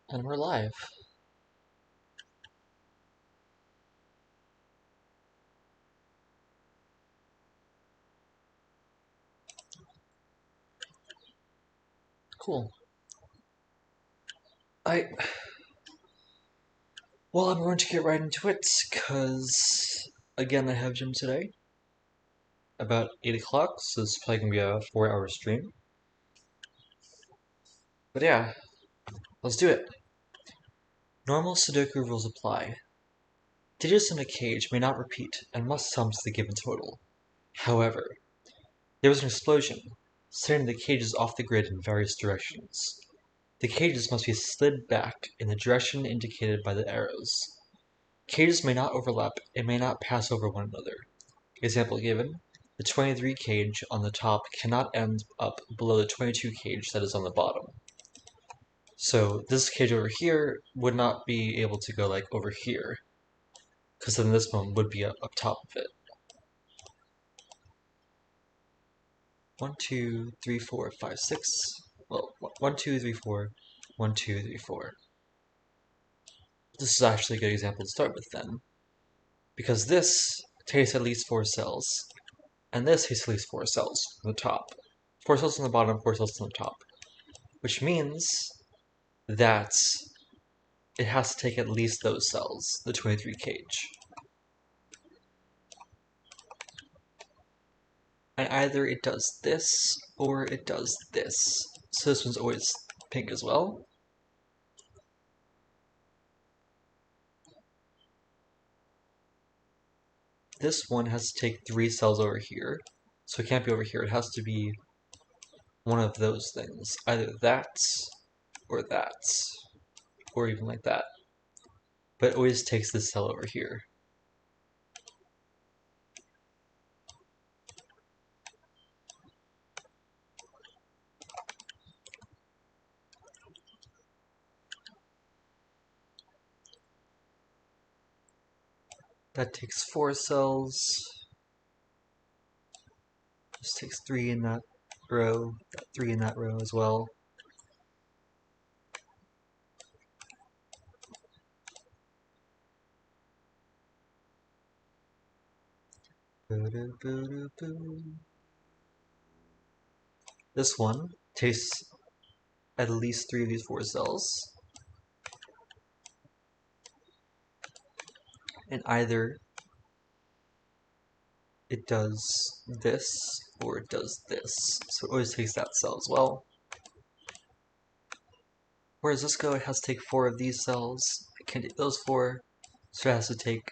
And we're live. Cool. Well, I'm going to get right into it, because, again, I have gym today, about 8 o'clock, so this is probably going to be a 4-hour stream. But yeah, let's do it. Normal Sudoku rules apply. Digits in a cage may not repeat, and must sum to the given total. However, there was an explosion, sending the cages off the grid in various directions. The cages must be slid back in the direction indicated by the arrows. Cages may not overlap and may not pass over one another. Example given, the 23 cage on the top cannot end up below the 22 cage that is on the bottom. So this cage over here would not be able to go like over here, because then this one would be up top of it. 1, 2, 3, 4, 5, 6. Well, 1, 2, 3, 4. 1, 2, 3, 4. This is actually a good example to start with then, because this takes at least 4 cells, and this takes at least 4 cells from the top. 4 cells on the bottom, 4 cells on the top, which means that it has to take at least those cells, the 23 cage. And either it does this, or it does this. So this one's always pink as well. This one has to take 3 cells over here, so it can't be over here, it has to be one of those things. Either that, or that, or even like that. But it always takes this cell over here. That takes 4 cells. This takes 3 in that row, 3 in that row as well. This one takes at least 3 of these 4 cells. And either it does this or it does this. So it always takes that cell as well. Whereas this go, it has to take 4 of these cells. It can't take those 4, so it has to take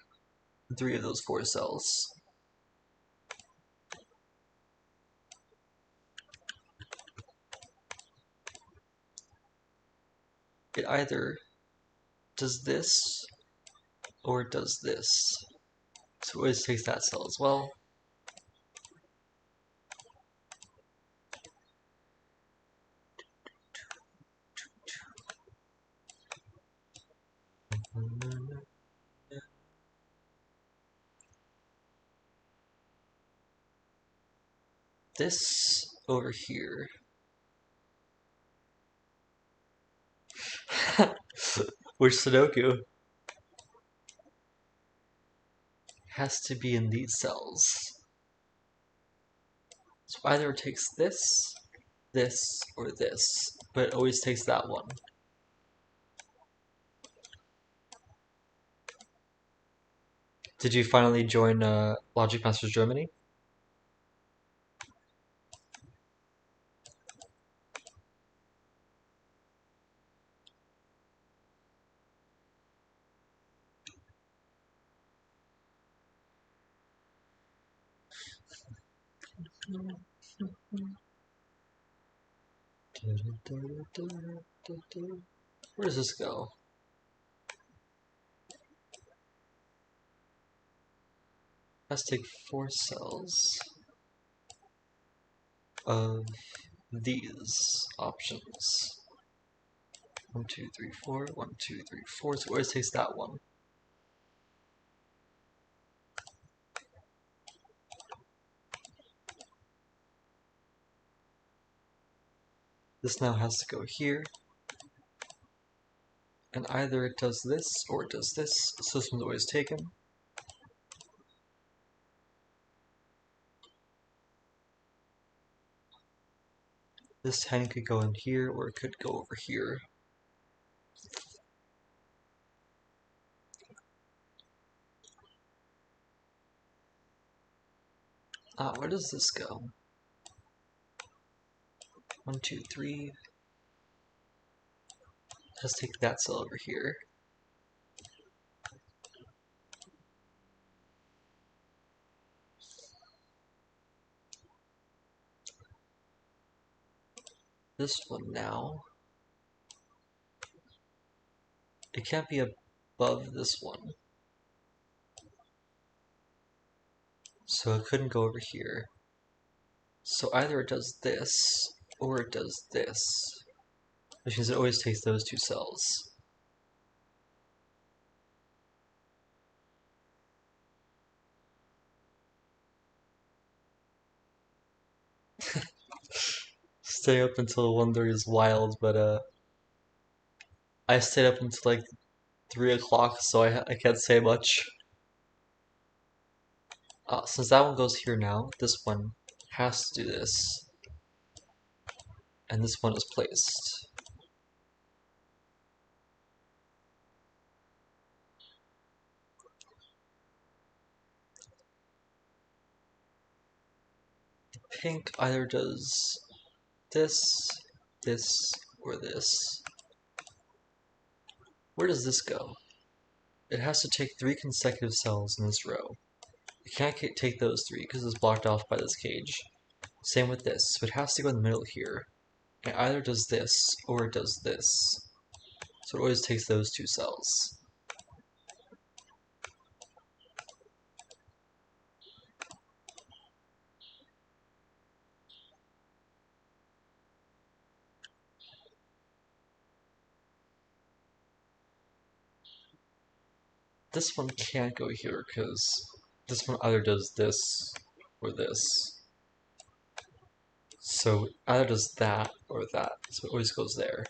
3 of those 4 cells. It either does this or it does this. So it always takes that cell as well. This over here which Sudoku has to be in these cells. So either it takes this, this, or this, but it always takes that one. Did you finally join Logic Masters Germany? Where does this go? Let's take 4 cells of these options. 1, 2, 3, 4, 1, 2, 3, 4. So it always takes that one. This now has to go here. And either it does this or it does this, so this one's always taken. This 10 could go in here, or it could go over here. Where does this go? 1, 2, 3. Let's take that cell over here. This one now. It can't be above this one. So it couldn't go over here. So either it does this, or it does this. Which means it always takes those two cells. Stay up until 1:30 is wild, but I stayed up until like 3 o'clock, so I can't say much. Since that one goes here now, this one has to do this. And this one is placed. Pink either does this, this, or this. Where does this go? It has to take 3 consecutive cells in this row. It can't take those 3 because it's blocked off by this cage. Same with this, so it has to go in the middle here. It either does this, or it does this. So it always takes those 2 cells. This one can't go here because this one either does this or this. So either does that or that, so it always goes there.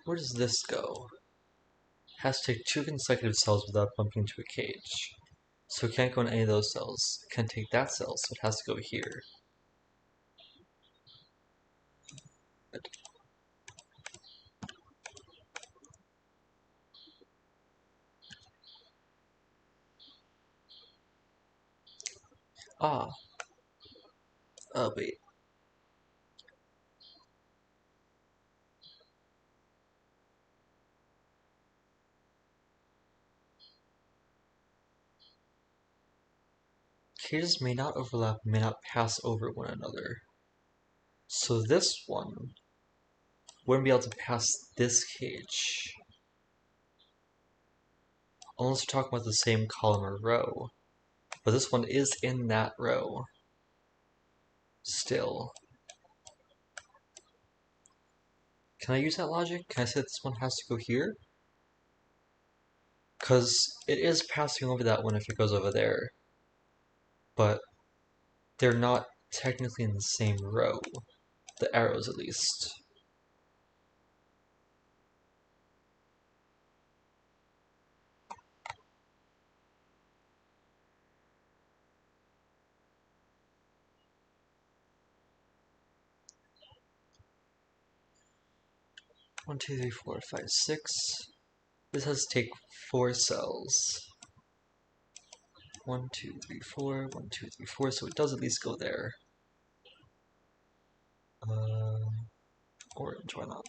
Where does this go? It has to take 2 consecutive cells without bumping into a cage. So it can't go in any of those cells. It can't take that cell, so it has to go here. Wait. Cages may not overlap, may not pass over one another. So this one wouldn't be able to pass this cage. Unless we're talking about the same column or row. But this one is in that row. Still. Can I use that logic? Can I say this one has to go here? Because it is passing over that one if it goes over there. But they're not technically in the same row. The arrows, at least. One, two, three, four, five, 6. This has to take 4 cells. 1, 2, 3, 4, 1, 2, 3, 4, so it does at least go there. Orange, why not?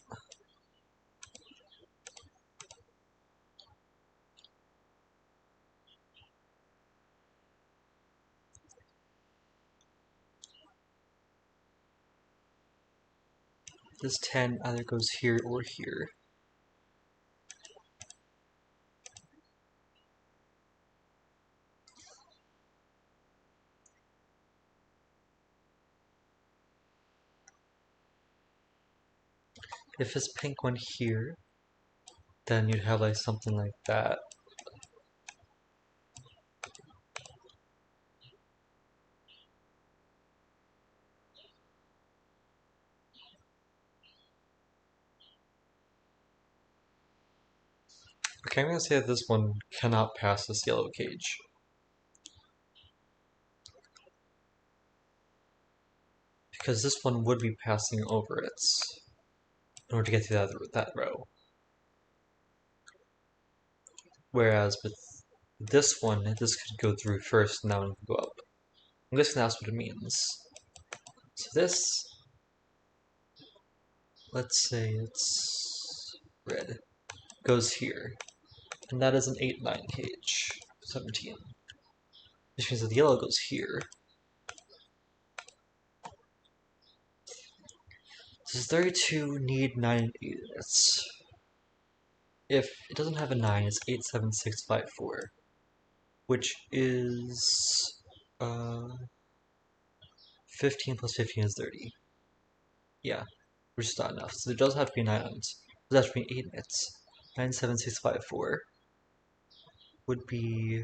This 10 either goes here or here. If this pink went here, then you'd have like something like that. Okay, I'm gonna say that this one cannot pass this yellow cage. Because this one would be passing over it in order to get to that row. Whereas with this one, this could go through first and that one could go up. I'm guessing that's what it means. So this, let's say it's red, goes here. And that is an 8-9 cage, 17. Which means that the yellow goes here. This is 32, need 9 units. If it doesn't have a 9, it's 87654, which is 15 plus 15 is 30. Yeah, which is not enough. So there does have to be 9 units. There has to be 8 units. 97654 would be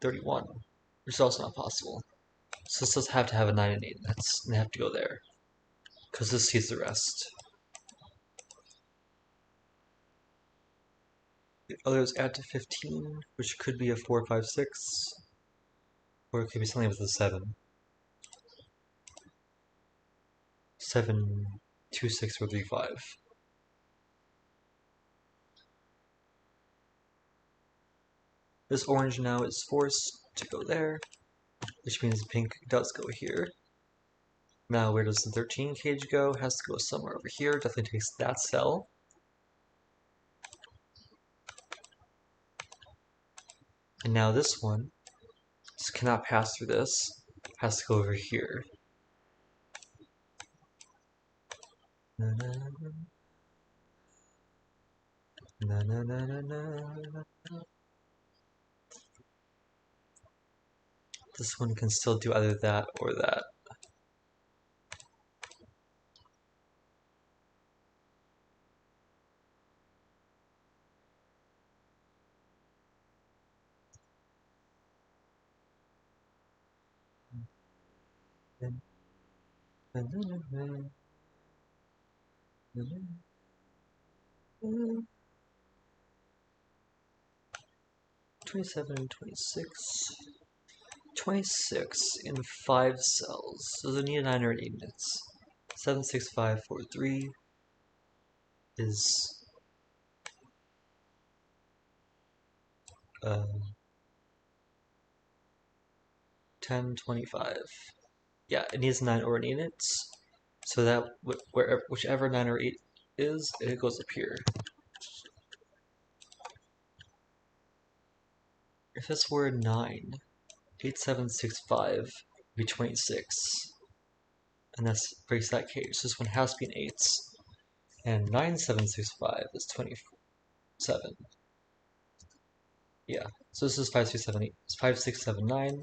31, which is also not possible. So this does have to have a 9 and 8 units, and they have to go there. Because this sees the rest. The others add to 15, which could be a 4, 5, 6, or it could be something with a 7. 7, 2, 6, or 3, 5. This orange now is forced to go there, which means pink does go here. Now where does the 13 cage go? It has to go somewhere over here, definitely takes that cell. And now this one just cannot pass through this, has to go over here. Na, na, na, na, na, na, na. This one can still do either that or that. Na, na, na, na. 27 and 26. 26 in 5 cells. So they need 9 or 8 units. 76543 is 1025. Yeah, it needs 9 or 8 units. So that whichever 9 or 8 is, it goes up here. If this were 9, 8765 would be 26. And that breaks that cage. So this one has to be an 8. And 9765 is 27. Yeah. So this is 5678. 5679.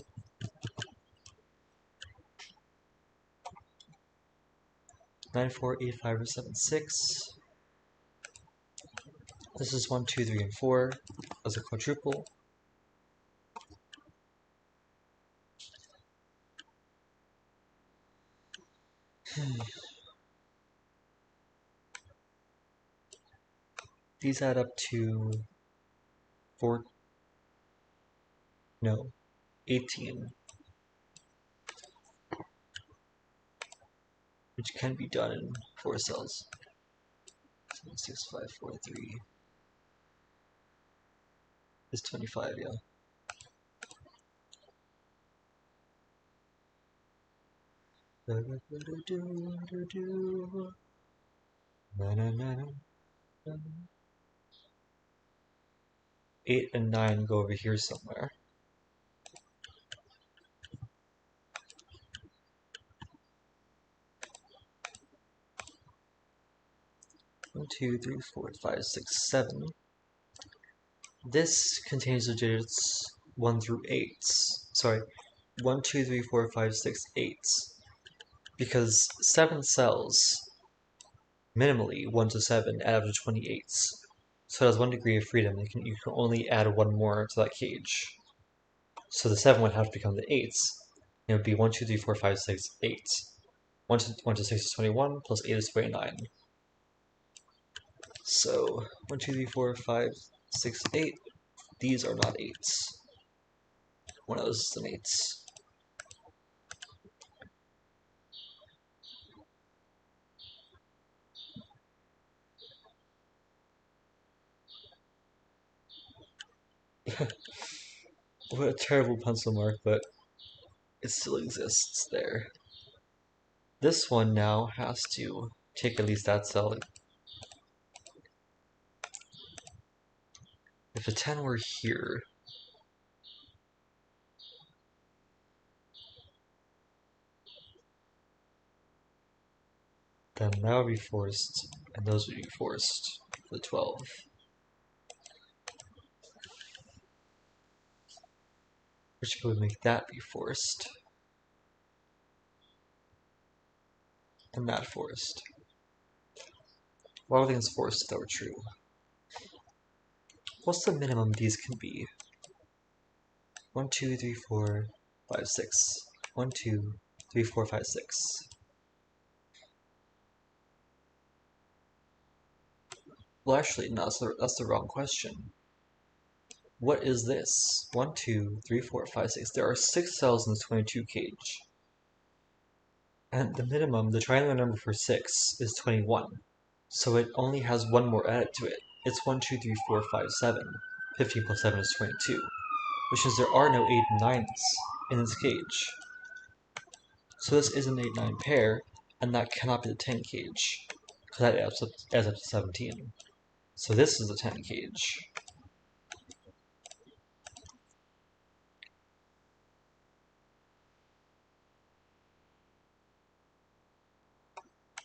9485 or 76. This is 1, 2, 3, and 4 as a quadruple. These add up to 18, which can be done in 4 cells. 7, 6, 5, 4, 3 is 25, yeah. Na, na, na, na. 8 and 9 go over here somewhere. One, 2, 3, 4, 5, 6, 7. This contains the digits 1 through 8. Sorry, 1, 2, 3, 4, 5, 6, 8. Because 7 cells, minimally 1 to 7, add up to 28. So it has 1 degree of freedom. You can only add 1 more to that cage. So the 7 would have to become the 8. It would be 1, 2, 3, 4, 5, 6, 8. 1 to 6 is 21, plus 8 is 29. So 1, 2, 3, 4, 5, 6, 8. These are not 8s. One of those is an 8s. What a terrible pencil mark, but it still exists there. This one now has to take at least that cell. If a 10 were here, then that would be forced, and those would be forced for the 12. Which would make that be forced. And that forced. A lot of things forced that were true. What's the minimum these can be? 1, 2, 3, 4, 5, 6. 1, 2, 3, 4, 5, 6. Well, actually, no, that's the wrong question. What is this? 1, 2, 3, 4, 5, 6. There are 6 cells in this 22 cage. And the minimum, the triangular number for 6, is 21. So it only has one more added to it. It's 1, 2, 3, 4, 5, 7. 15 plus 7 is 22. Which means there are no 8 and 9s in this cage. So this is an 8-9 pair, and that cannot be the 10 cage, because that adds up to 17. So this is the 10 cage.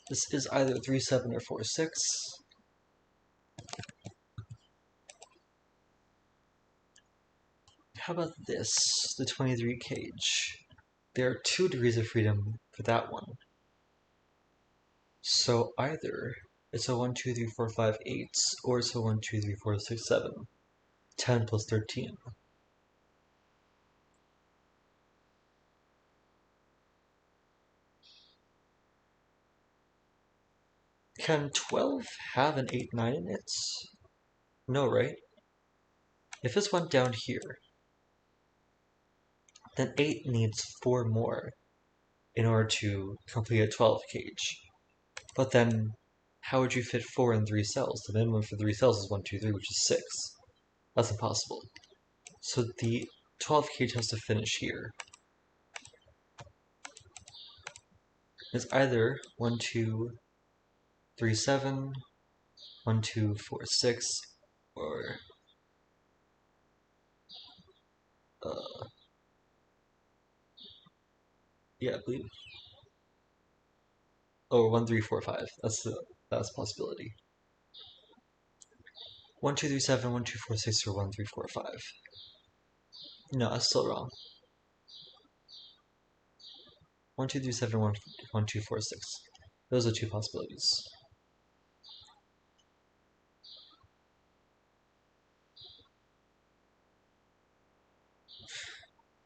This is either 3-7 or 4-6. How about this, the 23 cage? There are 2 degrees of freedom for that one. So either it's a 1, 2, 3, 4, 5, 8, or it's a 1, 2, 3, 4, 6, 7. 10 plus 13. Can 12 have an 8, 9 in it? No, right? If this went down here, then 8 needs 4 more in order to complete a 12 cage. But then, how would you fit 4 in 3 cells? The minimum for 3 cells is 1, 2, 3, which is 6. That's impossible. So the 12 cage has to finish here. It's either 1, 2, 3, 7, 1, 2, 4, 6, or yeah, I believe. Oh, 1, 3, 4, 5. That's a possibility. 1, 2, 3, 7, 1, 2, 4, 6, or 1, 3, 4, 5. No, that's still wrong. 1, 2, 3, 7, 1, 2, 4, 6. Those are 2 possibilities.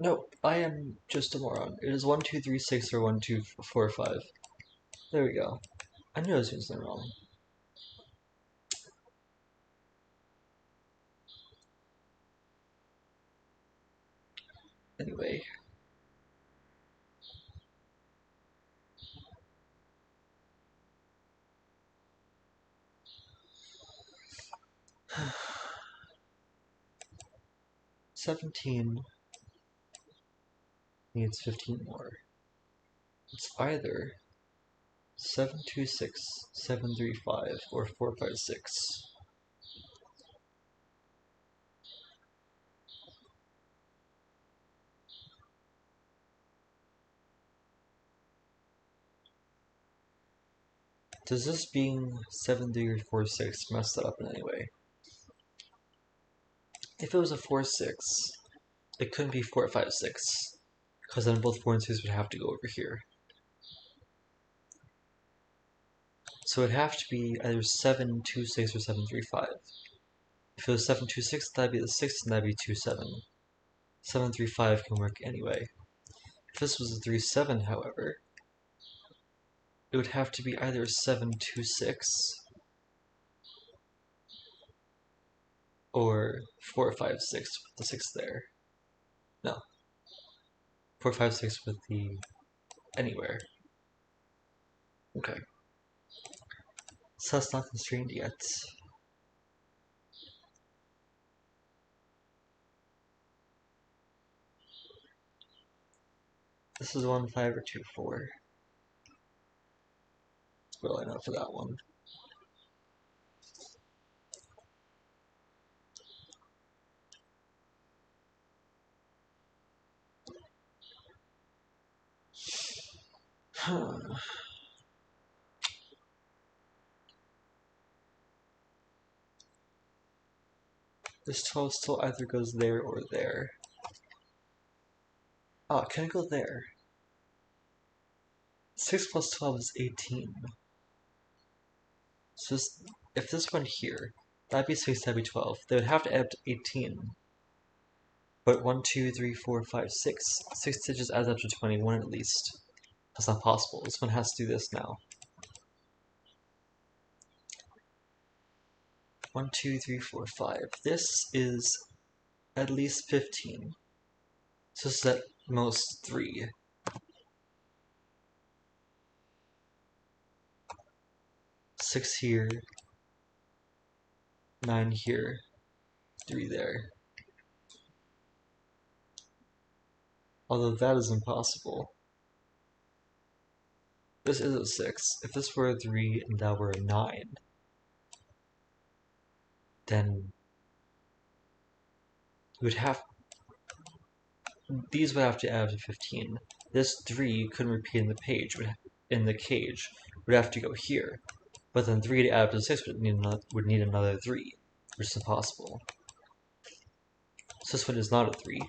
Nope, I am just a moron. It is 1, 2, 3, 6, or 1, 2, 4, 5. There we go. I knew I was doing something wrong. Anyway. $17 needs 15 more. It's either 726, 735, or 456. Does this being 7346 mess that up in any way? If it was a 4-6, it couldn't be 4-5-6, because then both 4 and 6 would have to go over here. So it'd have to be either 726 or 735. If it was 726, that'd be the 6, and that'd be 27. 735 can work anyway. If this was a 3-7, however, it would have to be either 726 Or 4, 5, 6 with the 6 there. No. 4, 5, 6 with the anywhere. Okay. So that's not constrained yet. This is 1, 5, or 2, 4. What do I know for that one? This 12 still either goes there or there. Oh, can it go there? 6 plus 12 is 18. So if this went here, that'd be 6, that'd be 12. They would have to add up to 18. But 1, 2, 3, 4, 5, 6. 6 digits adds up to 21 at least. That's not possible. This one has to do this now. 1, 2, 3, 4, 5. This is at least 15. So this is at most 3. 6 here. 9 here. 3 there. Although that is impossible. This is a 6. If this were a 3 and that were a 9, then you would have these would have to add up to 15. This 3 couldn't repeat in the page, in the cage, would have to go here. But then 3 to add up to 6 would need another 3, which is impossible. So this one is not a 3.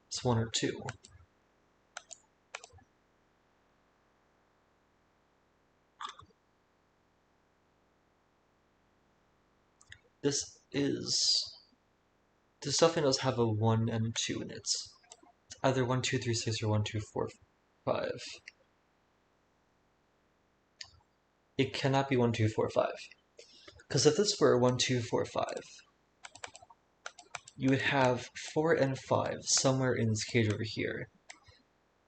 It's 1 or 2. This definitely does have a 1 and a 2 in it. It's either 1, 2, 3, 6 or 1, 2, 4, 5. It cannot be 1, 2, 4, 5. Because if this were 1, 2, 4, 5, you would have 4 and 5 somewhere in this cage over here.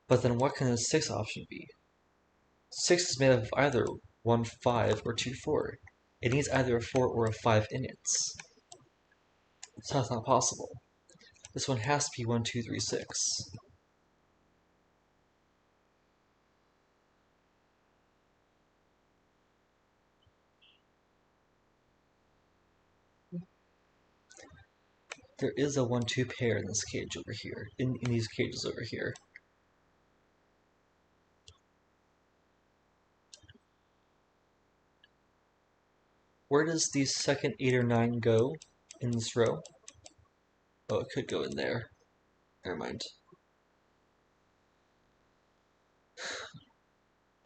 But then what can the 6 option be? 6 is made up of either 1, 5 or 2, 4. It needs either a 4 or a 5 in it. So that's not possible. This one has to be 1, 2, 3, 6. There is a 1, 2 pair in this cage over here, in these cages over here. Where does the second 8 or 9 go in this row? Oh, it could go in there. Never mind.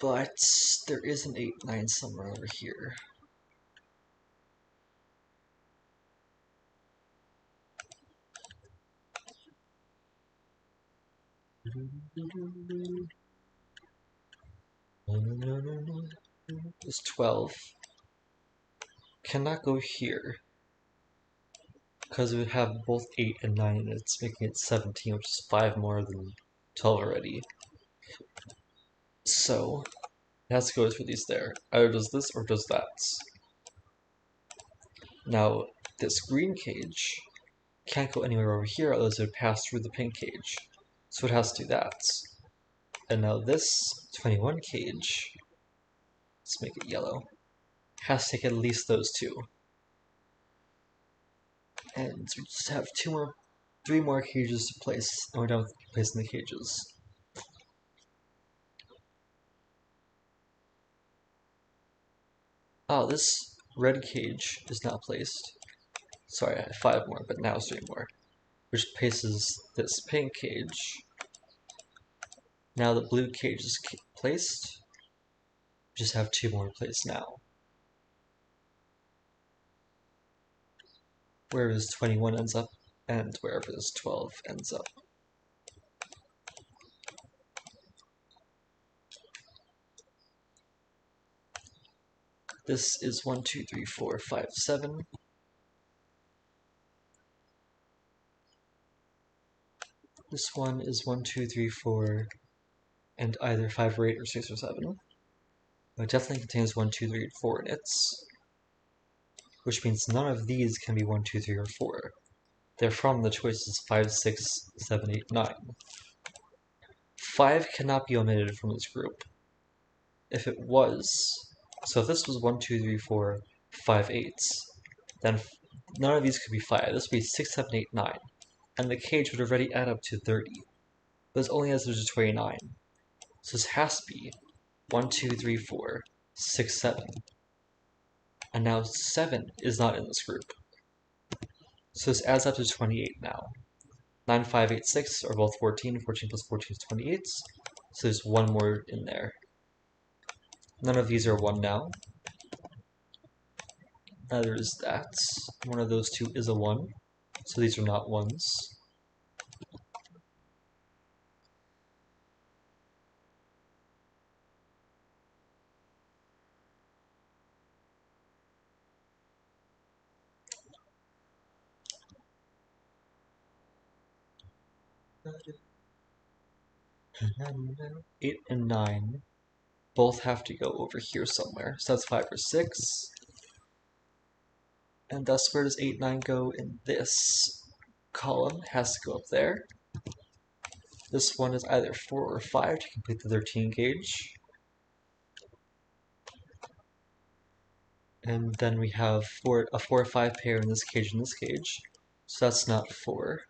But there is an 8, 9 somewhere over here. This 12 cannot go here because it would have both 8 and 9 in it, making it 17, which is 5 more than 12 already. So it has to go through these there. Either does this or does that. Now, this green cage can't go anywhere over here, otherwise it would pass through the pink cage. So it has to do that. And now this 21 cage, let's make it yellow, has to take at least those two. And we just have 3 more cages to place, and we're done with placing the cages. Oh, this red cage is not placed. Sorry, I had 5 more, but now it's 3 more. Which places this pink cage. Now the blue cage is placed. We just have 2 more placed now. Wherever this 21 ends up, and wherever this 12 ends up. This is 1, 2, 3, 4, 5, 7. This one is 1, 2, 3, 4, and either 5 or 8 or 6 or 7. It definitely contains 1, 2, 3, and 4 in it, which means none of these can be 1, 2, 3, or 4. They're from the choices 5, 6, 7, 8, 9. 5 cannot be omitted from this group. If it was, so if this was 1, 2, 3, 4, 5, 8, then none of these could be 5. This would be 6, 7, 8, 9. And the cage would already add up to 30. But it's only as there's a 29. So this has to be 1, 2, 3, 4, 6, 7. And now 7 is not in this group. So this adds up to 28 now. 9, 5, 8, 6 are both 14. 14 plus 14 is 28. So there's one more in there. None of these are 1 now. Neither is that. One of those two is a 1. So these are not 1s. Eight and 9 both have to go over here somewhere. So that's 5 or 6. And thus where does 8, 9 go in this column? It has to go up there. This one is either 4 or 5 to complete the 13 gauge. And then we have a 4 or 5 pair in this cage and this cage. So that's not 4.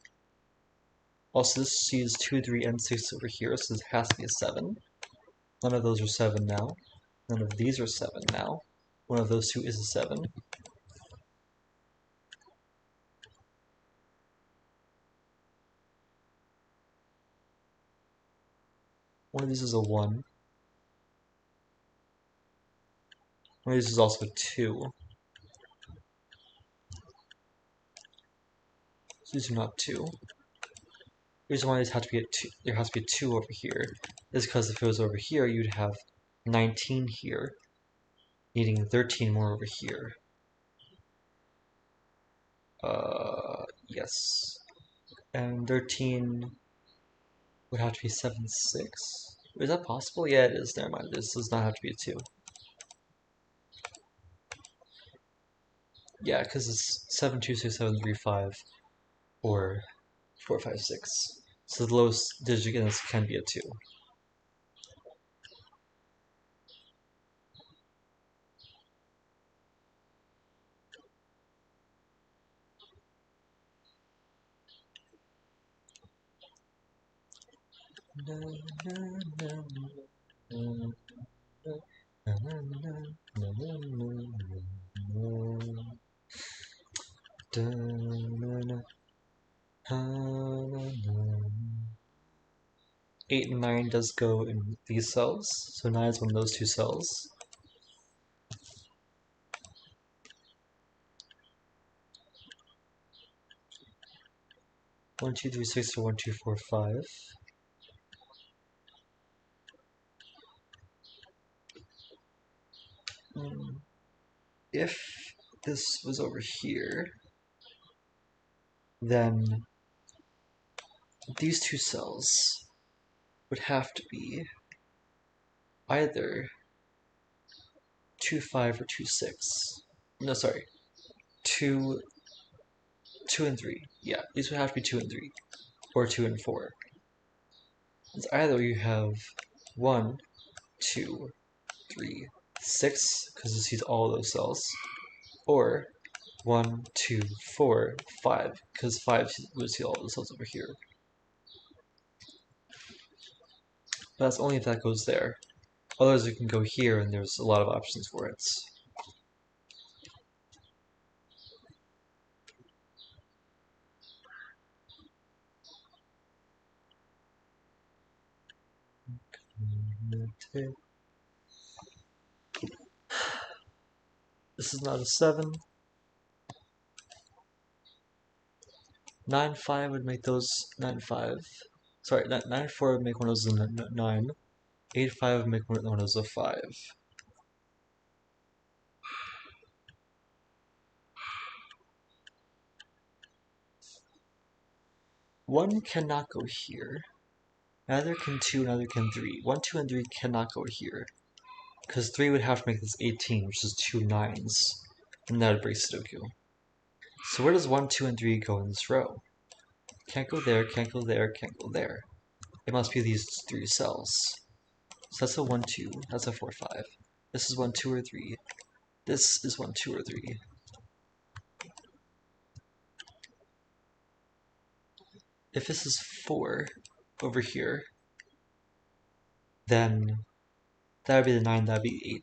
Also, this sees 2, 3, and 6 over here, so this has to be a 7. None of those are 7 now. None of these are 7 now. One of those two is a 7. One of these is a 1. One of these is also a 2. So these are not 2. The reason why these have to be a 2, there has to be a 2 over here is because if it was over here, you'd have 19 here, needing 13 more over here. Yes. And 13 would have to be 7, 6. Is that possible? Yeah, it is. Never mind. This does not have to be a 2. Yeah, because it's 7, 2, 6, 7, 3, 5, or 4, 5, 6. So the lowest digit in this can be a 2. Eight and 9 does go in these cells, so 9 is one of those two cells. One, two, three, 6, or 1, 2, 4, 5. If this was over here, then these two cells would have to be either 2, 5 or 2, 6. No, sorry. 2, 2 and 3. Yeah, these would have to be 2 and 3. Or 2 and 4. It's either you have 1, 2, 3, 6, because this sees all those cells, or 1, 2, 4, 5, because 5 would see all the cells over here. But that's only if that goes there. Otherwise, it can go here, and there's a lot of options for it. This is not a 7. 9, 5 would make those 9, 5. Sorry, 9, 4 would make one of those a 9. 8, 5 would make one of those a 5. 1 cannot go here. Neither can 2, neither can 3. 1, 2, and 3 cannot go here. Because 3 would have to make this 18, which is 2 9s. And that would break Sudoku. So where does 1, 2, and 3 go in this row? Can't go there, can't go there, can't go there. It must be these 3 cells. So that's a 1, 2, that's a 4, 5. This is 1, 2, or 3. This is 1, 2, or 3. If this is 4 over here, then that would be the 9, that would be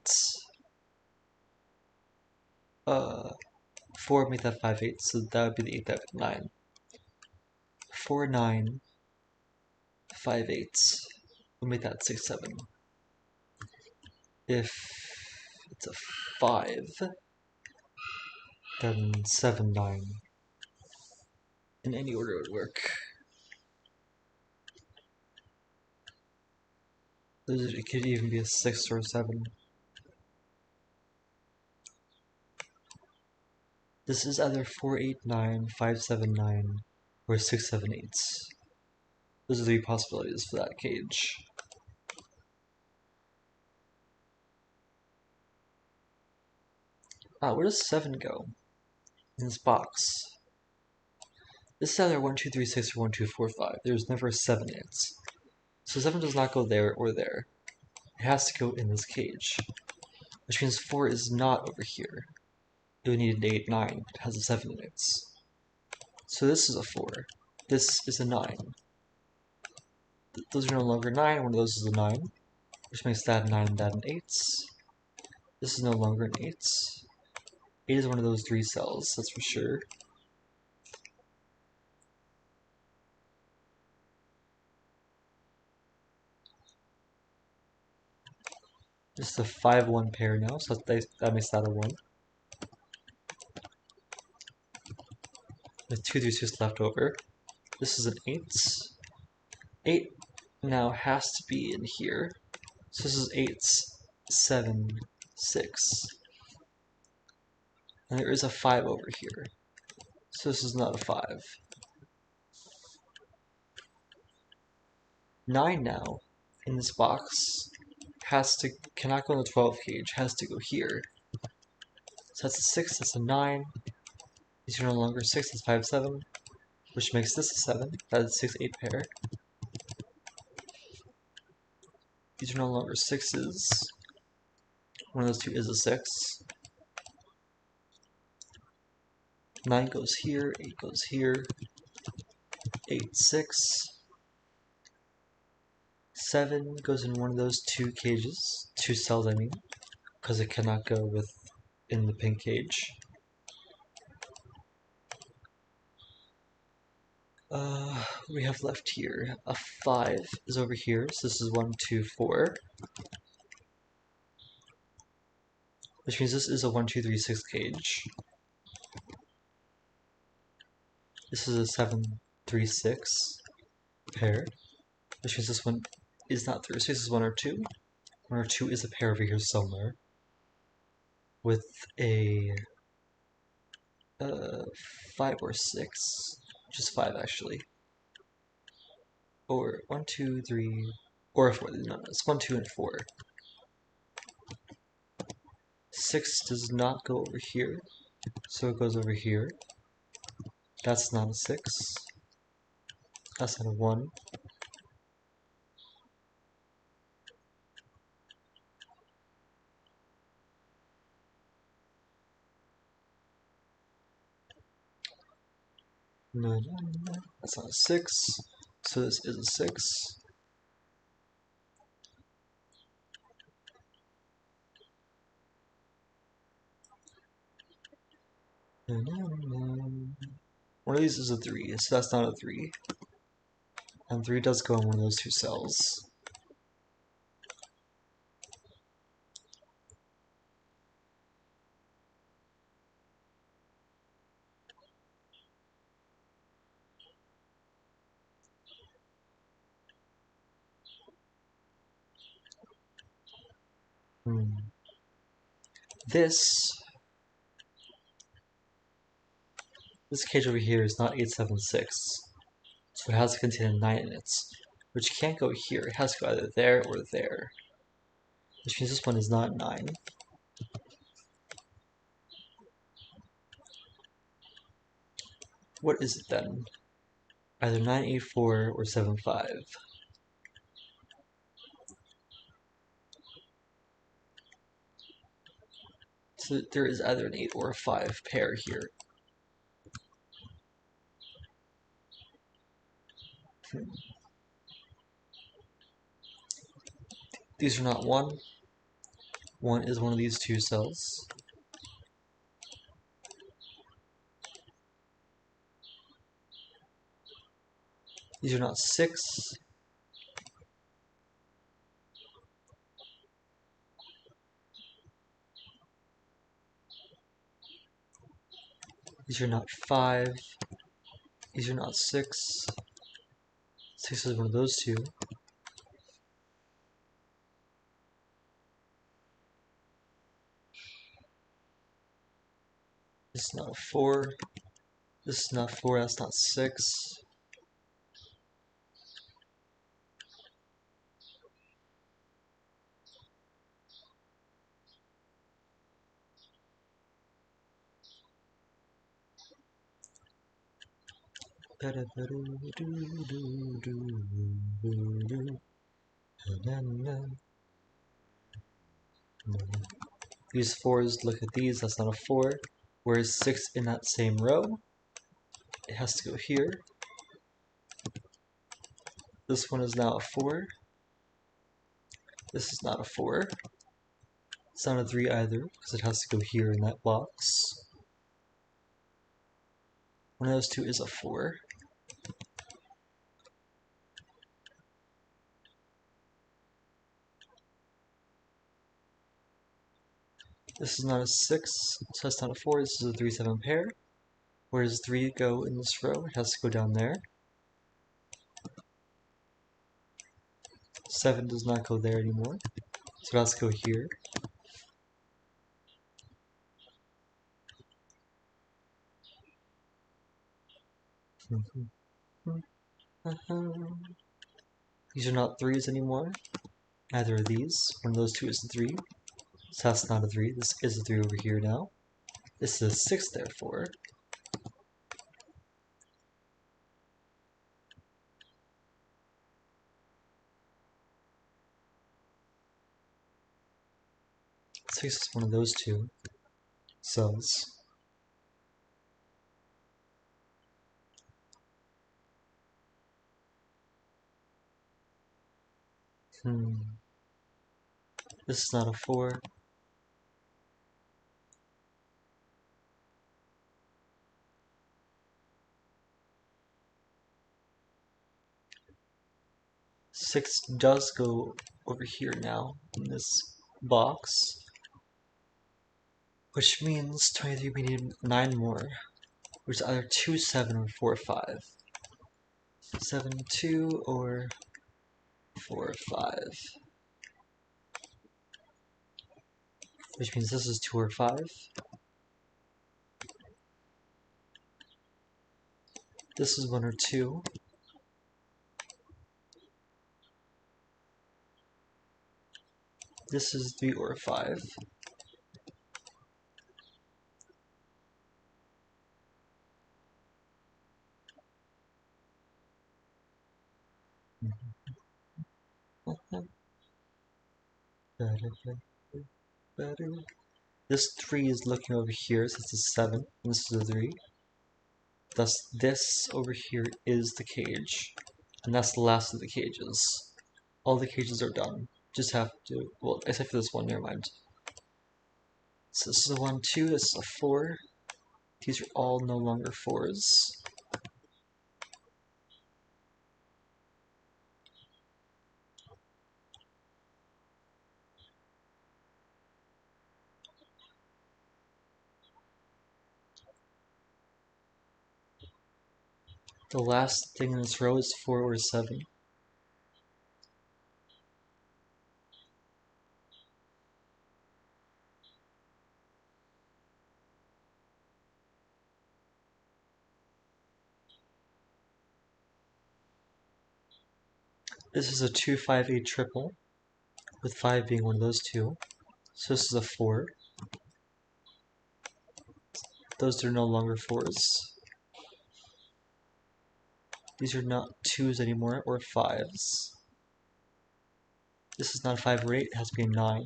8s. 4 would make that 5, 8, so that would be the 8, that would be 9. 4, 9, 5, 8s would make that 6, 7. If it's a 5, then 7, 9. In any order would work. It could even be a 6 or a 7. This is either 4, 8, 9, 5, 7, 9, or 6, 7, 8s. Those are 3 possibilities for that cage. Where does 7 go? In this box. This is either 1, 2, 3, 6, or 1, 2, 4, 5. There's never a 7 in it. So 7 does not go there or there. It has to go in this cage. Which means 4 is not over here. It would need an 8, 9. It has a 7 in it. So this is a 4. This is a 9. Those are no longer 9. One of those is a 9. Which makes that a 9 and that an 8. This is no longer an 8. 8 is one of those 3 cells, that's for sure. This is a 5, 1 pair now, so that makes that a 1. With 2 3 6 left over. This is an 8. 8 now has to be in here. So this is 8, 7, 6. And there is a 5 over here. So this is not a 5. 9 now, in this box, cannot go in the 12 cage, has to go here. So that's a 6, that's a 9. These are no longer 6, that's 5, 7. Which makes this a 7, that is 6, 8 pair. These are no longer 6s. One of those 2 is a 6. 9 goes here, 8 goes here. 8, 6. 7 goes in one of those 2 cages. 2 cells, I mean. Because it cannot go in the pink cage. We have left here. A 5 is over here, so this is 1, 2, 4. Which means this is a 1, 2, 3, 6 cage. This is a 7, 3, 6 pair. Which means this one is not 3, so this is 1 or 2. 1 or 2 is a pair over here somewhere. With a 5 or 6. Just 5 actually. Or 1, 2, 3, or a 4. No, it's 1, 2, and 4. 6 does not go over here, so it goes over here. That's not a 6. That's not a 1. No, that's not a 6. So this is a 6. One of these is a 3, so that's not a 3. And 3 does go in one of those 2 cells. This cage over here is not 8, 7, 6. So it has to contain a 9 in it, which can't go here. It has to go either there or there, which means this one is not 9. What is it then? Either 984 or 75. So there is either an 8 or a 5 pair here. These are not 1. 1 is one of these two cells. These are not 6. These are not 5. These are not 6. 6 is one of those two. This is not a 4. This is not 4, that's not 6. These 4s, look at these, that's not a 4. Whereas 6 in that same row, it has to go here. This one is now a 4. This is not a 4. It's not a 3 either, because it has to go here in that box. One of those two is a 4. This is not a 6, so that's not a 4. This is a 3-7 pair. Where does 3 go in this row? It has to go down there. 7 does not go there anymore, so it has to go here. These are not 3s anymore. Neither are these. One of those two is a 3. So that's not a 3. This is a 3 over here now. This is a 6, therefore. Six is one of those two cells. This is not a 4. Six does go over here now in this box, which means 23 we need 9 more, which is either 2, 7, or 4, 5. 7, 2, or 4, 5. Which means this is 2 or 5. This is 1 or 2. This is 3 or 5. This 3 is looking over here, so it's a 7, and this is a 3. Thus, this over here is the cage, and that's the last of the cages. All the cages are done. Just have to, well, except for this one, never mind. So this is a 1, 2, this is a 4. These are all no longer 4s. The last thing in this row is 4 or 7. This is a 2, 5, 8 triple, with 5 being one of those two. So this is a 4. Those are no longer 4s. These are not 2s anymore, or 5s. This is not a 5 or 8, it has to be a 9.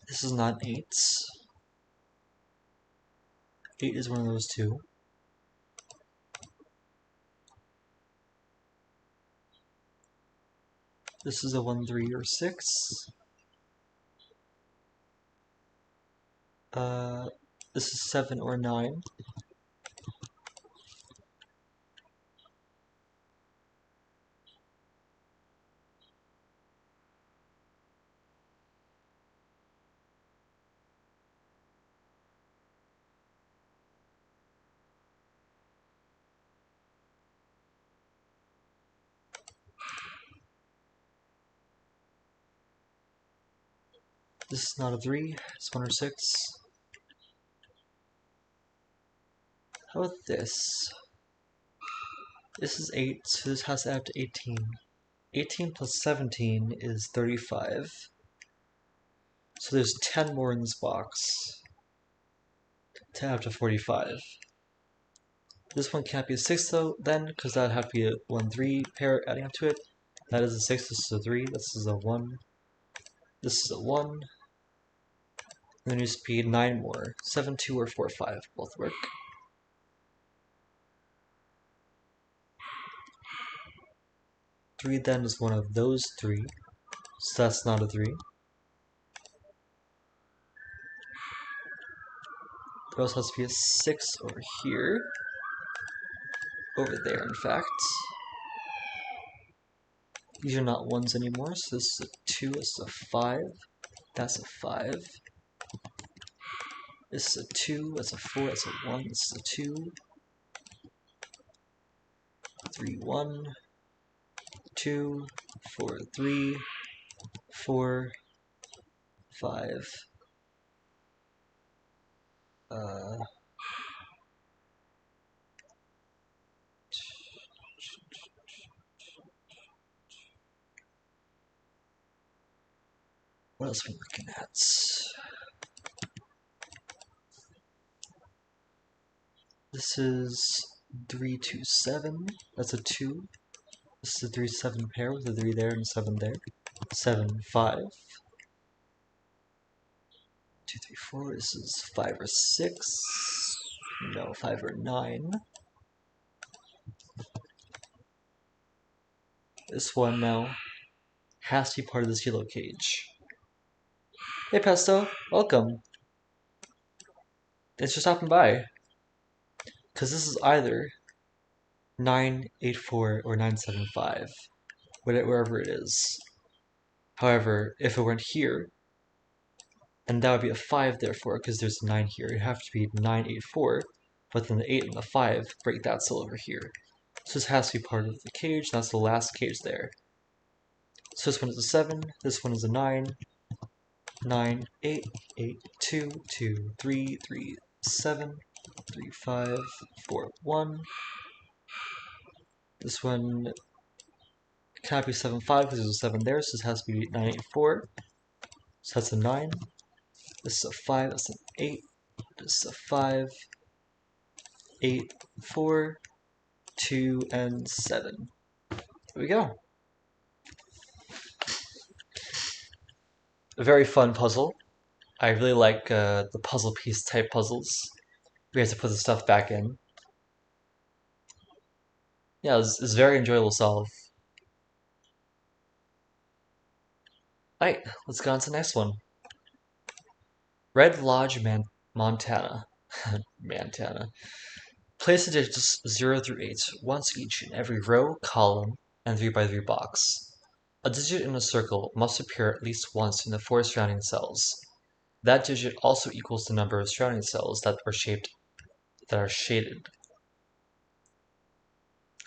This is not 8s. 8 is one of those two. This is a 1, 3, or 6. This is 7 or 9. This is not a 3, it's 1 or 6. How about this? This is 8, so this has to add to 18. 18 plus 17 is 35. So there's 10 more in this box to add to 45. This one can't be a 6 though, then, because that would have to be a 1, 3 pair adding up to it. That is a 6, this is a 3, this is a 1, this is a 1. And then there's be 9 more. 7, 2, or 4, 5, both work. Three then is one of those 3, so that's not a 3. There also has to be a 6 over here. Over there, in fact. These are not 1s anymore, so this is a 2, this is a 5, that's a 5. This is a 2, that's a 4, that's a 1, this is a 2. 3, 1, 2, 4, 3, 4, 5. What else are we looking at? This is 3, 2, 7. That's a 2. This is a 3, 7 pair with a 3 there and a 7 there. 7, 5. 2, 3, 4. This is 5 or 6. No, 5 or 9. This one now has to be part of this yellow cage. Hey Pesto, welcome. Thanks for stopping by. Because this is either 984 or 975, wherever it is. However, if it weren't here, and that would be a 5 therefore, because there's a 9 here, it'd have to be 984, but then the 8 and the 5 break that cell over here. So this has to be part of the cage, that's the last cage there. So this one is a 7, this one is a 9, 9, 8, 8, 2, 2, 3, 3, 7, 3, 5, 4, 1. This one cannot be 7, 5 because there's a 7 there, so this has to be 9, 8, 4. So that's a 9. This is a 5, that's an 8. This is a 5, 8, 4, 2, and 7. There we go. A very fun puzzle. I really like the puzzle piece type puzzles. We have to put the stuff back in. Yeah, it's very enjoyable to solve. Alright, let's go on to the next one. Red Lodge, Montana. Montana. Place the digits 0 through 8 once each in every row, column, and 3x3 box. A digit in a circle must appear at least once in the 4 surrounding cells. That digit also equals the number of surrounding cells that are shaded.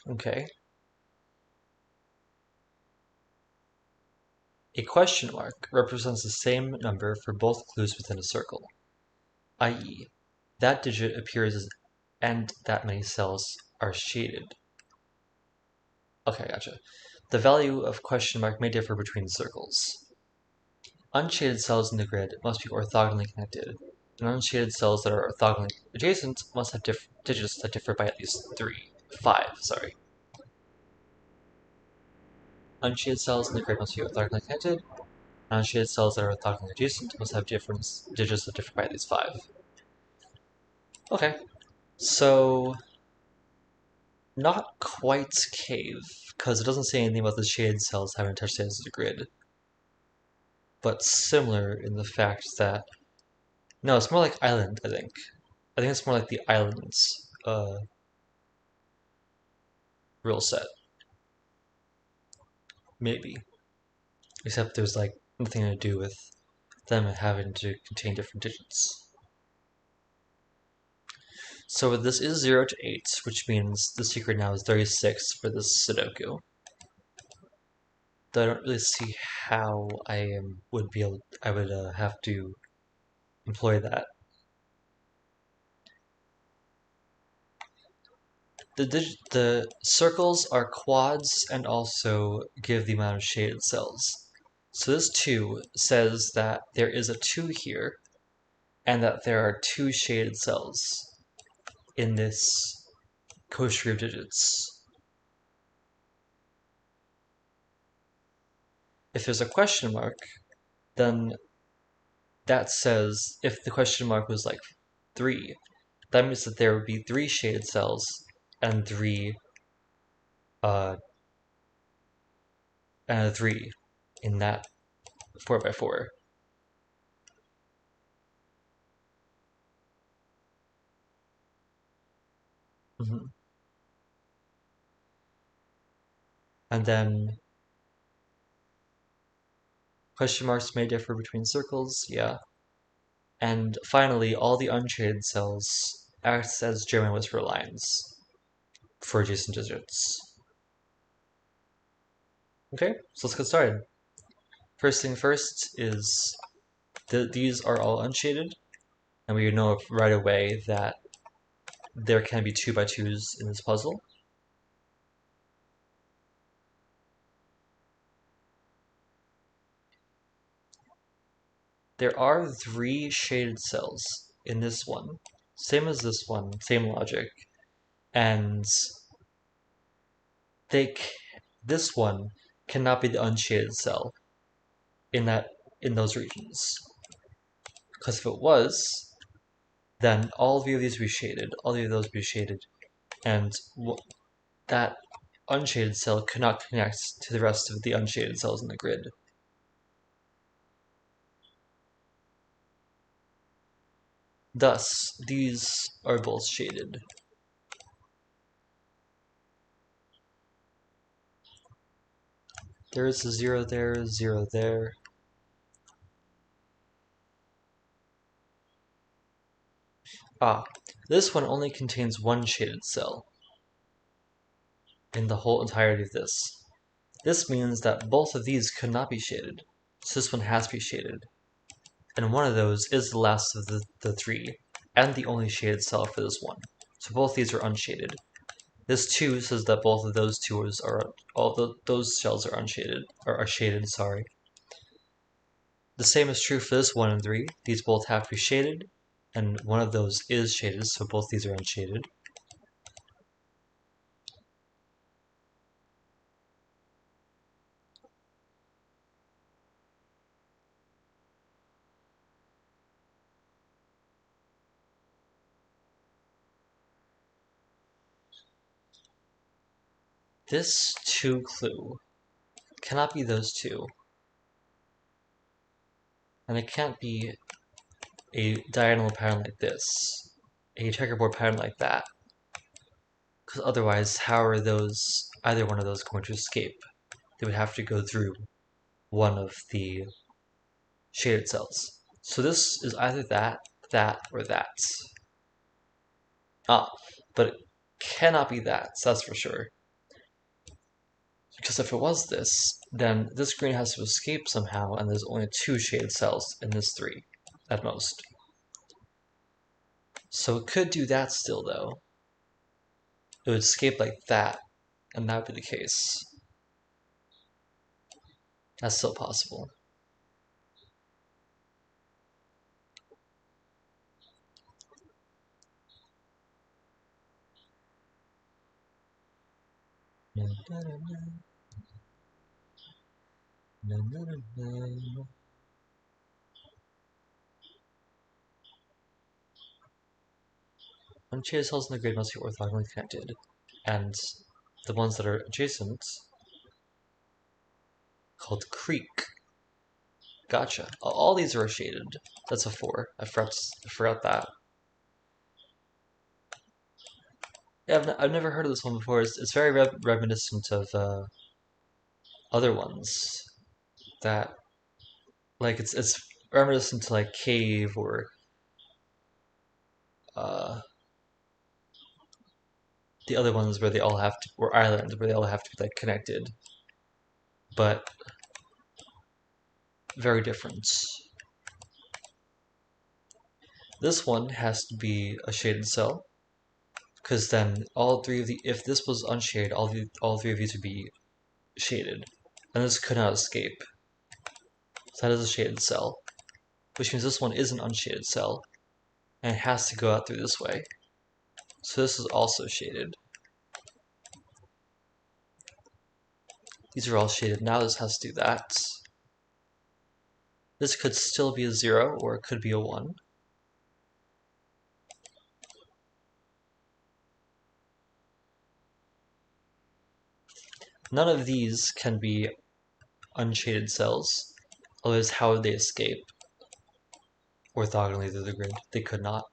Okay. A question mark represents the same number for both clues within a circle, i.e., that digit appears and that many cells are shaded. Okay, gotcha. The value of question mark may differ between circles. Unshaded cells in the grid must be orthogonally connected, and unshaded cells that are orthogonally adjacent must have digits that differ by at least 5, sorry. Unshaded cells in the grid must be orthogonally connected, and unshaded cells that are orthogonally adjacent must have digits that differ by at least 5. Okay, so not quite cave, because it doesn't say anything about the shaded cells having touch states of the grid, but similar in the fact that no, it's more like island, I think. I think it's more like the islands rule set. Maybe. Except there's like nothing to do with them having to contain different digits. So this is 0 to 8, which means the secret now is 36 for this Sudoku. Though I don't really see how I would have to employ that. The circles are quads and also give the amount of shaded cells. So this 2 says that there is a 2 here, and that there are 2 shaded cells in this kosher of digits. If there's a question mark, then that says if the question mark was like 3, that means that there would be 3 shaded cells and 3 uh and a 3 in that 4x4. Mm-hmm. And then question marks may differ between circles, yeah. And finally, all the unshaded cells act as German whisper lines for adjacent digits. Okay, so let's get started. First thing first is these are all unshaded, and we know right away that there can be 2x2s in this puzzle. There are 3 shaded cells in this one, same as this one, same logic, and this one cannot be the unshaded cell in those regions. Because if it was, then all 3 of these would be shaded, all 3 of those would be shaded, and that unshaded cell could not connect to the rest of the unshaded cells in the grid. Thus, these are both shaded. There is a 0 there, 0 there. Ah, this one only contains 1 shaded cell in the whole entirety of this. This means that both of these could not be shaded, so this one has to be shaded. And one of those is the last of the 3, and the only shaded cell for this one. So both these are unshaded. This 2 says that both of those those shells are unshaded, or are shaded, sorry. The same is true for this 1 and 3. These both have to be shaded, and one of those is shaded, so both these are unshaded. This 2 clue cannot be those 2. And it can't be a diagonal pattern like this, a checkerboard pattern like that. Because otherwise, how are either one of those going to escape? They would have to go through one of the shaded cells. So this is either that, or that. But it cannot be that, so that's for sure. Because if it was this, then this green has to escape somehow, and there's only 2 shaded cells in this 3, at most. So it could do that still, though. It would escape like that, and that would be the case. That's still possible. Unshaded cells in the grid must be orthogonally connected, and the ones that are adjacent called creek. Gotcha. All these are shaded. That's a 4. I forgot that. Yeah, I've never heard of this one before. It's very reminiscent of other ones that, like, it's reminiscent to like Cave or uh, the other ones where they all have to, or Island where they all have to be like connected, but very different. This one has to be a shaded cell, because then all three of the, if this was unshaded, all three of these would be shaded, and this could not escape. So that is a shaded cell, which means this one is an unshaded cell, and it has to go out through this way. So this is also shaded. These are all shaded. Now this has to do that. This could still be a 0, or it could be a 1. None of these can be unshaded cells, otherwise how would they escape orthogonally through the grid? They could not.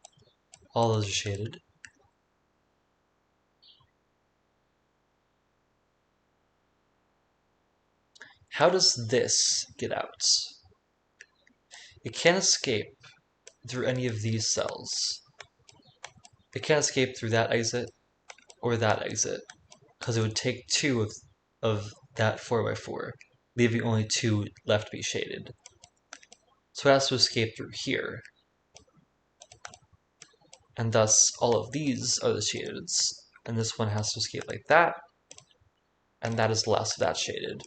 All those are shaded. How does this get out? It can't escape through any of these cells. It can't escape through that exit or that exit, because it would take 2 of that 4x4, leaving only 2 left to be shaded. So it has to escape through here. And thus, all of these are the shadeds. And this one has to escape like that, and that is the last of that shaded.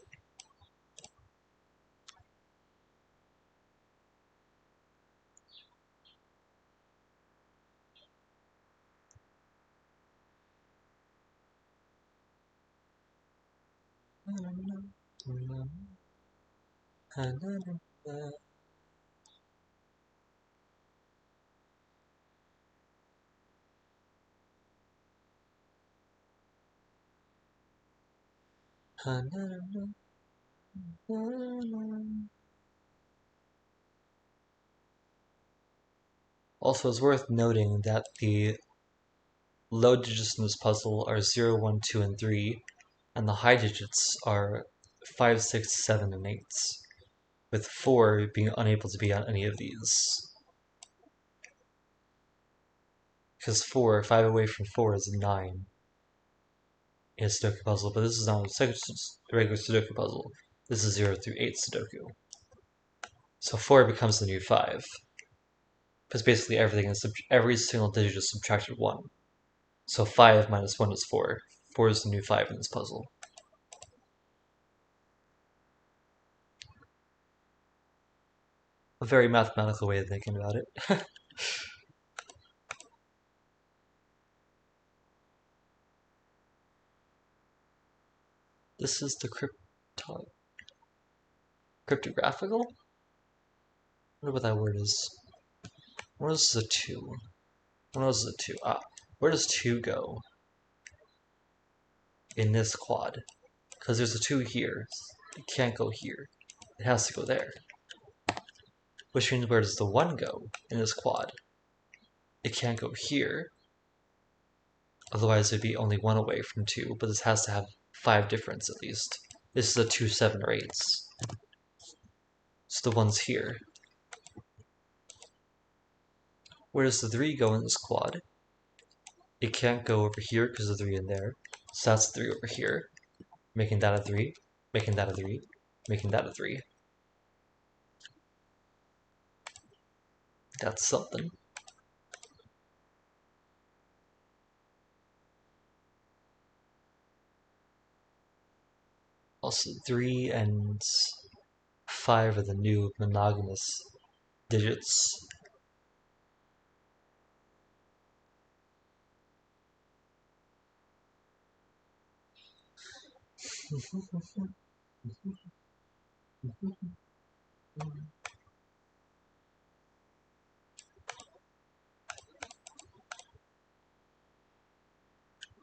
Also, it's worth noting that the low digits in this puzzle are 0, 1, 2, and 3, and the high digits are 5, 6, 7, and 8, with 4 being unable to be on any of these. Because 5 away from 4 is 9 in a Sudoku puzzle, but this is not a regular Sudoku puzzle. This is 0 through 8 Sudoku. So 4 becomes the new 5. Because basically every single digit is subtracted 1. So 5 minus 1 is 4. 4 is the new 5 in this puzzle. A very mathematical way of thinking about it. This is the cryptographical? I wonder what that word is. Where is the 2? Where is the 2? Where does 2 go? In this quad. Because there's a 2 here. It can't go here. It has to go there. Which means where does the 1 go in this quad? It can't go here. Otherwise it'd be only 1 away from 2, but this has to have 5 difference at least. This is a 2, 7, or 8. So the 1's here. Where does the 3 go in this quad? It can't go over here because the 3 in there. So that's 3 over here. Making that a 3. Making that a 3. Making that a 3. That's something. Also, 3 and 5 are the new monogamous digits.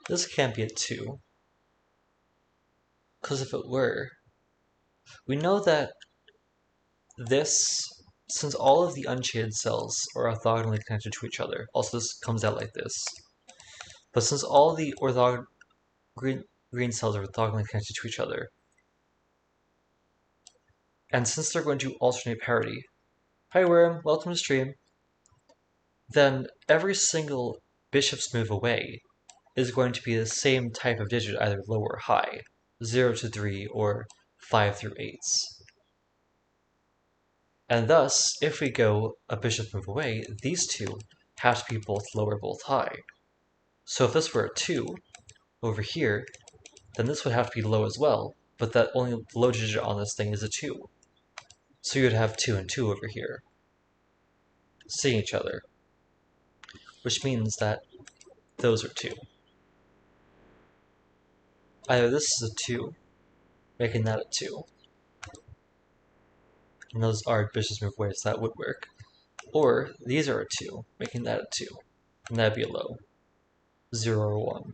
This can't be a 2, because if it were, we know that this, since all of the unshaded cells are orthogonally connected to each other, also this comes out like this, but since all the green cells are orthogonally connected to each other, and since they're going to alternate parity, hi Worm, welcome to stream, then every single bishop's move away is going to be the same type of digit, either low or high, 0 to 3 or 5 through 8s. And thus, if we go a bishop move away, these two have to be both low or both high. So if this were a 2 over here, then this would have to be low as well, but that only the low digit on this thing is a 2. So you'd have 2 and 2 over here, seeing each other, which means that those are 2. Either this is a 2, making that a 2, and those are bishops move away, so that would work. Or these are a 2, making that a 2, and that'd be a low, 0 or 1.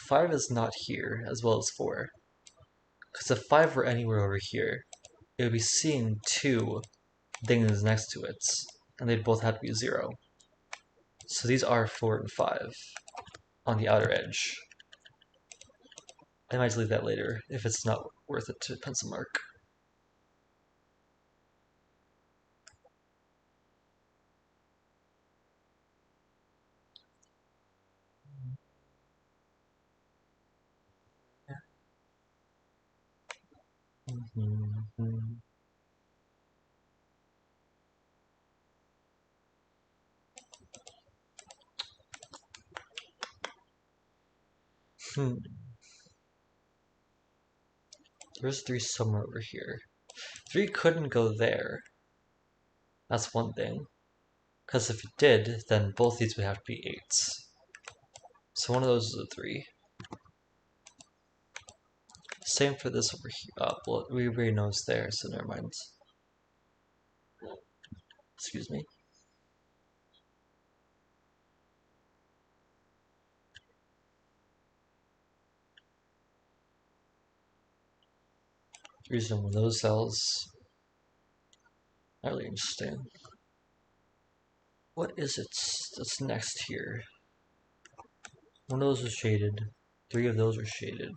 Five is not here, as well as 4. Because if 5 were anywhere over here, it would be seeing 2 things next to it, and they'd both have to be 0. So these are 4 and 5 on the outer edge. I might delete that later if it's not worth it to pencil mark. There's 3 somewhere over here. 3 couldn't go there. That's one thing. Because if it did, then both these would have to be 8s. So one of those is a 3. Same for this over here. Well, we already know it's there, so never mind. Excuse me. The reason one of those cells. Not really interesting. What is it that's next here? One of those is shaded. 3 of those are shaded.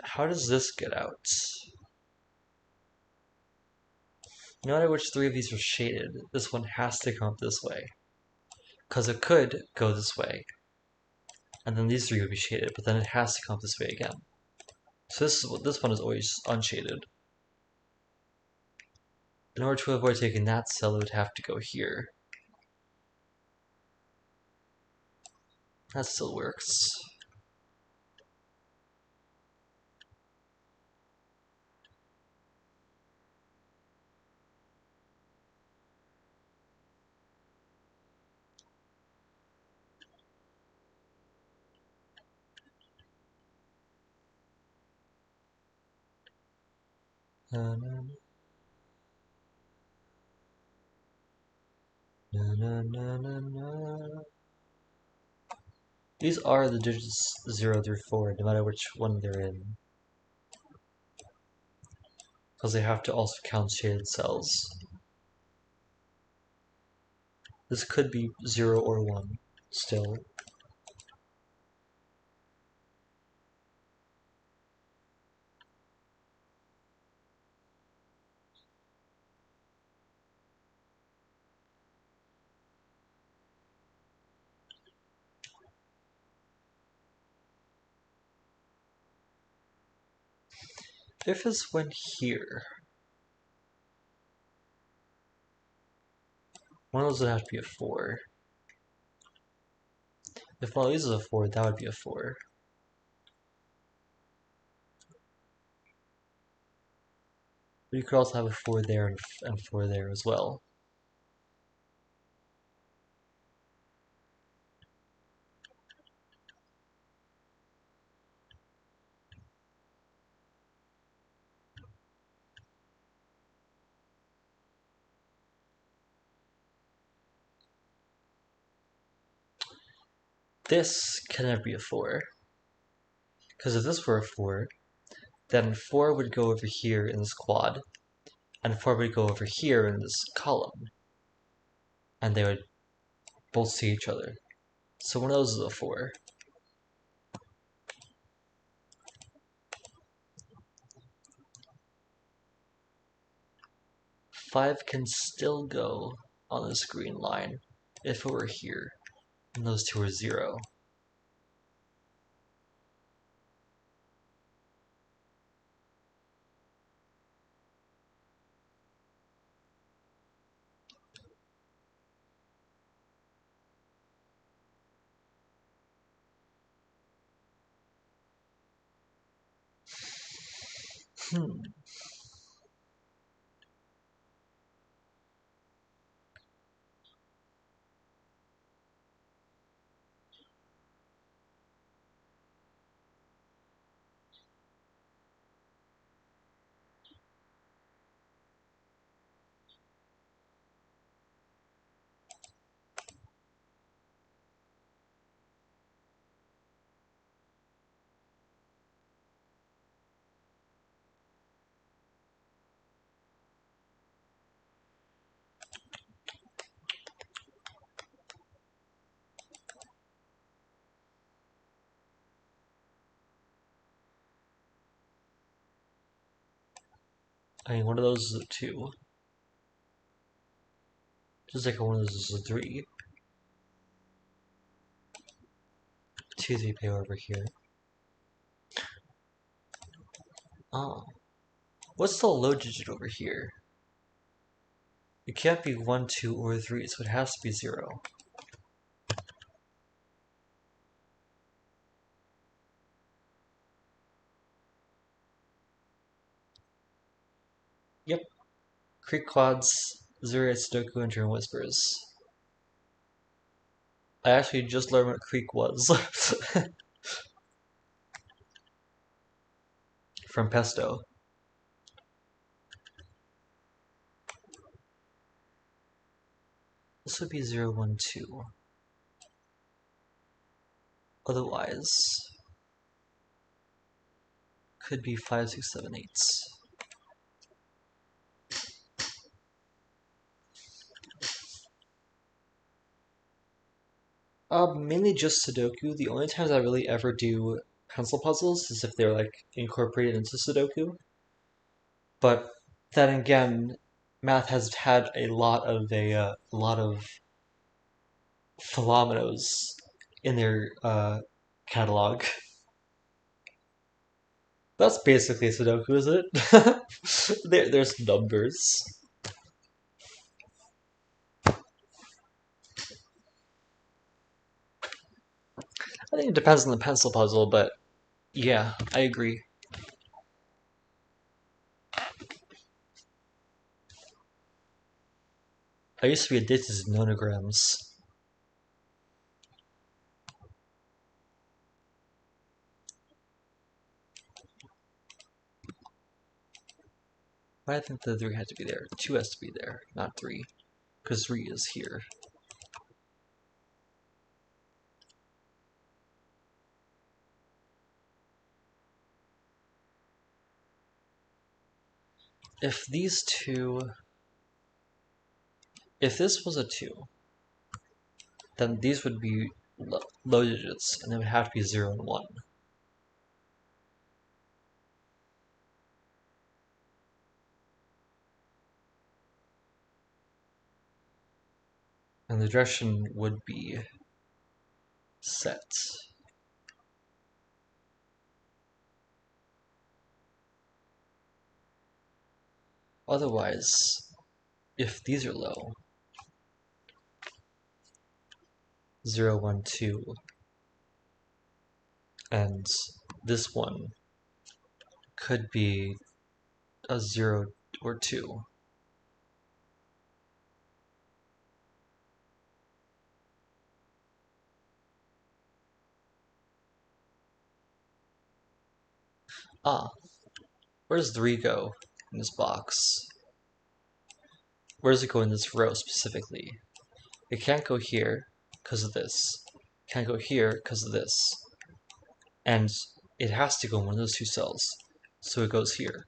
How does this get out? No matter which 3 of these are shaded, this one has to come up this way. Because it could go this way, and then these 3 would be shaded, but then it has to come up this way again. So this one is always unshaded. In order to avoid taking that cell, it would have to go here. That still works. Na, na, na. These are the digits 0 through 4, no matter which one they're in. Because they have to also count shaded cells. This could be 0 or 1, still. If this went here, one of those would have to be a 4. If one of these is a 4, that would be a 4. But you could also have a 4 there and 4 there as well. This can never be a 4. Because if this were a 4, then 4 would go over here in this quad, and 4 would go over here in this column. And they would both see each other. So one of those is a 4. Five can still go on this green line if it were here, and those two are 0. I mean, one of those is a 2. Just like one of those is a 3. 2, 3 pair over here. Oh. What's the low digit over here? It can't be 1, 2, or 3, so it has to be 0. Yep. Creek quads, 0 Sudoku, and German whispers. I actually just learned what creek was. From Pesto. This would be 0, 1, 2. Otherwise, could be 5, 6, 7, 8. Mainly just Sudoku. The only times I really ever do pencil puzzles is if they're like incorporated into Sudoku. But then again, math has had a lot of phenomenos in their catalog. That's basically Sudoku, isn't it? There's numbers. I think it depends on the pencil puzzle, but yeah, I agree. I used to be addicted to nonograms. But I think the 3 had to be there. 2 has to be there, not 3. Because 3 is here. If these two... If this was a 2, then these would be low digits, and it would have to be 0 and 1. And the direction would be set. Otherwise, if these are low, 0, 1, 2, and this one could be a 0 or 2. Ah, where does 3 go in this box? Where does it go in this row specifically? It can't go here because of this. It can't go here because of this. And it has to go in one of those two cells. So it goes here.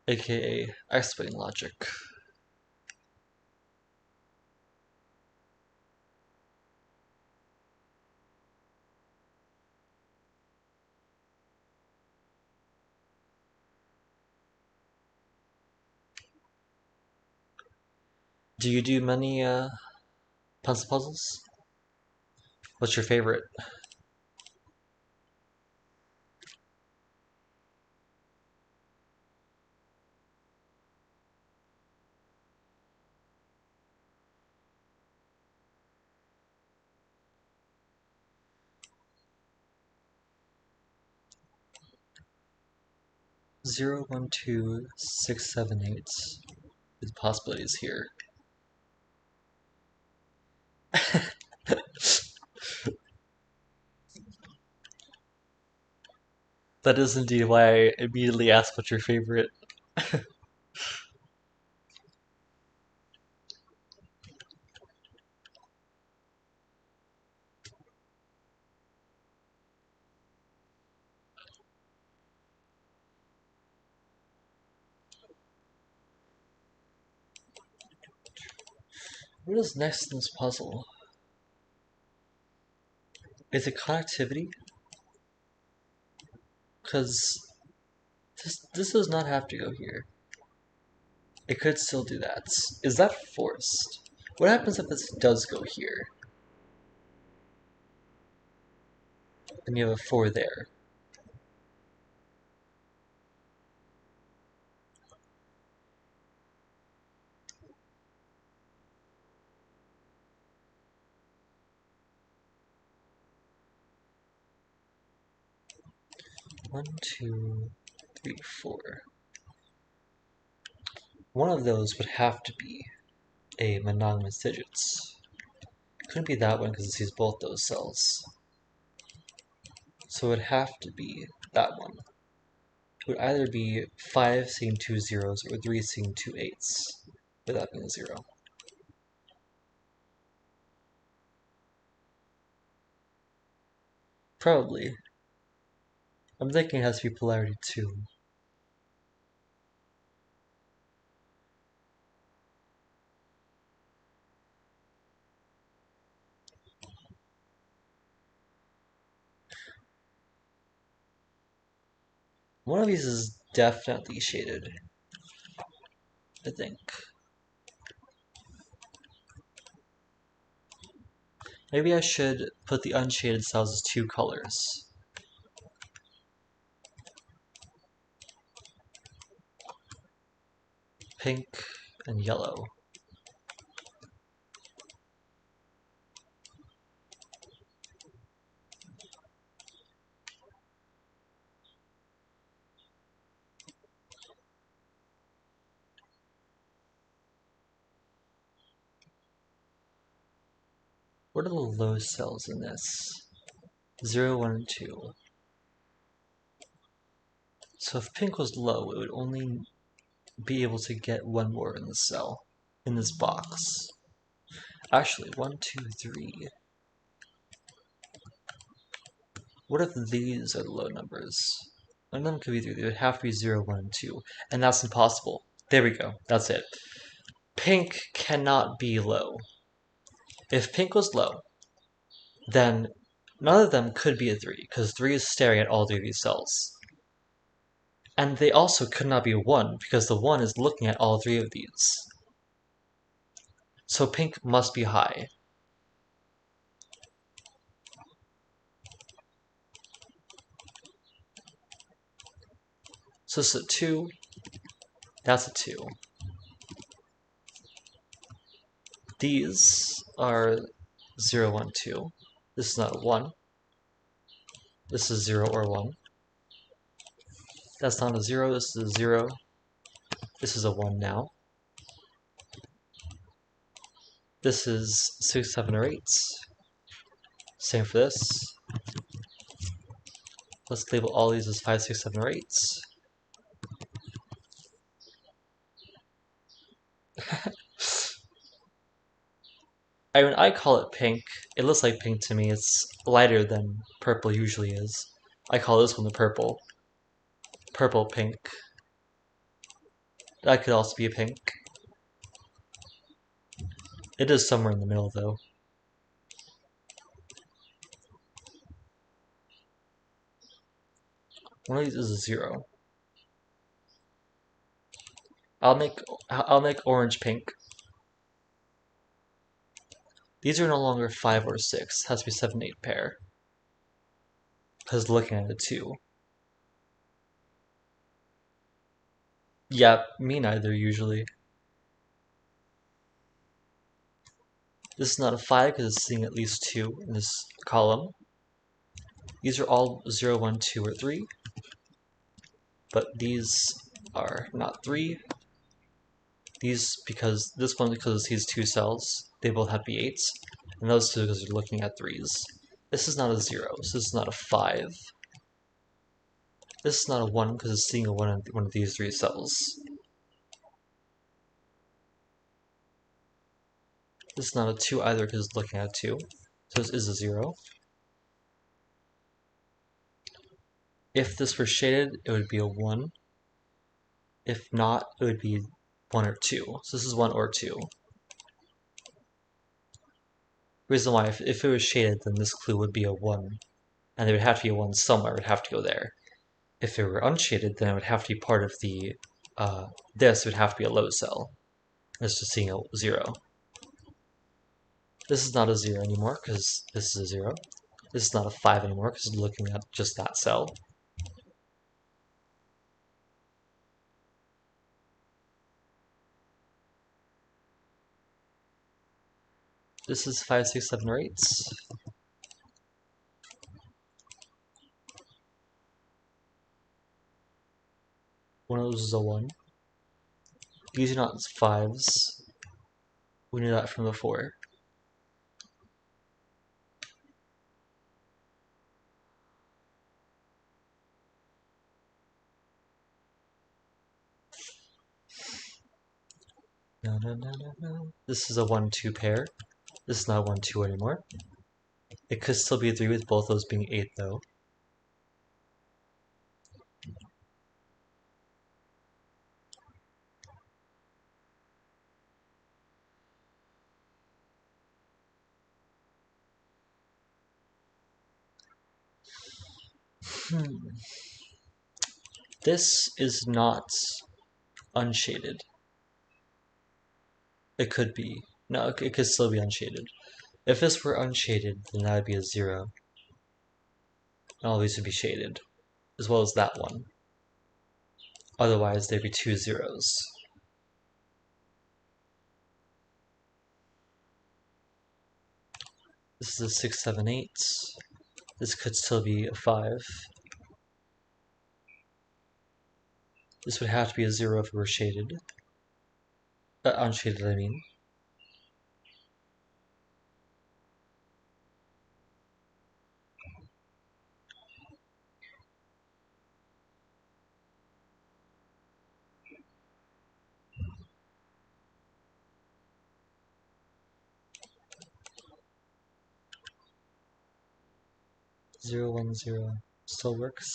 AKA explaining logic. Do you do many pencil puzzles? What's your favorite? Zero, 1, 2, 6, 7, 8. The possibilities here. That is indeed why I immediately asked what's your favorite. What is next in this puzzle? Is it connectivity? Because this does not have to go here. It could still do that. Is that forced? What happens if this does go here? And you have a 4 there. One, 2, 3, 4. One of those would have to be a monogamous digits. It couldn't be that one because it sees both those cells. So it would have to be that one. It would either be 5 seeing 2 zeros or 3 seeing 2 8s, with that being a 0. Probably. I'm thinking it has to be polarity 2. One of these is definitely shaded, I think. Maybe I should put the unshaded cells as 2 colors. Pink and yellow. What are the low cells in this? 0, 1, and 2. So if pink was low, it would only be able to get one more in this cell, in this box. Actually, 1, 2, 3. What if these are the low numbers? None of them could be 3. They would have to be 0, 1, and 2. And that's impossible. There we go. That's it. Pink cannot be low. If pink was low, then none of them could be a 3, because 3 is staring at all 3 of these cells. And they also could not be a 1, because the 1 is looking at all 3 of these. So pink must be high. So this is a 2, that's a 2. These are 0, 1, 2. This is not a 1. This is 0 or 1. That's not a 0, this is a 0. This is a 1 now. This is 6, 7, or 8. Same for this. Let's label all these as 5, 6, 7, or 8. When I call it pink, it looks like pink to me. It's lighter than purple usually is. I call this one the purple. Purple pink. That could also be a pink. It is somewhere in the middle though. One of these is a 0. I'll make orange pink. These are no longer 5 or 6. It has to be 7, 8 pair. Because looking at it 2. Yeah, me neither usually. This is not a 5 because it's seeing at least 2 in this column. These are all 0, 1, 2, or 3. But these are not 3. These, because this one because it sees 2 cells, they both have to be 8s. And those two because you're looking at 3s. This is not a 0, so this is not a 5. This is not a 1 because it's seeing a 1 in one of these 3 cells. This is not a 2 either because it's looking at 2. So this is a 0. If this were shaded, it would be a 1. If not, it would be 1 or 2. So this is 1 or 2. Reason why, if it was shaded, then this clue would be a 1. And there would have to be a 1 somewhere, it would have to go there. If it were unshaded, then it would have to be part of the, this would have to be a low cell. It's just seeing a 0. This is not a 0 anymore, because this is a 0. This is not a 5 anymore, because it's looking at just that cell. This is 5, 6, 7, or 8. One of those is a 1. These are not 5s. We knew that from before. No, no, no, no, no. This is a 1, 2 pair. This is not 1, 2 anymore. It could still be a 3 with both those being 8 though. This is not unshaded. It could be. No, it could still be unshaded. If this were unshaded, then that would be a 0. And all these would be shaded, as well as that one. Otherwise, there'd be 2 zeros. This is a 6, 7, 8. This could still be a 5. This would have to be a 0 if it were shaded. Unshaded, I mean. Zero, 1, 0 still works.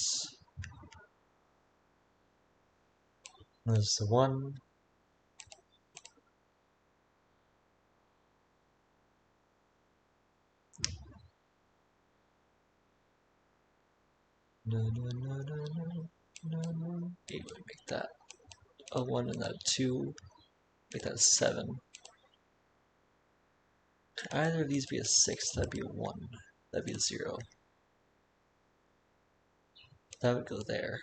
There's the 1. No, no, no, no, no, no, no. Maybe make that a 1 and that a 2. Make that a 7. Could either of these be a 6? That'd be a 1. That'd be a 0. That would go there.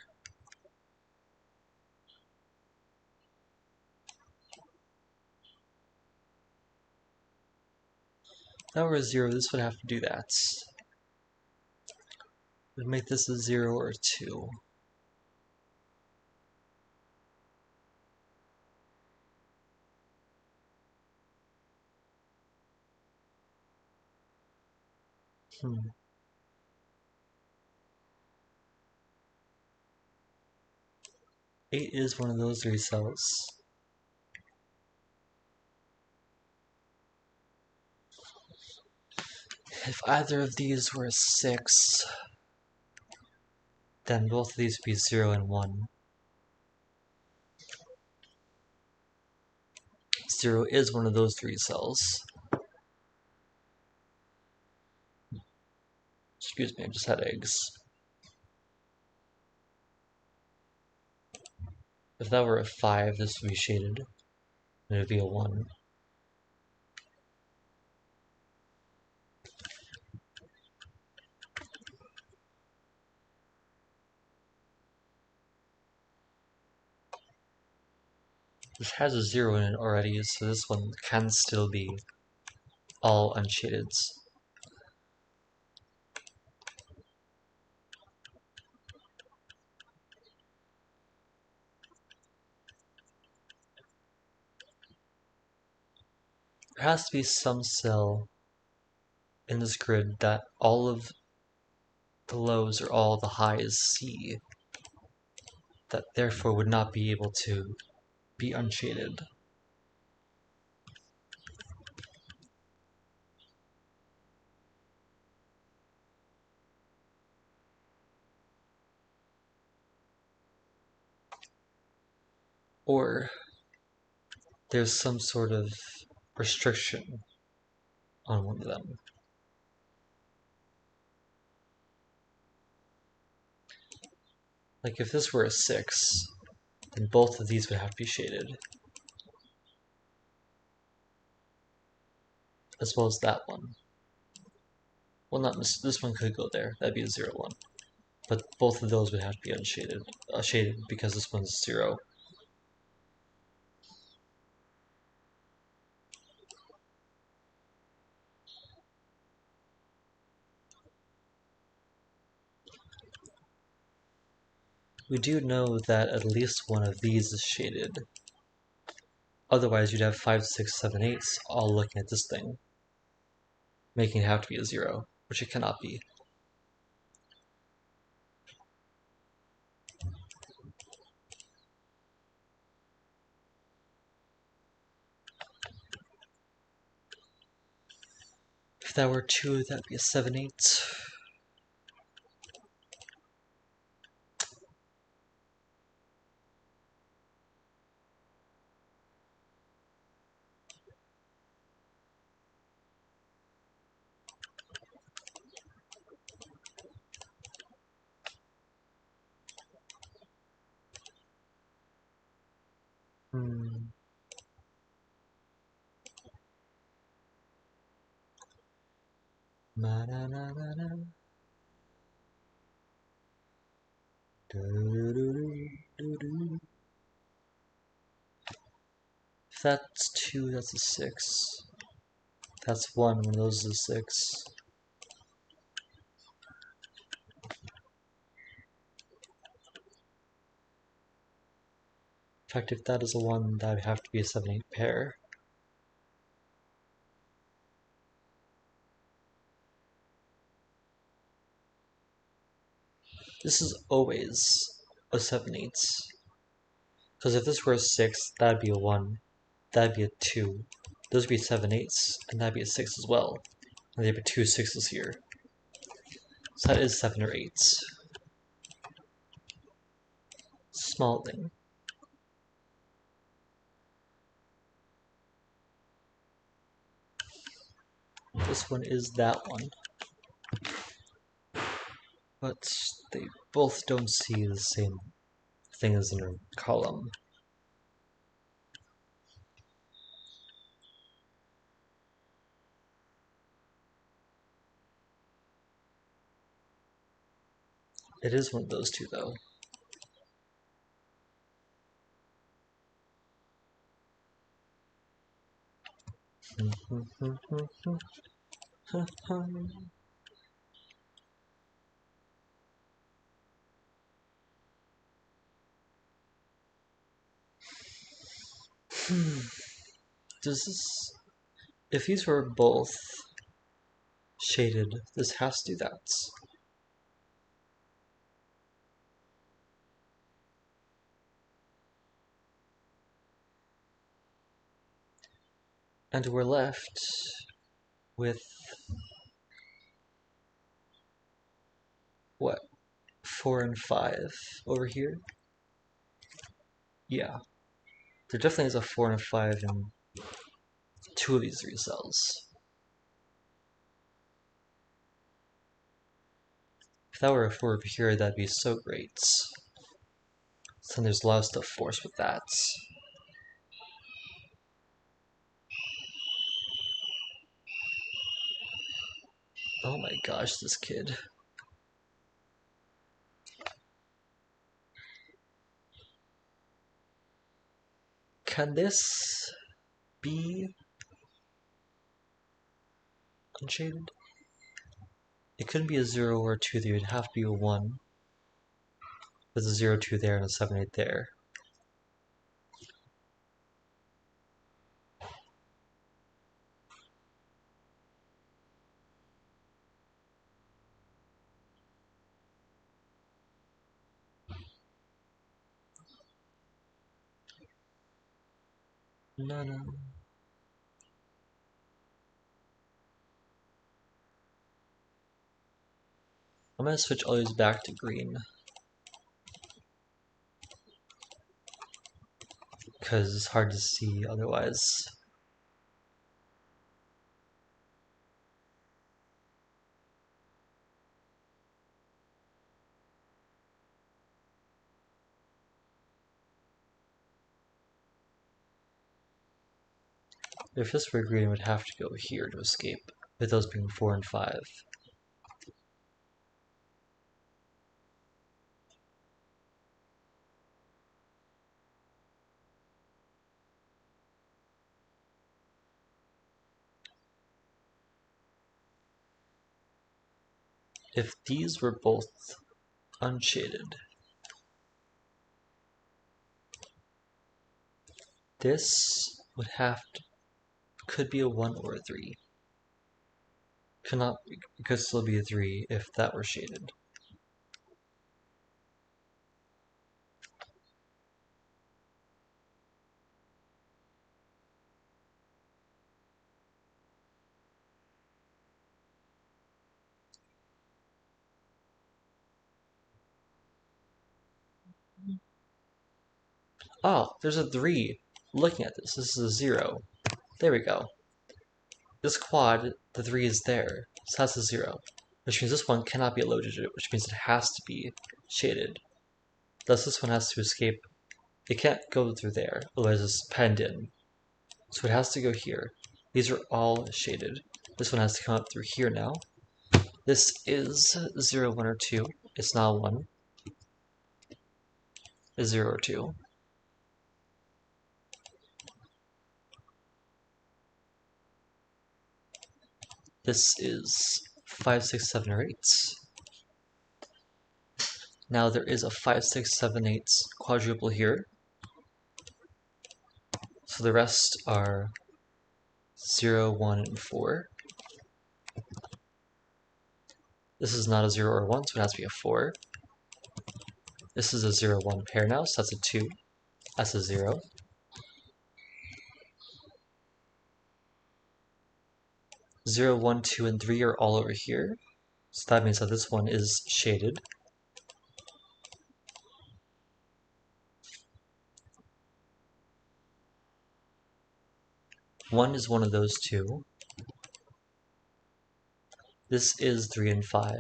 that were a 0, this would have to do that. We'd make this a 0 or a 2. Hmm. Eight is one of those 3 cells. If either of these were a 6, then both of these would be 0 and 1. 0 is one of those 3 cells. Excuse me, I just had eggs. If that were a 5, this would be shaded, and it would be a 1. This has a 0 in it already, so this one can still be all unshaded. There has to be some cell in this grid that all of the lows or all the highs see, that therefore would not be able to be unshaded. Or there's some sort of restriction on one of them. Like if this were a 6, then both of these would have to be shaded. As well as that one. Well, not this one could go there. That'd be a 0, 1. But both of those would have to be unshaded, shaded because this one's 0. We do know that at least one of these is shaded. Otherwise, you'd have 5, 6, 7, 8 all looking at this thing, making it have to be a 0, which it cannot be. If that were 2, that'd be a 7, 8. Hmm. Na na na na na. If that's 2, that's a 6. If that's 1, one of those is a 6. In fact, if that is a 1, that would have to be a 7, 8 pair. This is always a 7, 8. Because if this were a 6, that'd be a 1. That'd be a 2. Those would be 7, 8, and that'd be a 6 as well. And there'd be 2 6s here. So that is 7 or 8. Small thing. This one is that one. But they both don't see the same thing as in a column. It is one of those two, though. Does this... If these were both shaded, this has to do that. And we're left with... what? 4 and 5 over here? Yeah. There definitely is a 4 and a 5 in 2 of these 3 cells. If that were a 4 over here, that'd be so great. So there's a lot of stuff forced with that. Oh my gosh, this kid. Can this be unshaded? It couldn't be a 0 or a 2 there, it'd have to be a 1. There's a 0, 2 there and a 7, 8 there. No, no. I'm gonna switch all these back to green. Because it's hard to see otherwise. If this were green, it would have to go here to escape, with those being 4 and 5. If these were both unshaded, this would have to, could be a 1 or a 3. Cannot, it could still be a 3 if that were shaded. Oh, there's a 3. Looking at this is a 0. There we go. This quad, the 3 is there, so that's a 0. Which means this one cannot be a low digit, which means it has to be shaded. Thus this one has to escape. It can't go through there, otherwise it's penned in. So it has to go here. These are all shaded. This one has to come up through here now. This is 0, 1, or 2. It's not 1. It's 0 or 2. This is 5, 6, 7, or 8. Now there is a 5, 6, 7, 8 quadruple here. So the rest are 0, 1, and 4. This is not a 0 or 1, so it has to be a 4. This is a 0, 1 pair now, so that's a 2. That's a 0. 0, 1, 2, and 3 are all over here. So that means that this one is shaded. One is one of those two. This is 3 and 5.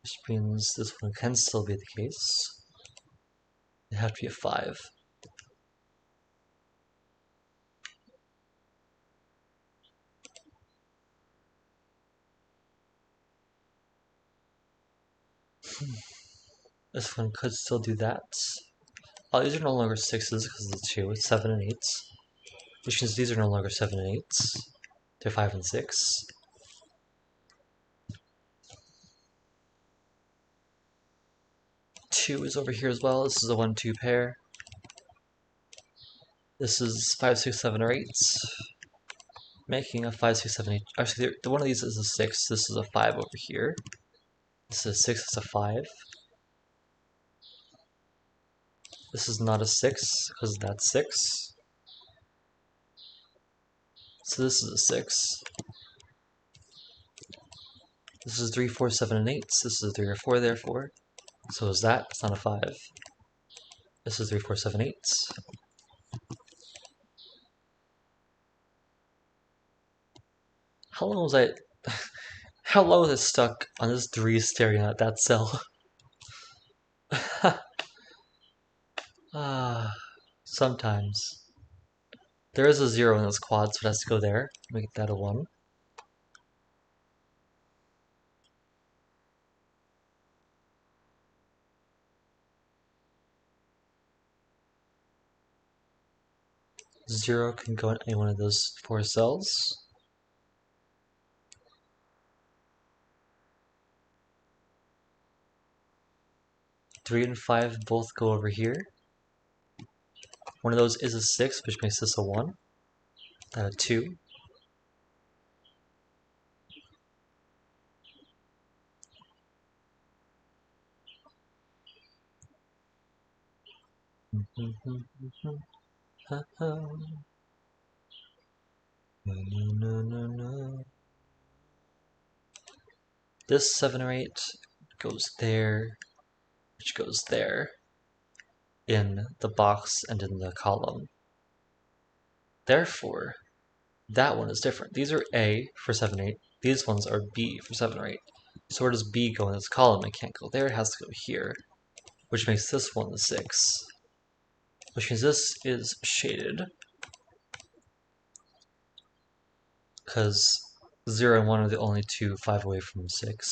Which means this one can still be the case. It have to be a 5. This one could still do that. These are no longer 6s because of the 2. It's 7 and 8s. Which means these are no longer 7 and 8s. They're 5 and 6. Two is over here as well. This is a 1-2 pair. This is 5, 6, 7, or 8. Making a 5, 6, 7, 8. Actually, one of these is a 6. This is a 5 over here. This is a 6, it's a 5. This is not a 6, because that's 6. So this is a 6. This is 3, 4, 7, and 8. This is a 3 or 4, therefore. So is that. It's not a 5. This is 3, 4, 7, 8. How long was I... How long was I stuck on this 3 staring at that cell? Sometimes. There is a 0 in this quad, so it has to go there. Make that a 1. Zero can go in any one of those 4 cells. Three and 5 both go over here. One of those is a 6, which makes this a 1. That a 2. This 7 or 8 goes there, which goes there, in the box and in the column. Therefore, that one is different. These are A for 7, 8. These ones are B for 7 or 8. So where does B go in this column? It can't go there, it has to go here, which makes this one the 6. Which means this is shaded, because 0 and 1 are the only two 5 away from 6.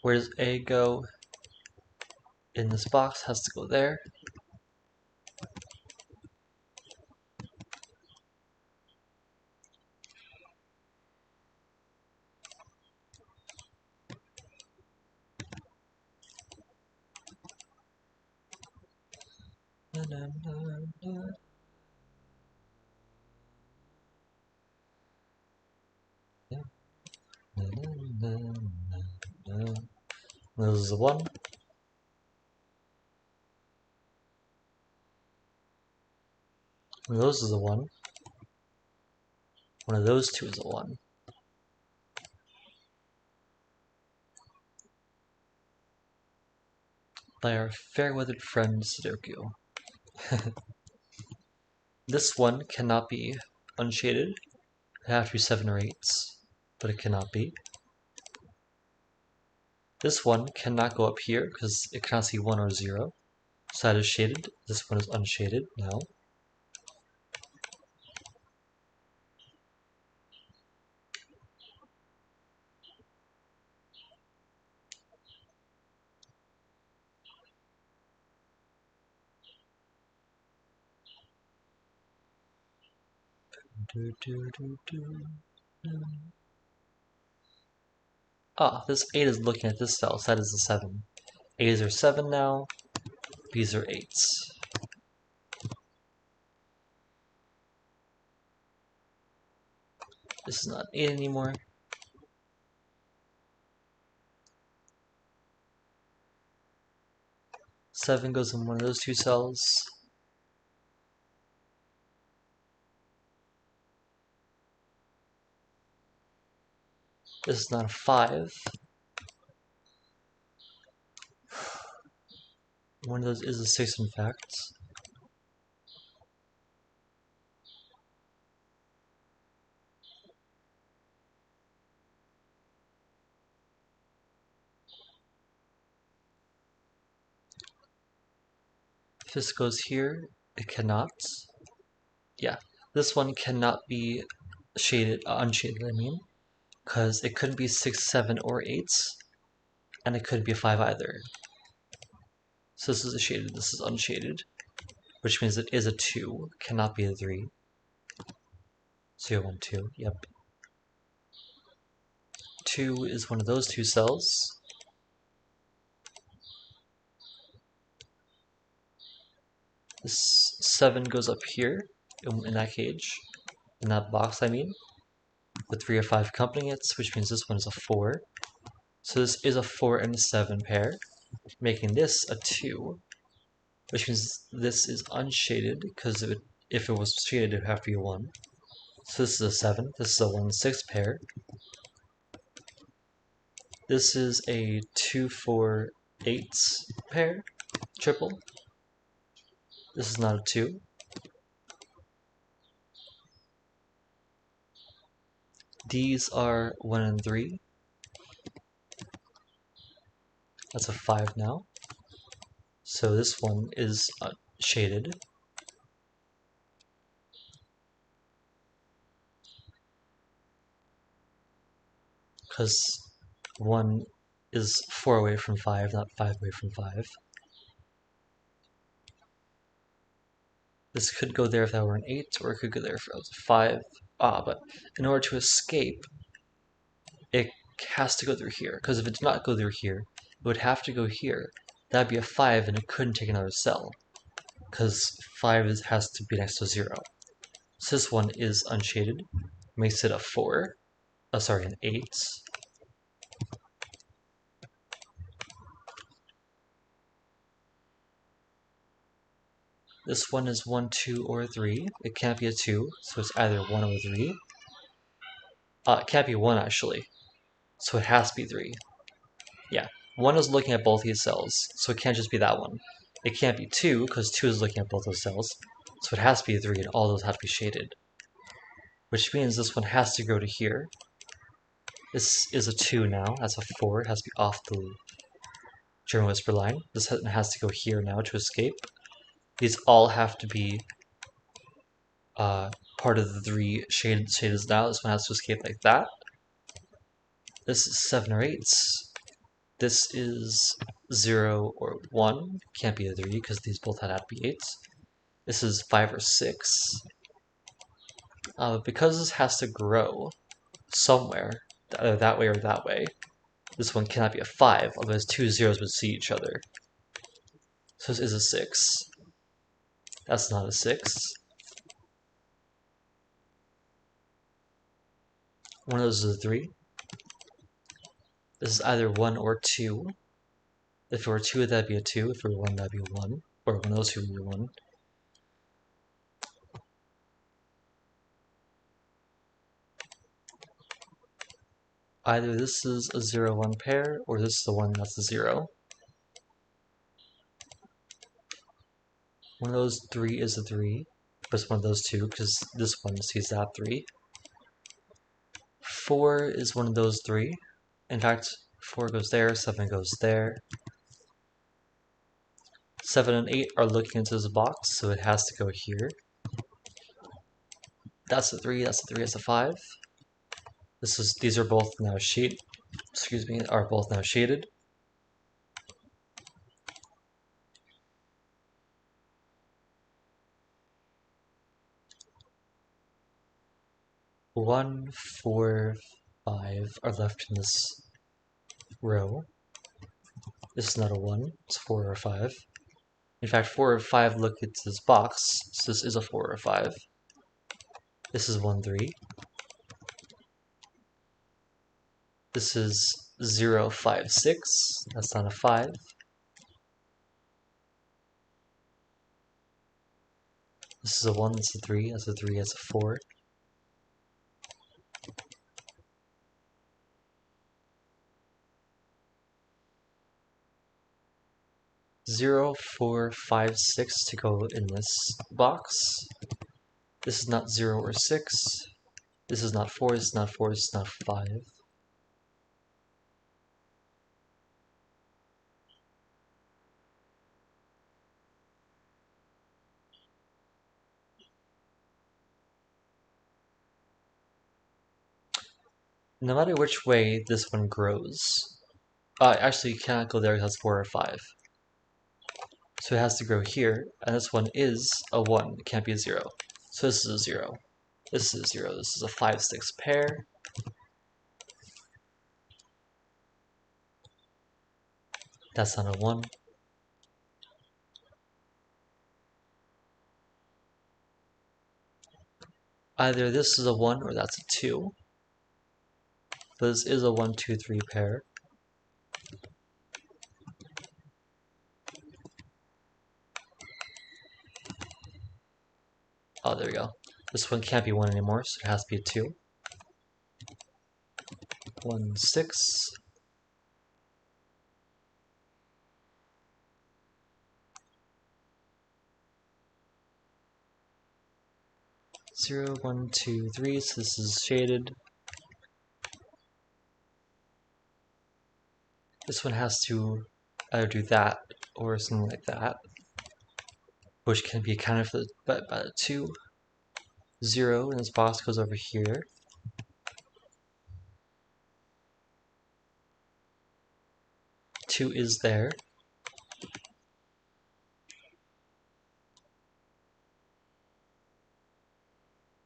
Where does A go in this box? Has to go there. This is a 1. One of those is a 1. One of those two is a 1. By our fair-weathered friend Sudoku. This one cannot be unshaded. It have to be 7 or 8, but it cannot be. This one cannot go up here because it cannot see 1 or 0. So that is shaded. This one is unshaded now. This 8 is looking at this cell, so that is a 7. A's are 7 now, B's are 8s. This is not 8 anymore. Seven goes in one of those two cells. This is not a 5. One of those is a 6, in fact. If this goes here, it cannot. Yeah, this one cannot be shaded, unshaded, I mean. because it couldn't be 6, 7, or 8, and it couldn't be a 5 either. So this is a shaded, this is unshaded, which means it is a 2, cannot be a 3. 0, 1, 2, yep. 2 is one of those two cells. This 7 goes up here, in that cage, in that box I mean, with 3 or 5 accompanying it, which means this one is a 4. So this is a 4 and a 7 pair, making this a 2, which means this is unshaded, because if it was shaded it would have to be a 1. So this is a 7, this is a 1, 6 pair. This is a 2, 4, 8 pair, triple. This is not a 2. These are 1 and 3. That's a 5 now. So this one is shaded. Because 1 is 4 away from 5, not 5 away from 5. This could go there if that were an 8, or it could go there if it was a 5. But in order to escape, it has to go through here. Because if it did not go through here, it would have to go here. That'd be a 5, and it couldn't take another cell. Because 5 has to be next to 0. So this one is unshaded, makes it a 4. Sorry, an 8. This one is 1, 2, or 3. It can't be a 2, so it's either 1 or 3. It can't be 1 actually, so it has to be 3. Yeah, 1 is looking at both these cells, so it can't just be that one. It can't be 2, because 2 is looking at both those cells, so it has to be 3, and all those have to be shaded. Which means this one has to go to here. This is a 2 now, that's a 4, it has to be off the German whisper line. This has to go here now to escape. These all have to be part of the 3 shaded now. This one has to escape like that. This is 7 or 8. This is 0 or 1. Can't be a 3 because these both had to be 8. This is 5 or 6. Because this has to grow somewhere, either that way or that way, this one cannot be a 5, otherwise 2 zeros would see each other. So this is a 6. That's not a 6. One of those is a 3. This is either 1 or 2. If it were 2, that'd be a 2. If it were 1, that'd be a 1. Or one of those two would be 1. Either this is a 0, 1 pair, or this is the one that's a 0. One of those 3 is a 3. But it's one of those two, because this one sees that 3. 4 is one of those 3. In fact, 4 goes there, 7 goes there. 7 and 8 are looking into this box, so it has to go here. That's a 3, that's a 3, that's a 5. These are both now are both now shaded. One, 4, 5 are left in this row. This is not a 1, it's 4 or 5. In fact, 4 or 5 look at this box, so this is a 4 or 5. This is 1, 3. This is 0, 5, 6. That's not a 5. This is a 1, that's a 3, that's a 3, that's a 4. 0, 4, 5, 6 to go in this box. This is not 0 or 6. This is not 4, this is not 4, this is not 5. no matter which way this one grows, actually you cannot go there because that's 4 or 5. So it has to grow here, and this one is a 1, it can't be a 0. So this is a 0. This is a 0, this is a 5, 6 pair. That's not a 1. Either this is a 1 or that's a 2. But this is a 1, 2, 3 pair. Oh, there we go. This one can't be 1 anymore, so it has to be a 2. 1, 6. 0, 1, 2, 3, so this is shaded. This one has to either do that or something like that, which can be accounted for by the 2. 0, and this box goes over here. 2 is there.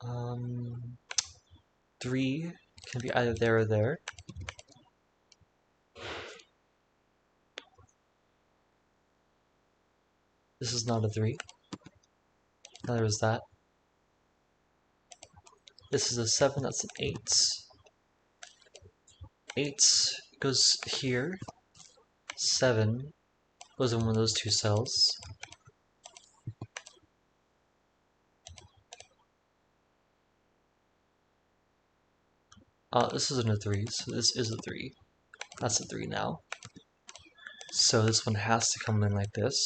Um, 3 can be either there or there. This is not a 3. Neither is that. This is a 7, that's an 8. 8 goes here. 7 goes in one of those two cells. This isn't a 3, so this is a 3. That's a 3 now. So this one has to come in like this.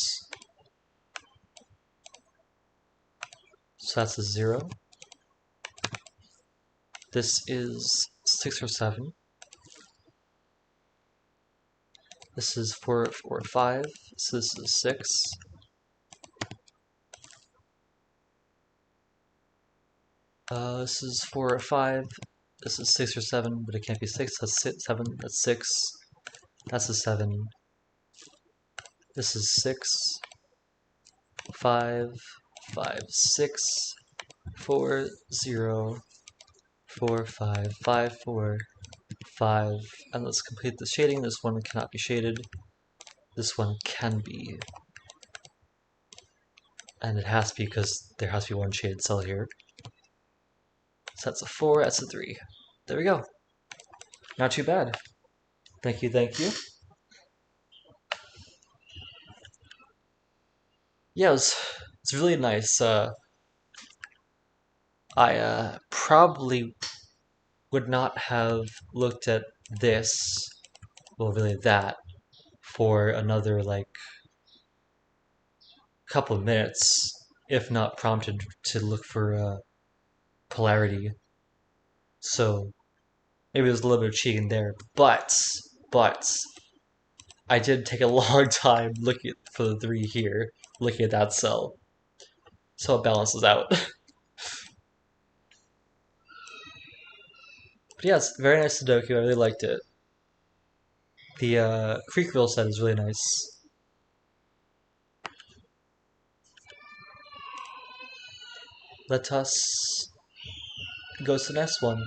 So that's a 0. This is 6 or 7. This is 4 or 5. So this is 6. This is 4 or 5. This is 6 or 7, but it can't be 6. That's 7. That's 6. That's a 7. This is 6. 5. 5, 6. 4, 0. 4, 5. 5, 4. 5. And let's complete the shading. This one cannot be shaded. This one can be. And it has to be because there has to be one shaded cell here. So that's a 4, that's a 3. There we go. Not too bad. Thank you, thank you. Yeah, it's really nice. I probably would not have looked at this, well, really that, for another, like, couple of minutes, if not prompted to look for polarity. So, maybe there's a little bit of cheating there, but, I did take a long time looking for the 3 here, looking at that cell. So it balances out. But yes, very nice Sudoku, I really liked it. The Creekville set is really nice. Let us go to the next one.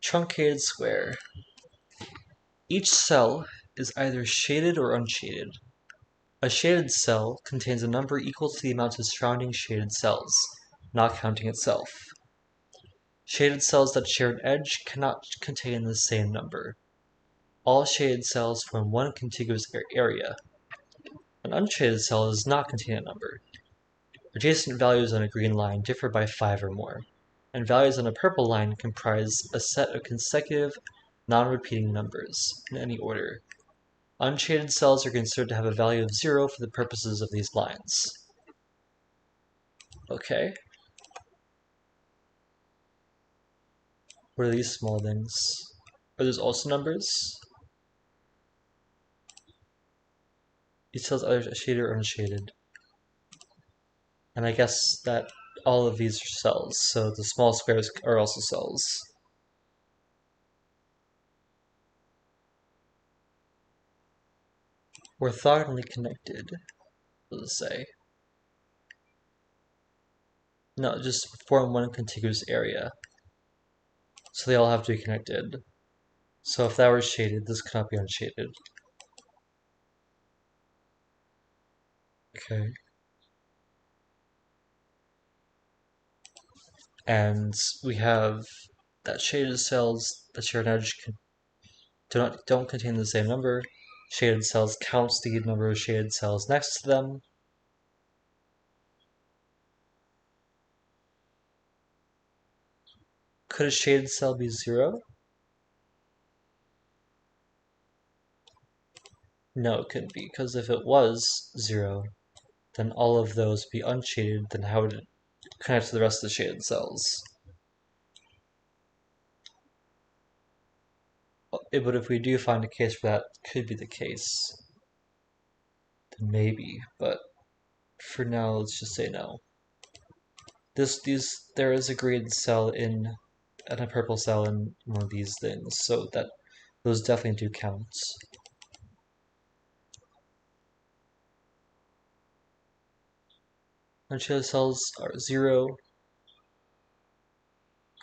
Truncated square. Each cell is either shaded or unshaded. A shaded cell contains a number equal to the amount of surrounding shaded cells, not counting itself. Shaded cells that share an edge cannot contain the same number. All shaded cells form one contiguous area. An unshaded cell does not contain a number. Adjacent values on a green line differ by 5 or more, and values on a purple line comprise a set of consecutive, non-repeating numbers, in any order. Unshaded cells are considered to have a value of 0 for the purposes of these lines. Okay. What are these small things? Are those also numbers? These cells are shaded or unshaded. And I guess that all of these are cells, so the small squares are also cells. orthogonally connected, what does it say? No, just form one contiguous area. So they all have to be connected. So if that were shaded, this could not be unshaded. Okay. And we have that shaded cells that share an edge don't contain the same number. Shaded cells counts the number of shaded cells next to them. Could a shaded cell be 0? No, it couldn't be, because if it was 0, then all of those would be unshaded, then how would it connect to the rest of the shaded cells? But if we do find a case where that could be the case, then maybe, but for now, let's just say no. There is a green cell and a purple cell in one of these things, so that those definitely do count. Unshaded cells are 0.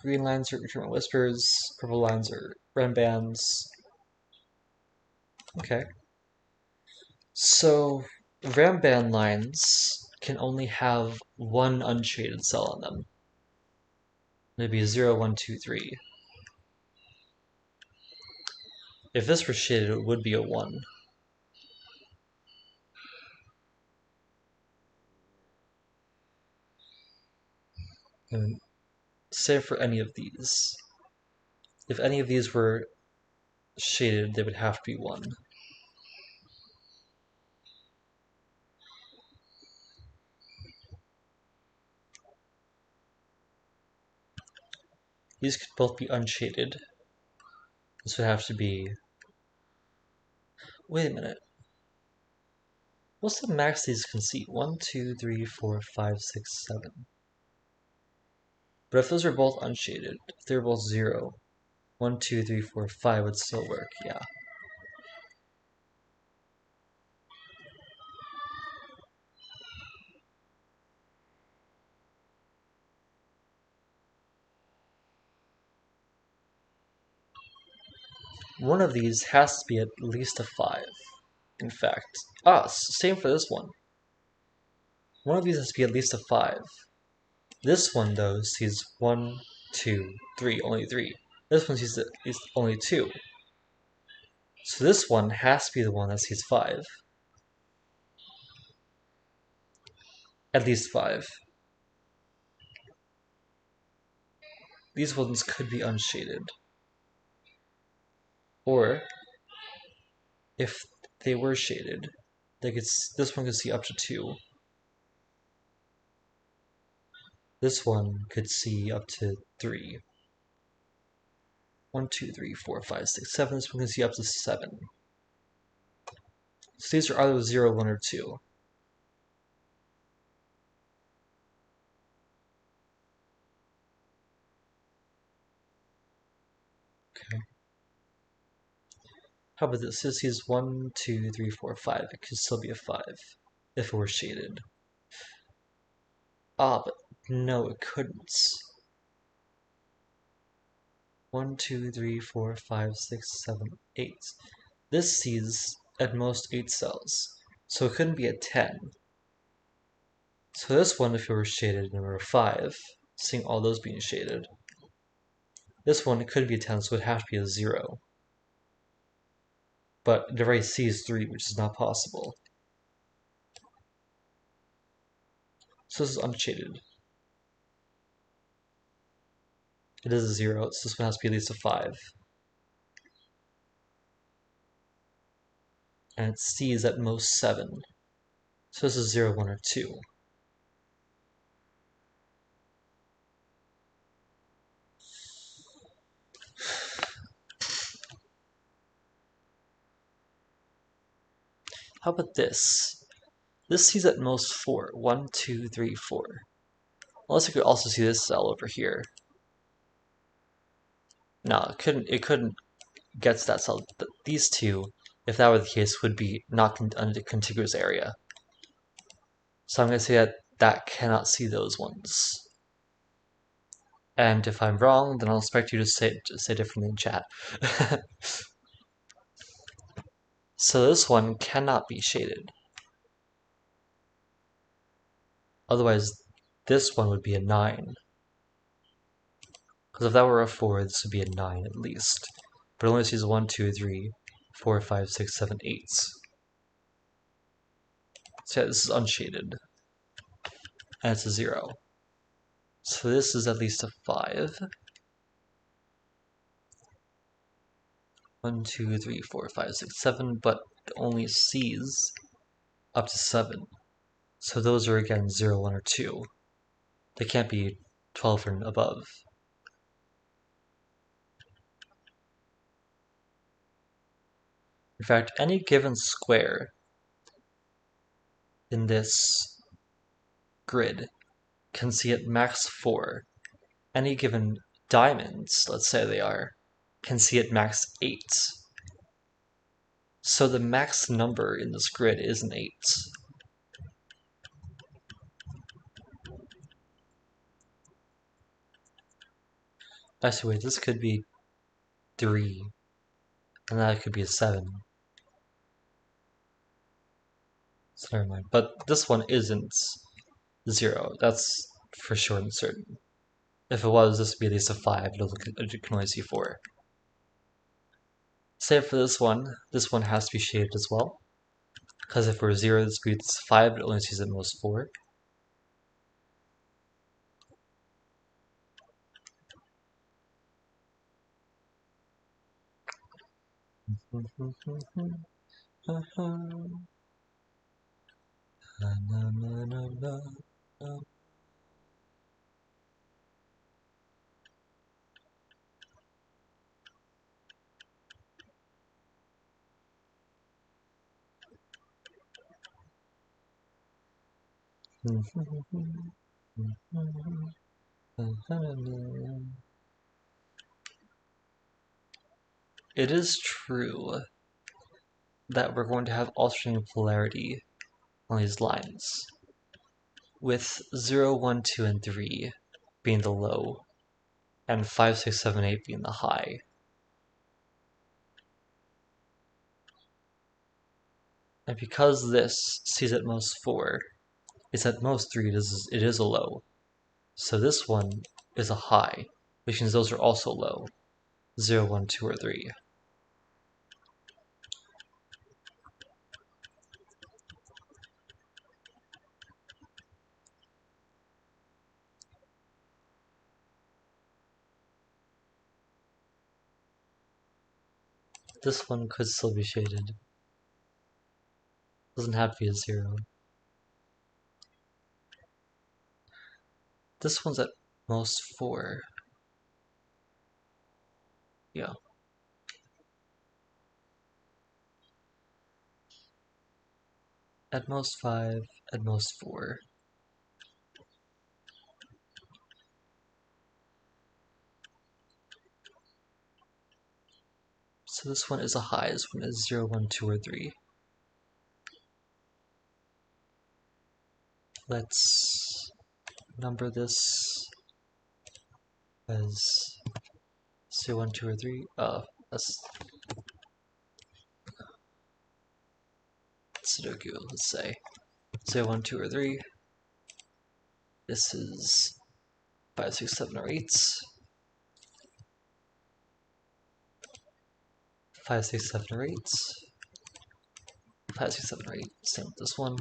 Green lines are eternal whispers. Purple lines are REM bands. Okay. So REM band lines can only have one unshaded cell on them. It'd be 0, 1, 2, 3. If this were shaded, it would be a 1. And same for any of these. If any of these were shaded, they would have to be 1. These could both be unshaded. This would have to be... Wait a minute. What's the max these can see? 1, 2, 3, 4, 5, 6, 7. But if those are both unshaded, if they're both 0, 1, 2, 3, 4, 5 would still work, yeah. One of these has to be at least a 5. In fact, same for this one. One of these has to be at least a 5. This one, though, sees 1, 2, 3, only 3. This one sees at least only 2. So this one has to be the one that sees 5. At least 5. These ones could be unshaded. Or, if they were shaded, this one could see up to 2. This one could see up to 3. 1, 2, 3, 4, 5, 6, 7. This one can see up to 7. So these are either 0, 1, or 2. Okay. How about this? This sees 1, 2, 3, 4, 5. It could still be a 5 if it were shaded. But no, it couldn't. 1, 2, 3, 4, 5, 6, 7, 8. This sees at most 8 cells, so it couldn't be a 10. So this one, if it were shaded, and were 5, seeing all those being shaded. This one, it could be a 10, so it would have to be a 0. But it already sees 3, which is not possible. So this is unshaded. It is a 0, so this one has to be at least a 5. And it sees at most 7. So this is 0, 1, or 2. How about this? This sees at most 4. 1, 2, 3, 4. Unless you could also see this cell over here. No, it couldn't get to that cell. These two if that were the case, would be not a contiguous area. So I'm going to say that that cannot see those ones. And if I'm wrong, then I'll expect you to say differently in chat. So this one cannot be shaded. Otherwise, this one would be a 9. Because if that were a 4, this would be a 9 at least. But it only sees 1, 2, 3, 4, 5, 6, 7, 8. So yeah, this is unshaded. And it's a 0. So this is at least a 5. 1, 2, 3, 4, 5, 6, 7, but it only sees up to 7. So those are again 0, 1, or 2. They can't be 12 and above. In fact, any given square in this grid can see at max 4. Any given diamonds, let's say they are, can see at max 8. So the max number in this grid is an 8. Actually, wait, this could be 3, and that could be a 7. So never mind. But this one isn't 0. That's for sure and certain. If it was, this would be at least a 5. It can only see 4. Save for this one has to be shaded as well. Because if we're 0, this would be 5, it only sees at most 4. It is true that we're going to have alternating polarity on these lines, with 0, 1, 2, and 3 being the low, and 5, 6, 7, 8 being the high. And because this sees at most 4, it's at most 3, it is a low. So this one is a high, which means those are also low, 0, 1, 2, or 3. This one could still be shaded. Doesn't have to be a 0. This one's at most 4. Yeah. At most 5, at most 4. So this one is a high, this one is 0, 1, 2, or 3. Let's number this as 0, 1, 2, or 3. That's Sudoku, let's say. 0, 1, 2, or 3. This is 5, 6, 7, or 8. 5, 6, 7, or 8. 5, 6, 7, or 8. Same with this one.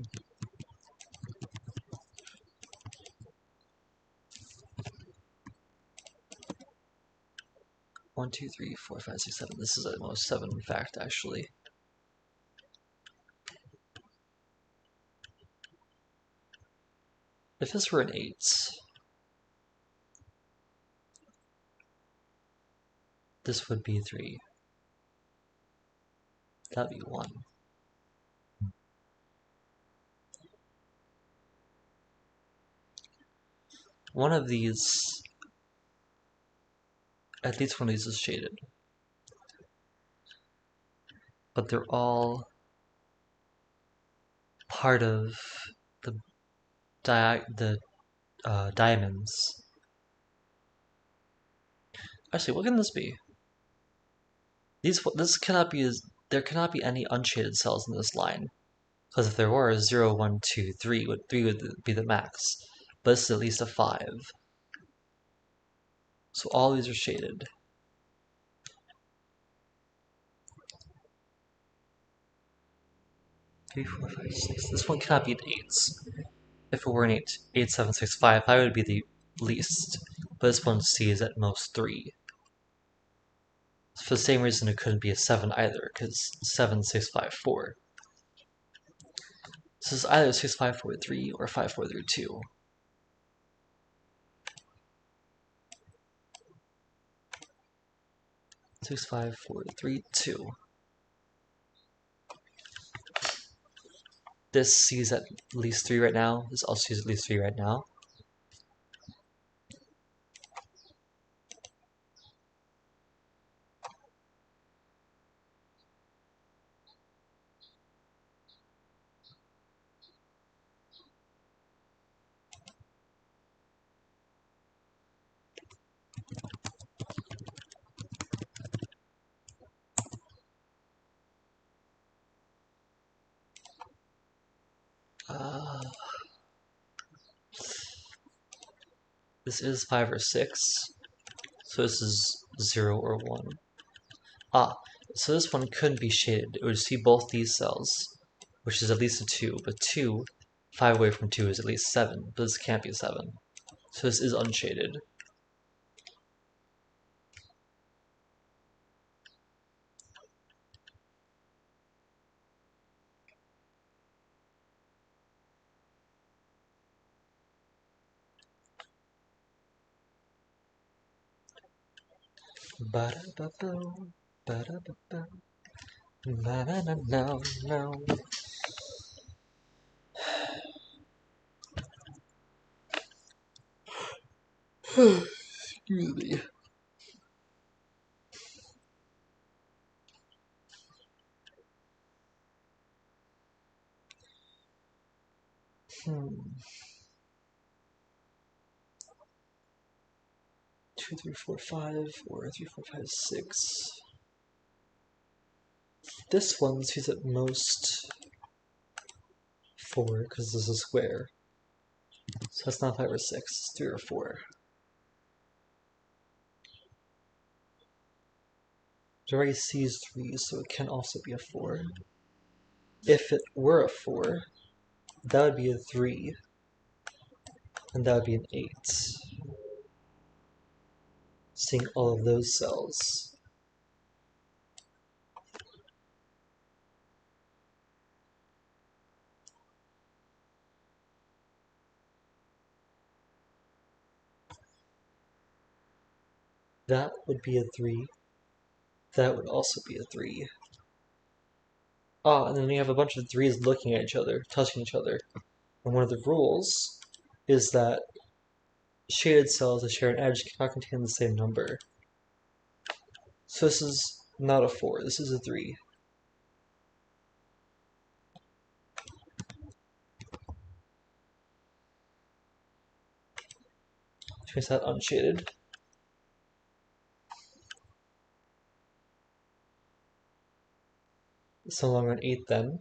One, two, three, four, 5, 6, 7. This is at most 7, in fact, actually. If this were an 8, this would be 3. That'd be 1. One of these, at least one of these is shaded. but they're all part of the diamonds. Actually, what can this be? This cannot be there cannot be any unshaded cells in this line. Because if there were, 0, 1, 2, 3 would be the max. But this is at least a 5. So all these are shaded. Three, 4, 5, 6. This one cannot be an 8. If it were an 8, 8, 7, 6, 5, 5 would be the least. But this one C is at most 3. For the same reason it couldn't be a 7 either, because 7, 6, 5, 4. So it's either 6, 5, 4, 3 or 5, 4, 3, 2. 6, 5, 4, 3, 2. This C is at least 3 right now. This also is at least 3 right now. This is 5 or 6. So this is 0 or 1. So this one couldn't be shaded. It would see both these cells, which is at least a 2. But 2, 5 away from 2 is at least 7. But this can't be 7. So this is unshaded. Ba-da-ba-boom, ba-da-ba-boom, na-na-na-no-no. Excuse me. Two, 3, 4, 5, or 3, 4, 5, 6. This one sees at most 4 because this is a square. So that's not 5 or 6, it's 3 or 4. It already sees 3, so it can also be a 4. If it were a 4, that would be a 3, and that would be an 8. Seeing all of those cells. That would be a 3. That would also be a 3. And then you have a bunch of 3s looking at each other, touching each other. And one of the rules is that shaded cells that share an edge cannot contain the same number. So this is not a 4, this is a 3. Which makes that unshaded. It's no longer an 8 then.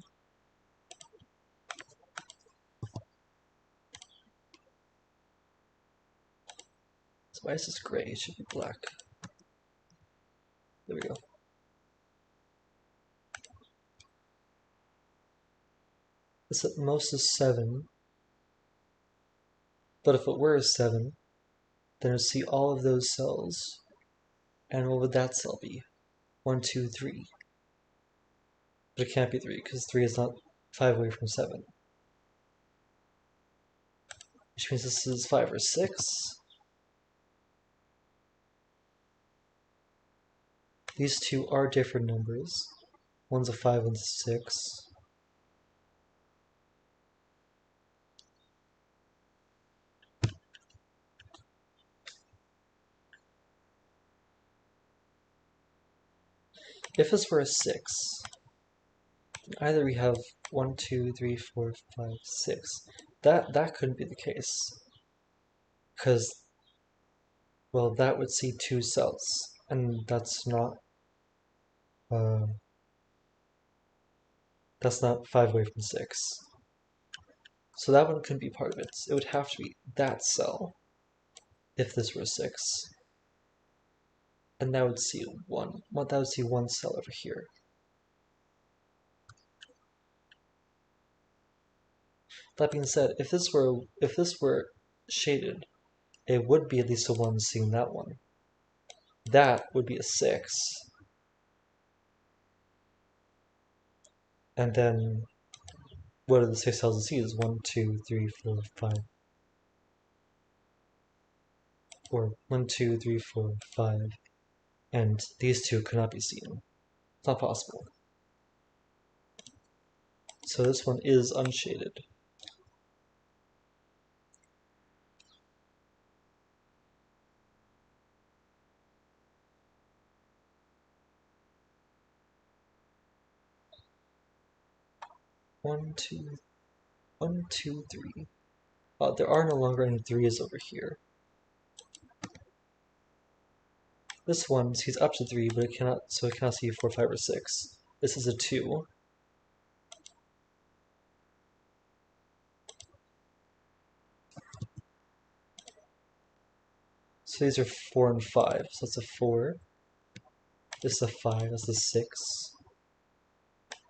So why is this gray? It should be black. There we go. This at most is 7. But if it were a 7, then it would see all of those cells. And what would that cell be? 1, 2, 3. But it can't be 3, because 3 is not 5 away from 7. Which means this is 5 or 6. These two are different numbers. One's a 5, one's a 6. If this were a 6, Either we have 1, 2, 3, 4, 5, 6. That couldn't be the case. Because, well, that would see 2 cells. And that's not 5 away from 6. So that one couldn't be part of it. It would have to be that cell if this were 6. And that would see one cell over here. That being said, if this were shaded, it would be at least a 1 seeing that one. That would be a 6. And then what are the 6 cells to see is 1, 2, 3, 4, 5. Or 1, 2, 3, 4, 5. And these two could not be seen. It's not possible. So this one is unshaded. One, two, 1, 2, 3. There are no longer any 3's over here. This one sees up to 3, but it cannot see 4, 5, or 6. This is a 2. So these are 4 and 5. So that's a 4. This is a 5. That's a 6.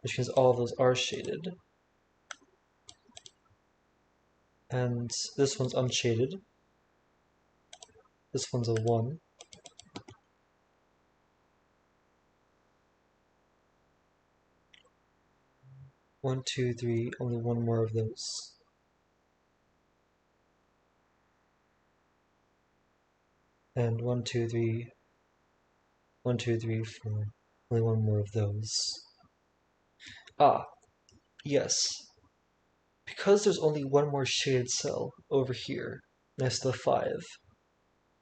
Which means all of those are shaded. And this one's unshaded. This one's a 1. One, two, three, only one more of those. And 1, 2, 3, 1, 2, 3, 4, only one more of those. Ah, yes. Because there's only one more shaded cell over here, next to the 5,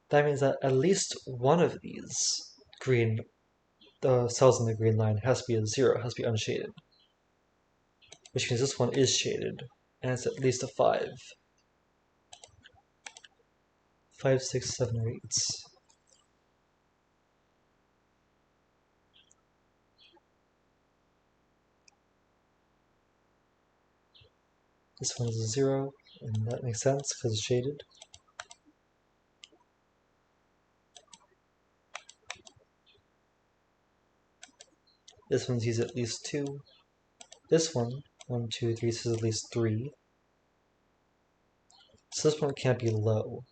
that means that at least one of these the cells in the green line has to be a 0, has to be unshaded. Which means this one is shaded, and it's at least a 5. 5, 6, 7, or 8. This one is a 0, and that makes sense because it's shaded. This one sees at least 2. This one, 1, 2, 3, sees at least 3. So this one can't be low.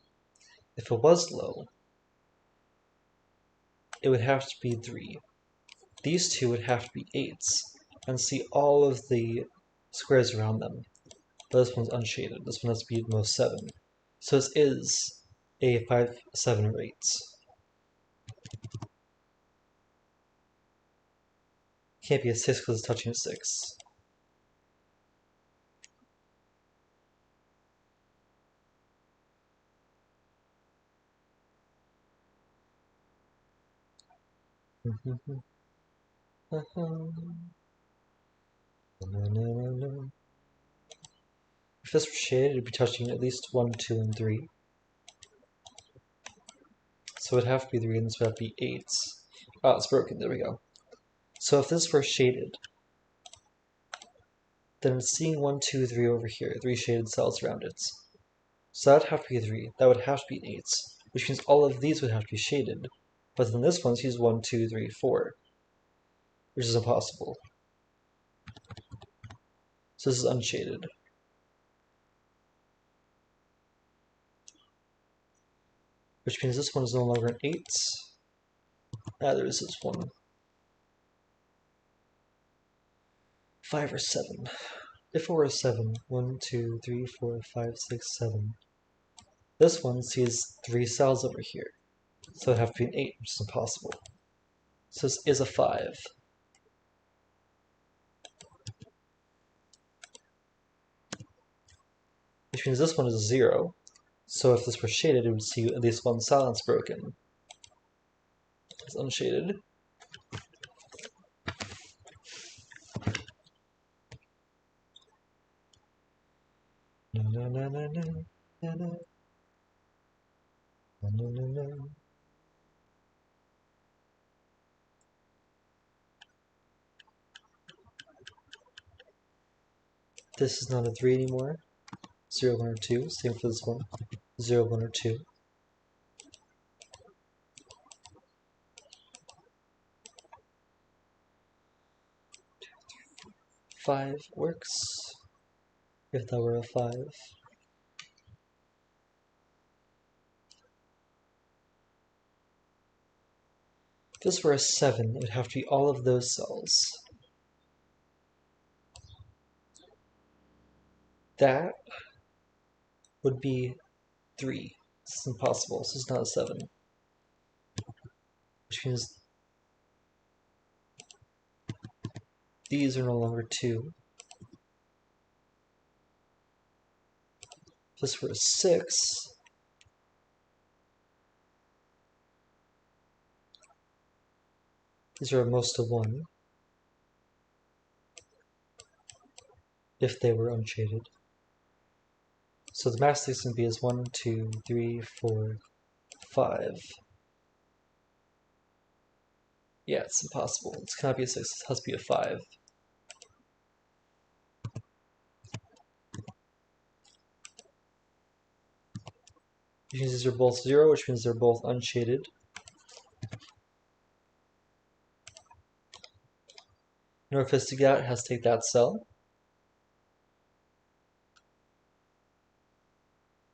If it was low, it would have to be 3. These two would have to be 8s, and see all of the squares around them. But this one's unshaded. This one has to be at most 7. So this is a 5, 7, or 8. Can't be a 6 because it's touching a 6. If this were shaded, it'd be touching at least 1, 2, and 3. So it'd have to be 3, and this would have to be 8s. Ah, it's broken. There we go. So if this were shaded, then it's seeing 1, 2, 3 over here, 3 shaded cells around it. So that would have to be 3. That would have to be an 8, which means all of these would have to be shaded. But then this one sees 1, 2, 3, 4, which is impossible. So this is unshaded. Which means this one is no longer an 8. Neither is this one. 5 or 7. If it were a 7, 1, 2, 3, 4, 5, 6, 7. This one sees 3 cells over here. So it'd have to be an 8, which is impossible. So this is a 5. Which means this one is a 0. So if this were shaded, it would see at least one cell that's broken. It's unshaded. no, no, no. This is not a 3 anymore. 0, 1, or 2. Same for this one. 0, 1, or 2. 5 works. If that were a 5. If this were a 7, it would have to be all of those cells. That would be 3. This is impossible. This is not a 7. Which means these are no longer 2. If this were a 6, these are most of 1. If they were unshaded. So the max this can be is 1, 2, 3, 4, 5. Yeah, it's impossible. It cannot be a 6, it has to be a 5. Which means these are both 0, which means they're both unshaded. In order for this to get out, it has to take that cell,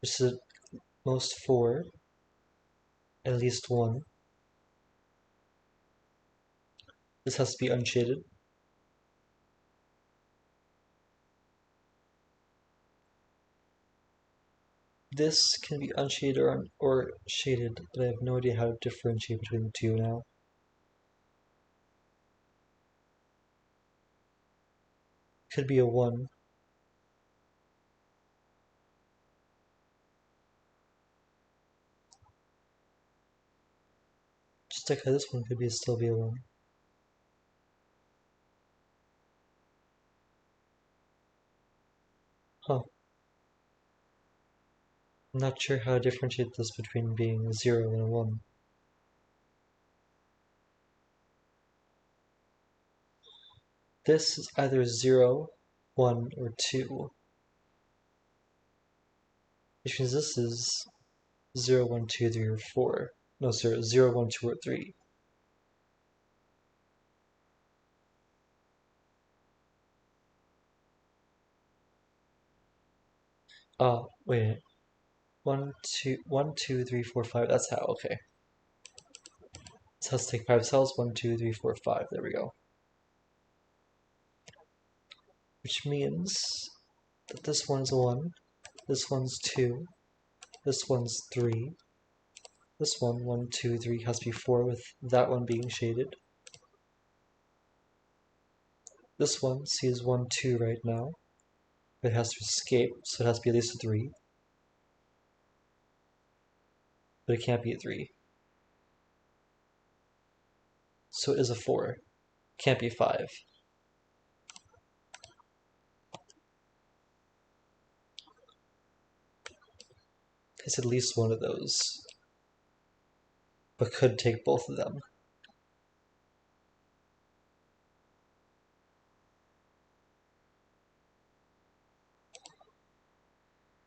which is most 4, at least 1. This has to be unshaded. This can be unshaded or shaded, but I have no idea how to differentiate between the two now. Could be a 1. Just like how this one could still be a 1. Huh. I'm not sure how to differentiate this between being a 0 and a 1. This is either 0, 1, or 2. Which means this is 0, 1, 2, 3, or 4. No, sorry, 0, 1, 2, or 3. Oh, wait a minute. 1, 2, 1, 2, 3, 4, 5. That's how, okay. So let's take 5 cells. 1, 2, 3, 4, 5. There we go. Which means that this one's 1, this one's 2, this one's 3, this one, 1, 2, 3, has to be 4 with that one being shaded. This one sees 1, 2 right now. It has to escape, so it has to be at least a 3. But it can't be a 3. So it is a 4. Can't be 5. It's at least one of those. But could take both of them.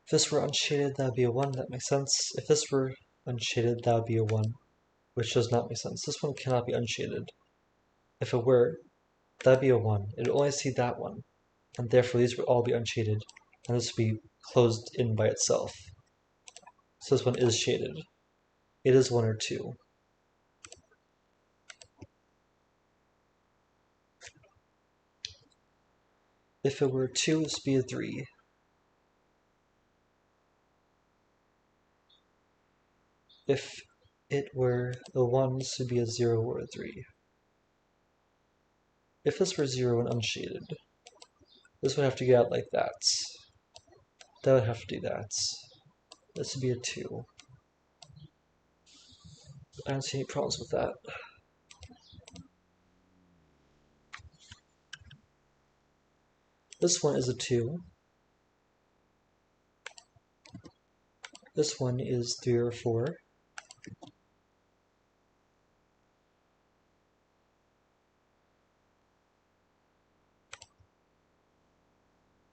If this were unshaded, that would be a 1. That makes sense. If this were unshaded, that would be a 1. Which does not make sense. This one cannot be unshaded. If it were, that'd be a 1. It would only see that one. And therefore these would all be unshaded. And this would be closed in by itself. So this one is shaded. It is 1 or 2. If it were 2, this would be a 3. If it were a 1, this would be a 0 or a 3. If this were 0 and unshaded, this would have to get out like that. That would have to do that. This would be a 2. I don't see any problems with that. This one is a 2. This one is 3 or 4.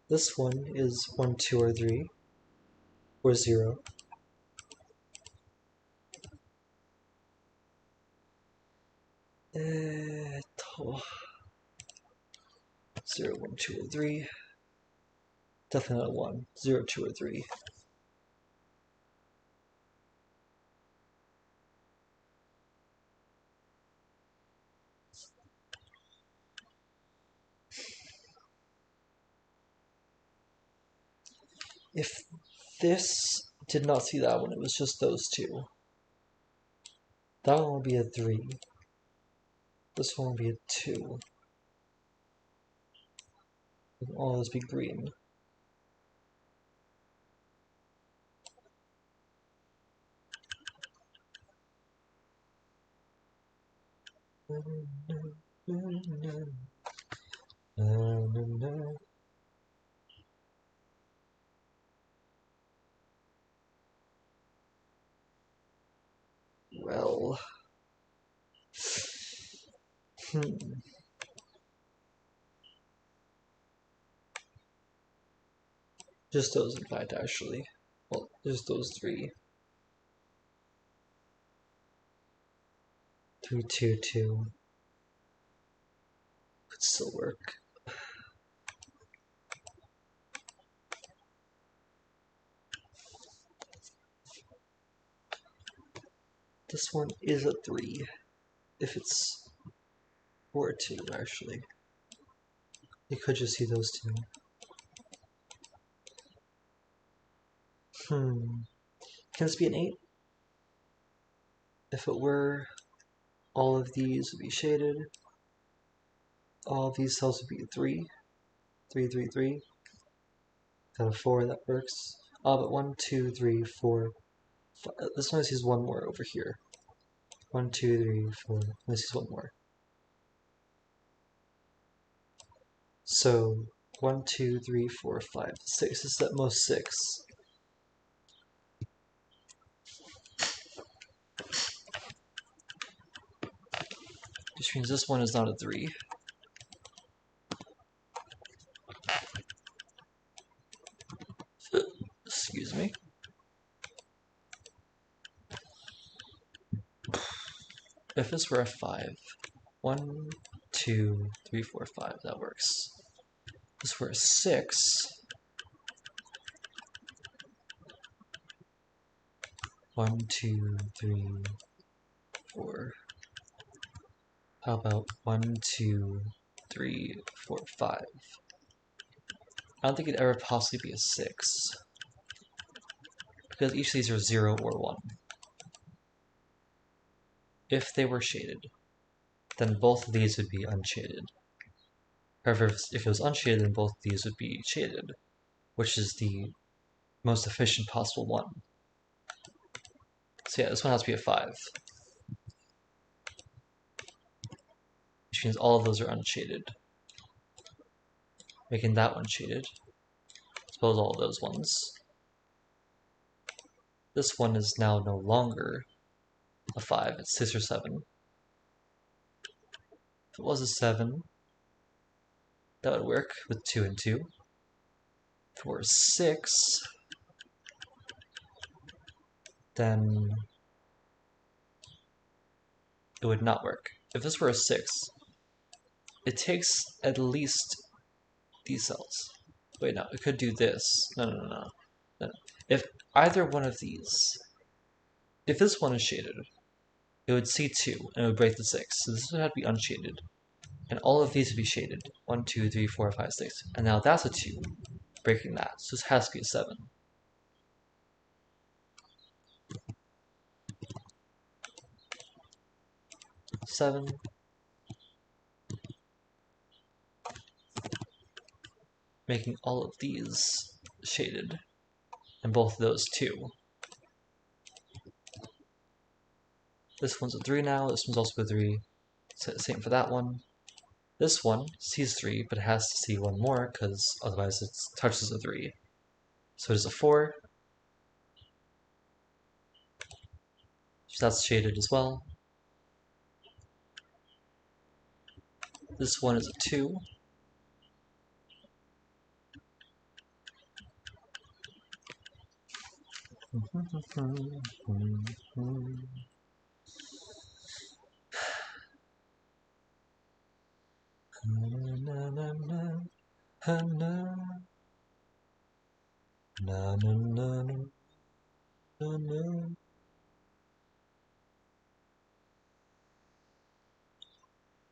This one is 1, 2, or 3, or 0. Oh. 0, 1, 2, or 3. Definitely not 1. 0, 2, or 3. If this did not see that one, it was just those two. That one will be a 3. This one will be a 2. And all those be green. Well, just those, in fact, actually. Well, just those 3. 3, 2, 2. Could still work. This one is a 3. If it's 4 or 2, actually. You could just see those 2. Can this be an 8? If it were, all of these would be shaded. All of these cells would be 3. 3, 3, 3. Got a 4, that works. But 1, 2, 3, 4. 5. This one sees one more over here. 1, 2, 3, 4. This is one more. So 1, 2, 3, 4, 5, 6. This is at most 6. Which means this one is not a 3. Excuse me. If this were a 5, 1, 2, 3, 4, 5, that works. If this were a 6, 1, 2, 3, 4. How about 1, 2, 3, 4, 5? I don't think it'd ever possibly be a 6. Because each of these are 0 or 1. If they were shaded, then both of these would be unshaded. However, if it was unshaded, then both of these would be shaded, which is the most efficient possible one. So yeah, this one has to be a 5. Which means all of those are unshaded. Making that one shaded. Suppose all of those ones. This one is now no longer a 5, it's 6 or 7. If it was a 7, that would work with 2 and 2. If it were a 6, then it would not work. If this were a 6, it takes at least these cells. Wait, no, it could do this. No. If either one of these, if this one is shaded, it would see 2 and it would break the 6. So this would have to be unshaded. And all of these would be shaded. 1, 2, 3, 4, 5, 6. And now that's a 2, breaking that. So this has to be a 7. 7. Making all of these shaded. And both of those 2. This one's a 3 now, this one's also a 3. Same for that one. This one sees 3, but it has to see one more, because otherwise it touches a 3. So it is a 4. So that's shaded as well. This one is a 2.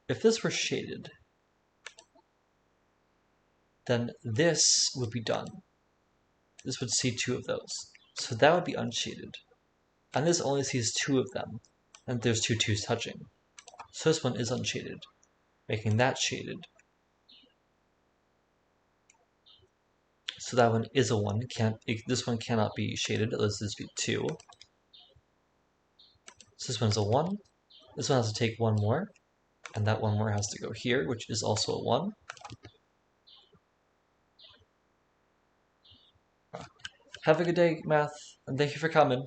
If this were shaded, then this would be done. This would see 2 of those. So that would be unshaded. And this only sees 2 of them, and there's 2 2's touching. So this one is unshaded, making that shaded. So that one is a 1. This one cannot be shaded, unless this be 2. So this one's a 1. This one has to take 1 more, and that 1 more has to go here, which is also a 1. Have a good day, math, and thank you for coming.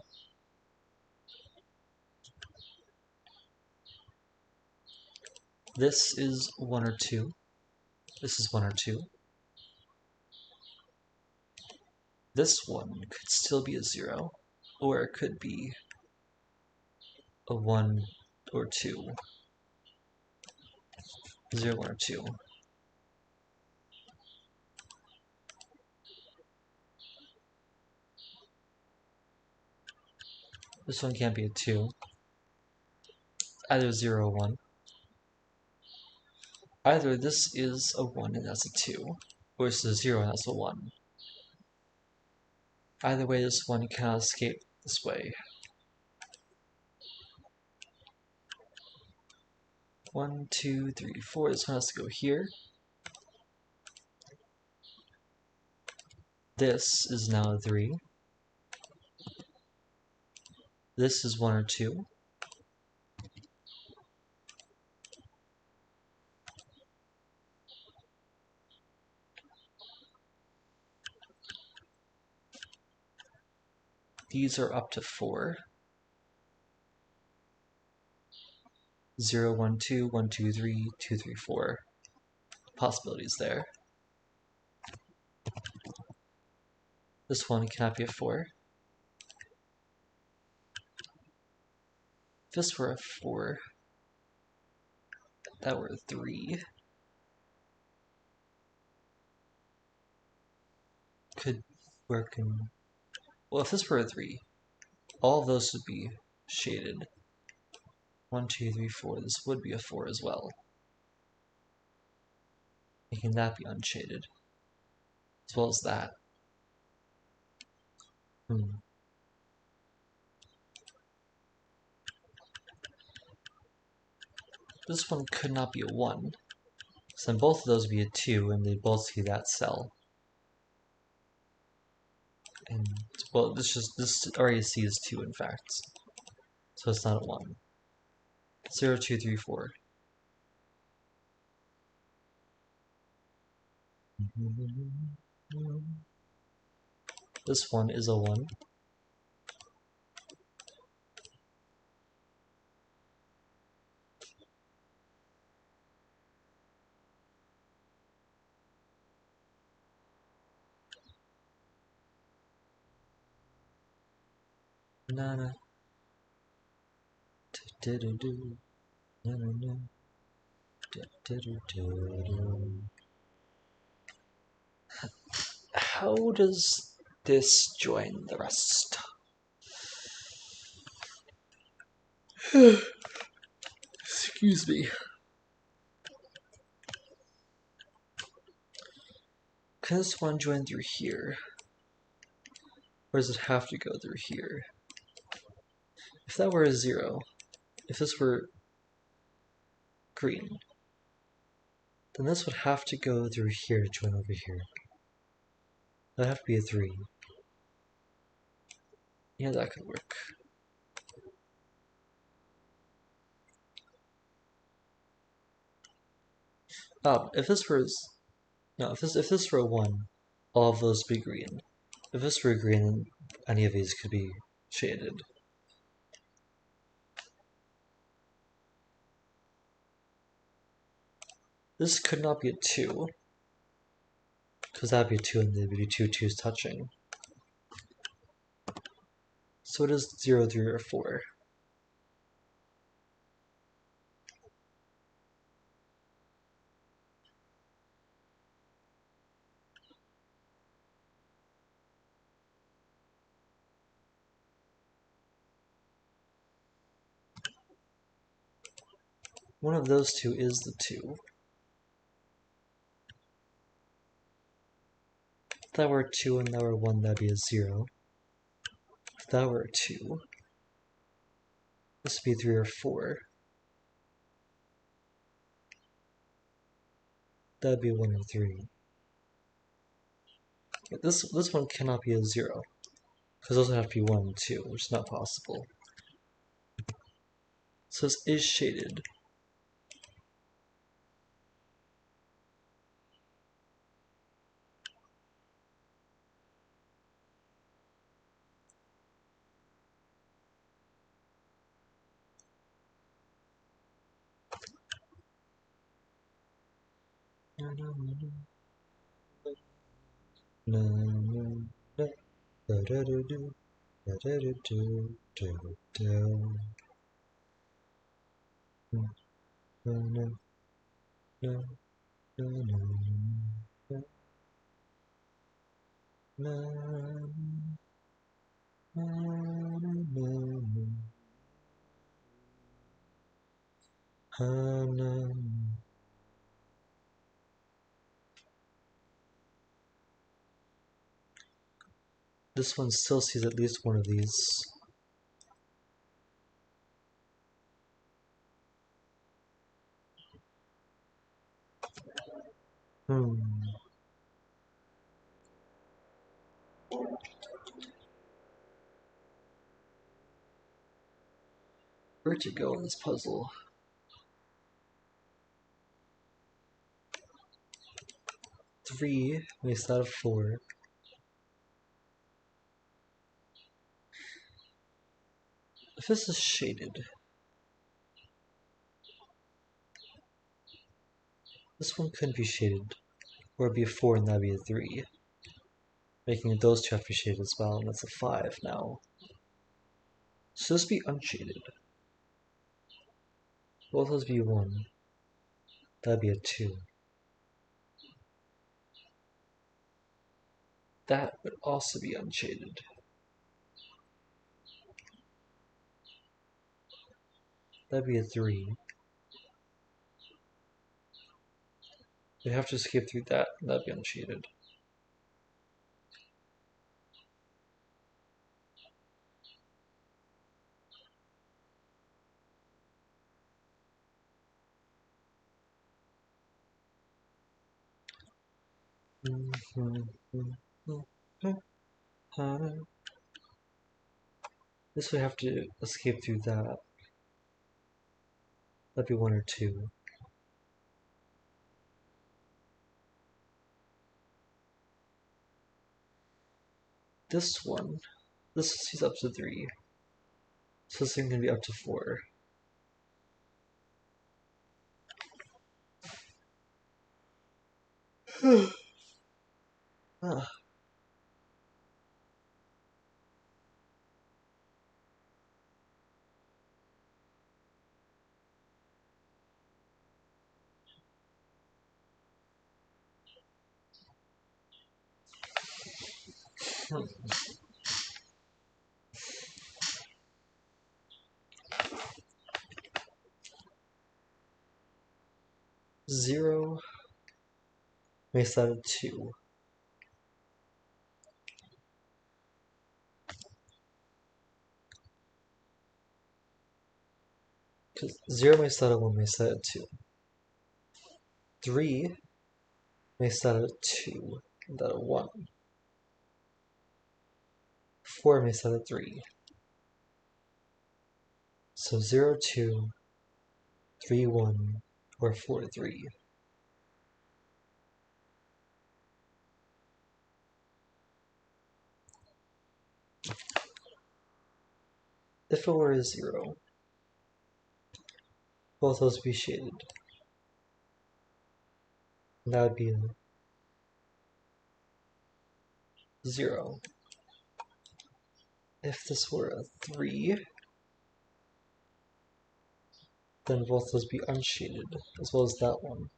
This is 1 or 2. This is 1 or 2. This one could still be a 0, or it could be a 1 or 2. 0, 1, or 2. This one can't be a 2. Either 0 or 1. Either this is a 1 and that's a 2, or this is a 0 and that's a 1. Either way, this one cannot escape this way. 1, 2, 3, 4. This one has to go here. This is now a 3. This is 1 or 2. These are up to 4. 0, 1, 2, 1, 2, 3, 2, 3, 4. Possibilities there. This one cannot be a 4. If this were a 4, that were a 3. Could work in... Well, if this were a 3, all of those would be shaded. 1, 2, 3, 4. This would be a 4 as well. Making that be unshaded. As well as that. This one could not be a 1. So then both of those would be a 2, and they'd both see that cell. And, well, this already sees 2, in fact. So it's not a 1. 0, 2, 3, 4. This one is a 1. Na-na. Do-do-do. Na-na-na. Do-do-do-do. How does this join the rest? Excuse me. Can this one join through here? Or does it have to go through here? If that were a 0, if this were green, then this would have to go through here to join over here. That would have to be a 3. Yeah, that could work. If this were if this were a 1, all of those would be green. If this were green, any of these could be shaded. This could not be a 2, because that would be a 2 and there would be two 2's touching. So it is 0, 3, or 4. One of those two is the 2. If that were a 2 and that were a 1, that'd be a 0. If that were a 2, this would be 3 or 4. That'd be 1 or 3. But this one cannot be a 0, because those would have to be 1 and 2, which is not possible. So this is shaded. This one still sees at least one of these. Where to go in this puzzle? Three makes that a 4. If this is shaded, this one couldn't be shaded, or it'd be a 4 and that'd be a 3. Making those two have to be shaded as well, and that's a 5 now. So this would be unshaded. Both those be 1. That'd be a 2. That would also be unshaded. That'd be a 3. You'd have to skip through that, and that'd be unshaded. This would have to escape through that. That'd be 1 or 2. This one, this is up to 3. So this thing can be up to 4. Ah. 0 makes that a 2. Because 0 makes that a 1 makes that a 2. 3 makes that a 2, and that a 1. 4 makes that a 3. So 0, 2, 3, 1, or 4, 3. If it were a 0, both those would be shaded. that would be 0. If this were a 3, then both those be unshaded, as well as that one.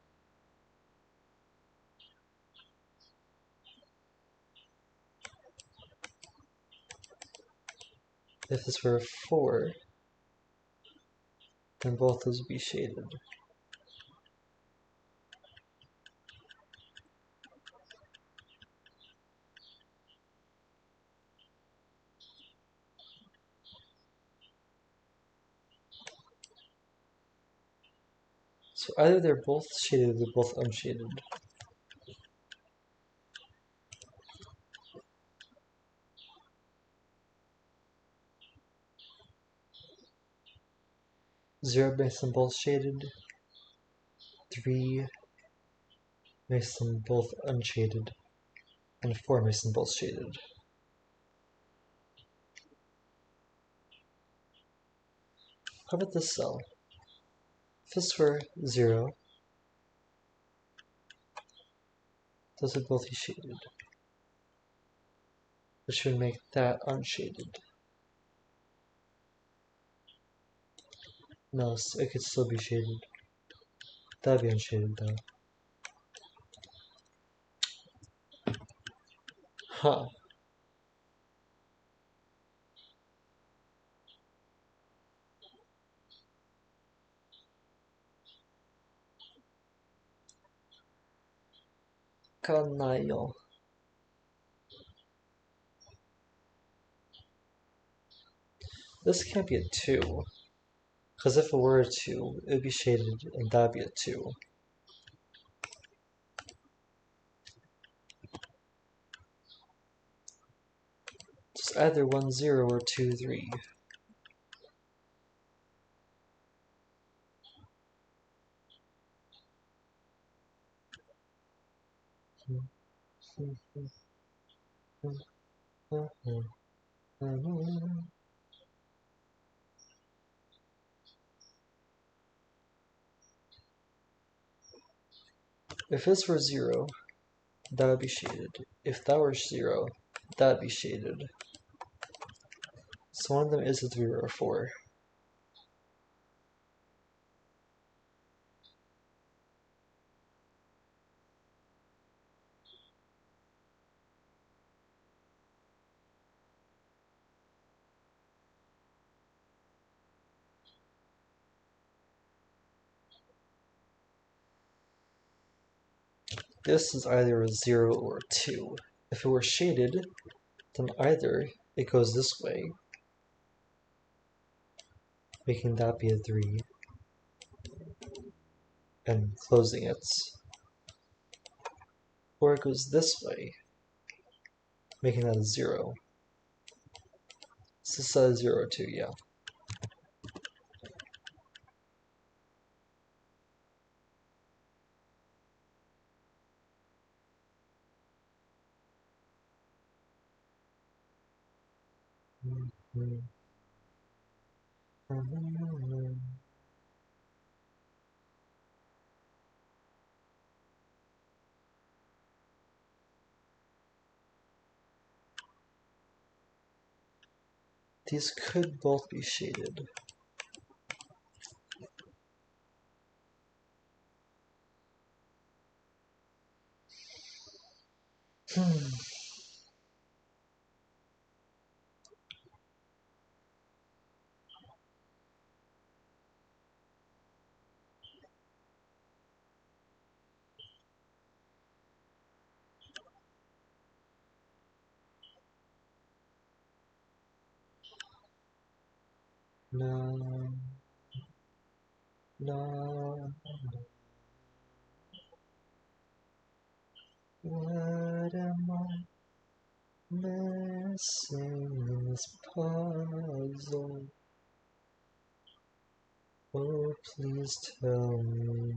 If this were a 4, then both those would be shaded. So either they're both shaded or they're both unshaded. Zero makes them both shaded. 3 makes them both unshaded. And 4 makes them both shaded. How about this cell? If this were 0, those would both be shaded, which would make that unshaded. No, it could still be shaded. That'd be unshaded though. Huh. Kanayo. This can't be a 2. Because if it were a 2, it would be shaded and that'd be a 2. Just either 1, 0 or 2, 3. If this were 0, that would be shaded. If that were 0, that would be shaded. So one of them is a 3 or a 4. This is either a 0 or a 2. If it were shaded, then either it goes this way, making that be a 3, and closing it, or it goes this way, making that a 0. So this is a 0 or 2, yeah. These could both be shaded. No, no. What am I missing in this puzzle? Oh, please tell me.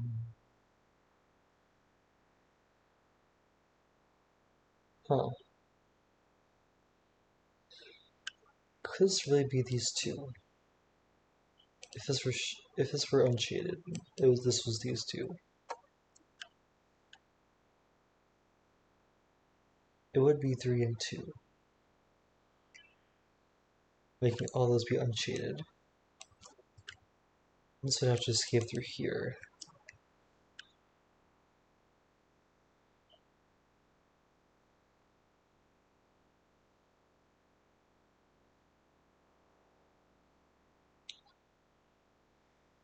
Huh. Could this really be these two? If this were unshaded, this was these two. it would be 3 and 2, making all those be unshaded. This would have to escape through here.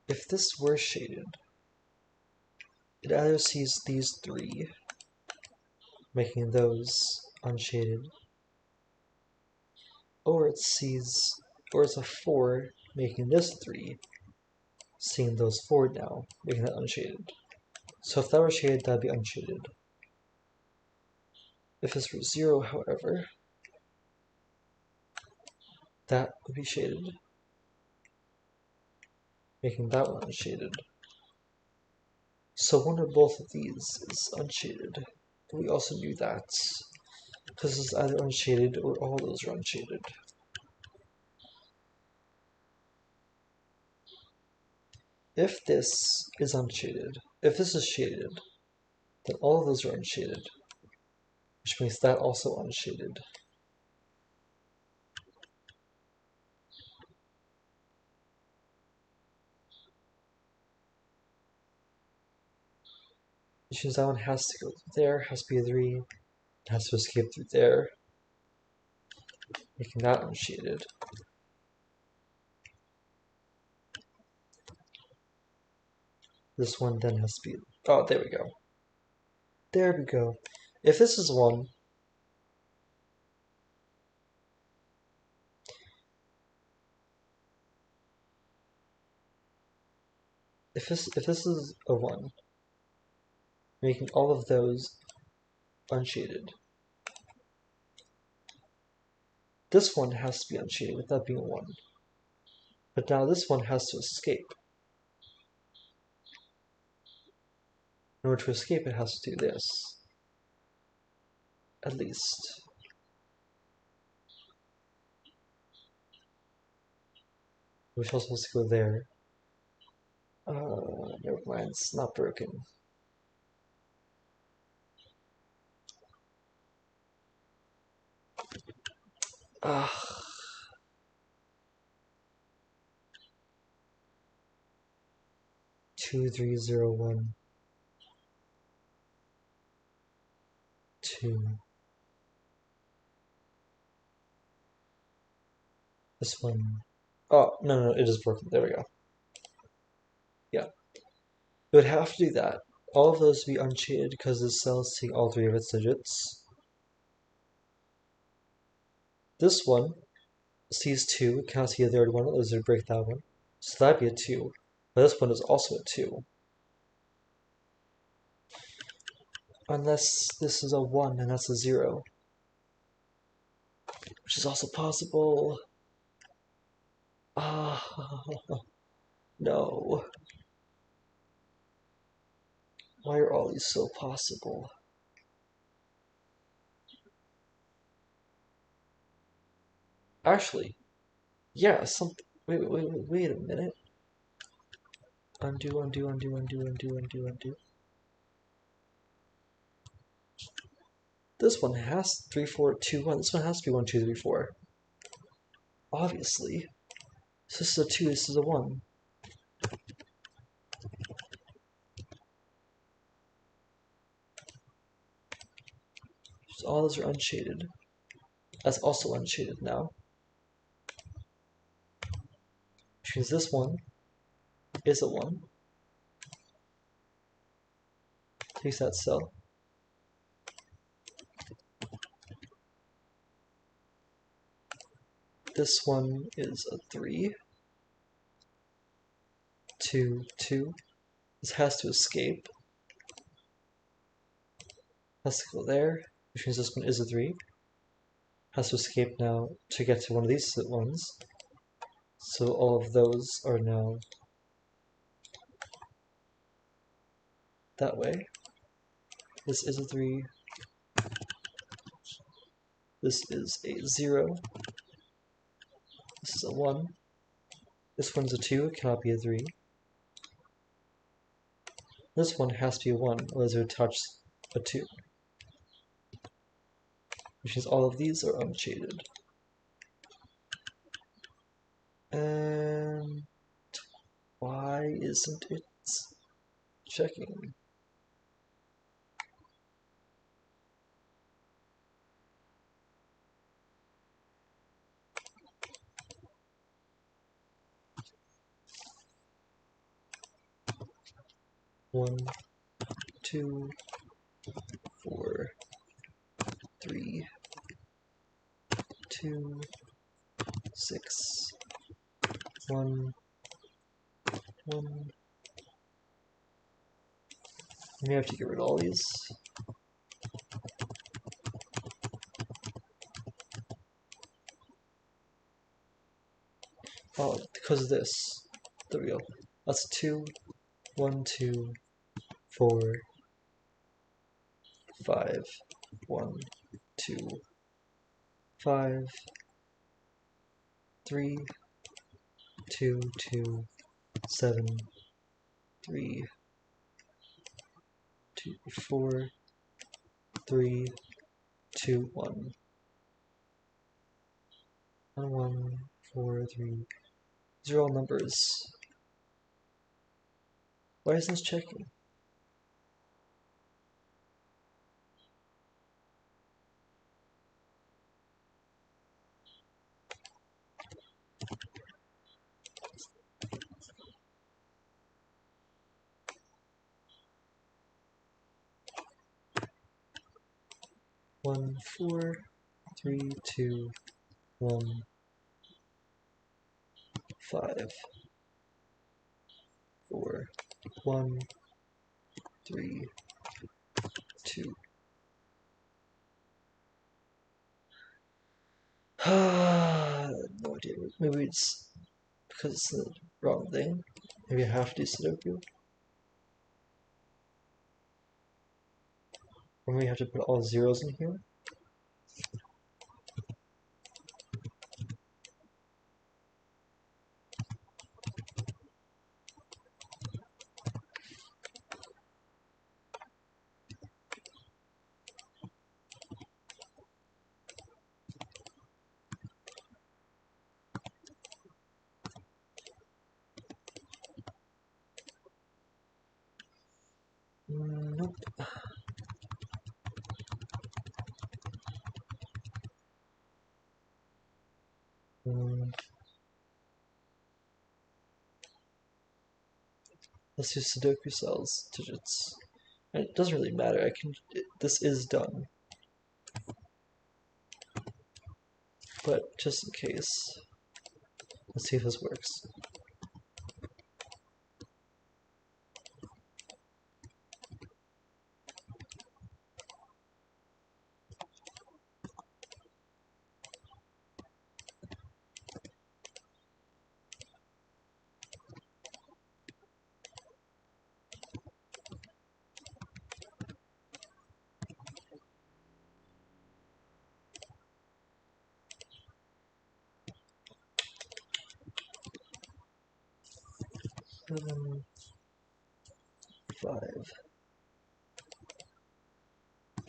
If this were shaded, it either sees these 3, making those unshaded, or it's a 4, making this 3, seeing those 4 now, making that unshaded. So if that were shaded, that'd be unshaded. If this were 0, however, that would be shaded, making that one unshaded. So one or both of these is unshaded. But we also knew that, because it's either unshaded or all those are unshaded. If this is unshaded, if this is shaded, then all of those are unshaded, which makes that also unshaded. Which means that one has to go through there, has to be a 3, it has to escape through there, making that unshaded. This one then has to be, oh, there we go. There we go. If this is 1, if this is a 1, making all of those unshaded, this one has to be unshaded with that being a 1. But now this one has to escape. In order to escape, it has to do this. At least. Which also has to go there. Never mind, it's not broken. Ah. 2, 3, 0, 1, 2. This one. Oh, no, it is broken. There we go. Yeah. It would have to do that. All of those would be unshaded because this cell is taking all 3 of its digits. This one sees 2, cannot see a third one, otherwise it would break that one. So that'd be a 2. But this one is also a 2. Unless this is a 1 and that's a 0. Which is also possible. Ah, no. Why are all these so possible? Actually, yeah, wait a minute. Undo. This one has 3, 4, 2, 1. This one has to be 1, 2, 3, 4. Obviously. So this is a 2, this is a 1. So all those are unshaded. That's also unshaded now. Which means this one is a 1. Takes that cell. This one is a 3. 2, 2. This has to escape. Has to go there, which means this one is a 3. Has to escape now to get to one of these ones. So all of those are now that way. This is a 3. This is a 0. This is a 1. This one's a 2, it cannot be a 3. This one has to be a 1, otherwise it would touch a 2. which means all of these are unshaded. And why isn't it checking? One, two, 4, 3, 2, 6, 1, 1. We have to get rid of all these. Oh, because of this. There we go. That's 2, 1, 2, 4, 5, 1, 2, 5, 3, 2, 2, 7, 3, 2, 4, 3, 2, 1. 1, 1, 4, 3. These are all numbers. Why isn't this checking? 1, 4, 3, 2, 1, 5, 4, 1, 3, 2. No idea. Maybe it's because it's the wrong thing. Maybe I have to do Sudoku. Or maybe I have to put all zeros in here. Nope. Let's do Sudoku cells, digits. And it doesn't really matter. This is done. But just in case, let's see if this works. Seven, 5,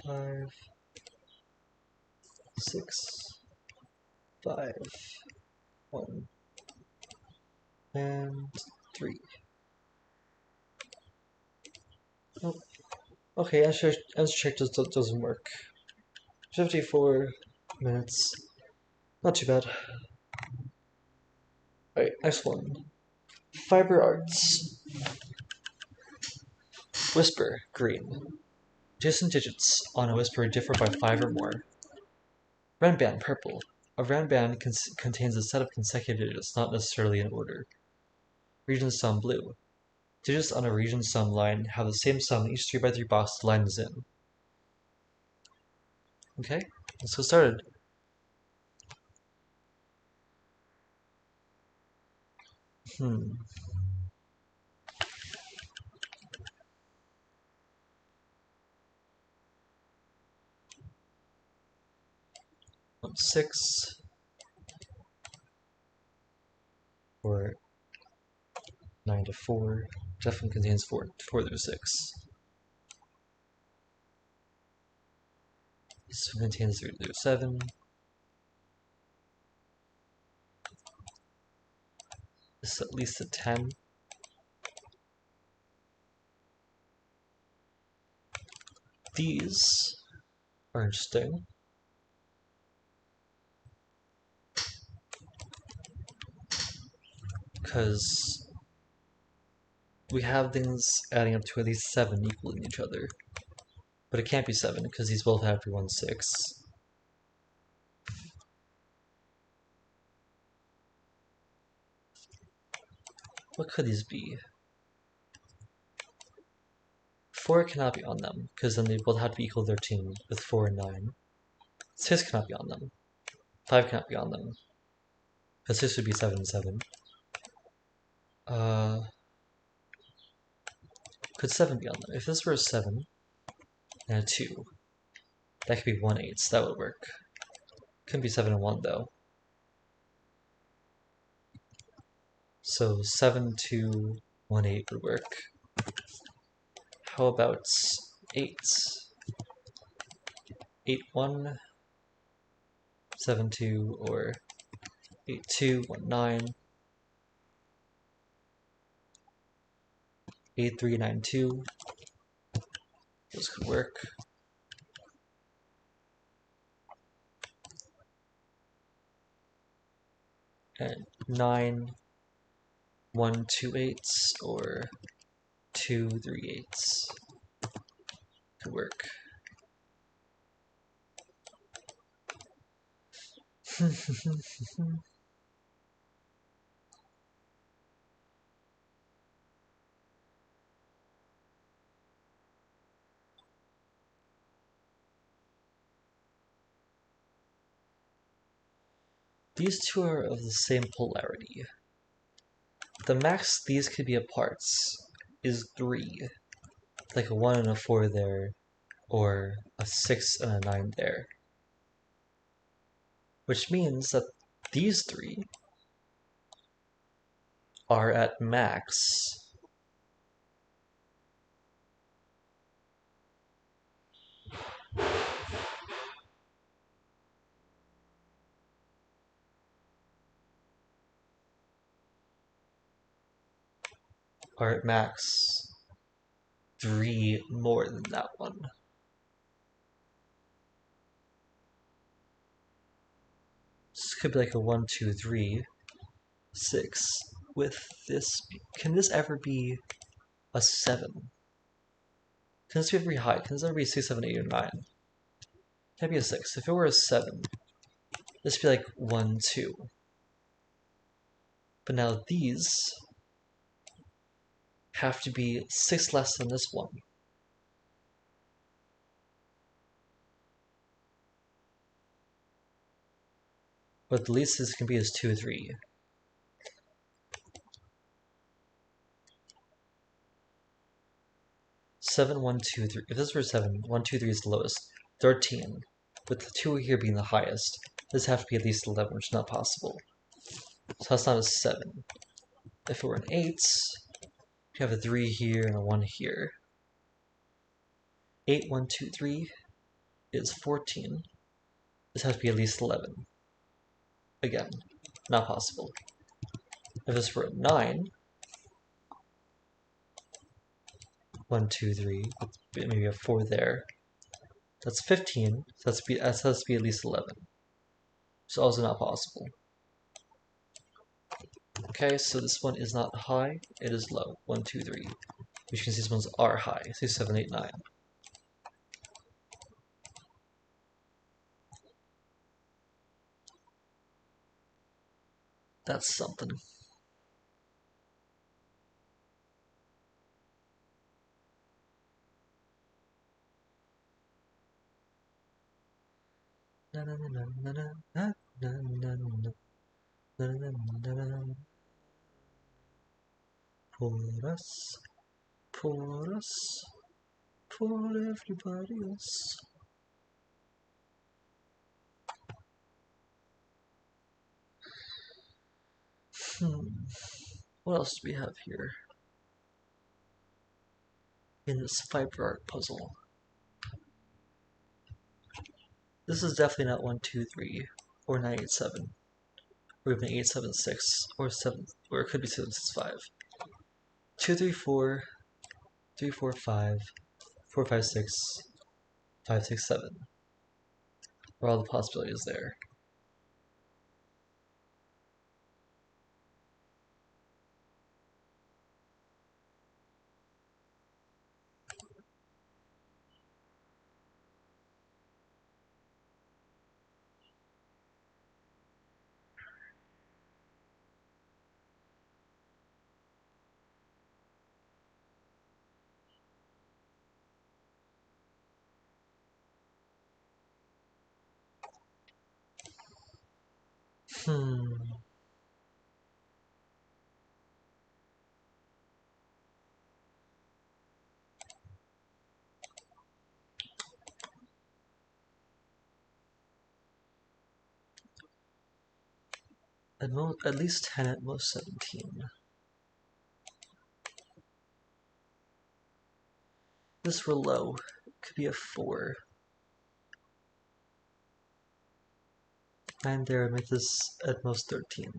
5, 6, 5, 1, and 3. Nope. Okay, answer check doesn't work. 54 minutes. Not too bad. Alright, next one. Fiber arts. Whisper, green. Adjacent digits on a whisper differ by 5 or more. Round band, purple. A round band contains a set of consecutive digits, not necessarily in order. Region sum, blue. Digits on a region sum line have the same sum in each 3x3 box the line is in. Okay, let's get started. Hmm. 6, or 9 to 4. Definitely contains 4 through 6. So contains 0 to 7. This is at least a 10. These are interesting. Because we have things adding up to at least 7 equaling each other. But it can't be 7 because these both have to be 1, 6. What could these be? 4 cannot be on them, because then they both have to be equal 13 with 4 and 9. 6 cannot be on them. 5 cannot be on them, because 6 would be 7 and 7. Could 7 be on them? If this were a 7 and a 2, that could be 1/8, that would work. Couldn't be 7 and 1 though. So 7, 2, 1/8 would work. How about 8? 8, 1, 7, 2, or 8, 2, 1, 9, 8, 3, 9, 2. Those could work. And 9, 1, 2, 8, or 2, 3, 8 could work. These two are of the same polarity. The max these could be apart is 3, like a 1 and a 4 there, or a 6 and a 9 there. Which means that these 3 are at max are at max 3 more than that one. This could be like a 1, 2, 3, 6 with this. Can this ever be a 7? Can this be very high? Can this ever be 6, 7, 8, or 9? Can't be a 6. If it were a 7, this would be like 1, 2. But now these have to be 6 less than this one. But the least this can be is 2, 3. Seven, 1, 2, 3. If this were 7, 1, 2, 3 is the lowest. 13, with the 2 here being the highest. This have to be at least 11, which is not possible. So that's not a 7. If it were an 8, you have a 3 here and a 1 here. 8, 1, 2, 3 is 14. This has to be at least 11. Again, not possible. If this were a 9, 1, 2, 3, maybe a 4 there. That's 15, so that has to be at least 11. It's also not possible. Okay, so this one is not high, it is low. 1, 2, 3. Which you can see these ones are high. 6, 7, 8, 9. That's something. Na na na na na na na na na na na na. For us, for us, for everybody else. What else do we have here in this fiber art puzzle? This is definitely not 1, 2, 3, or 9, 8, 7, or even 8, 7, 6, or 7, or it could be 7, 6, 5. 2, 3, 4, 3, 4, 5, 4, 5, 6, 5, 6, 7. Are all the possibilities there. At least 10, at most 17. This were low. It could be a 4. 9 there would make this at most 13.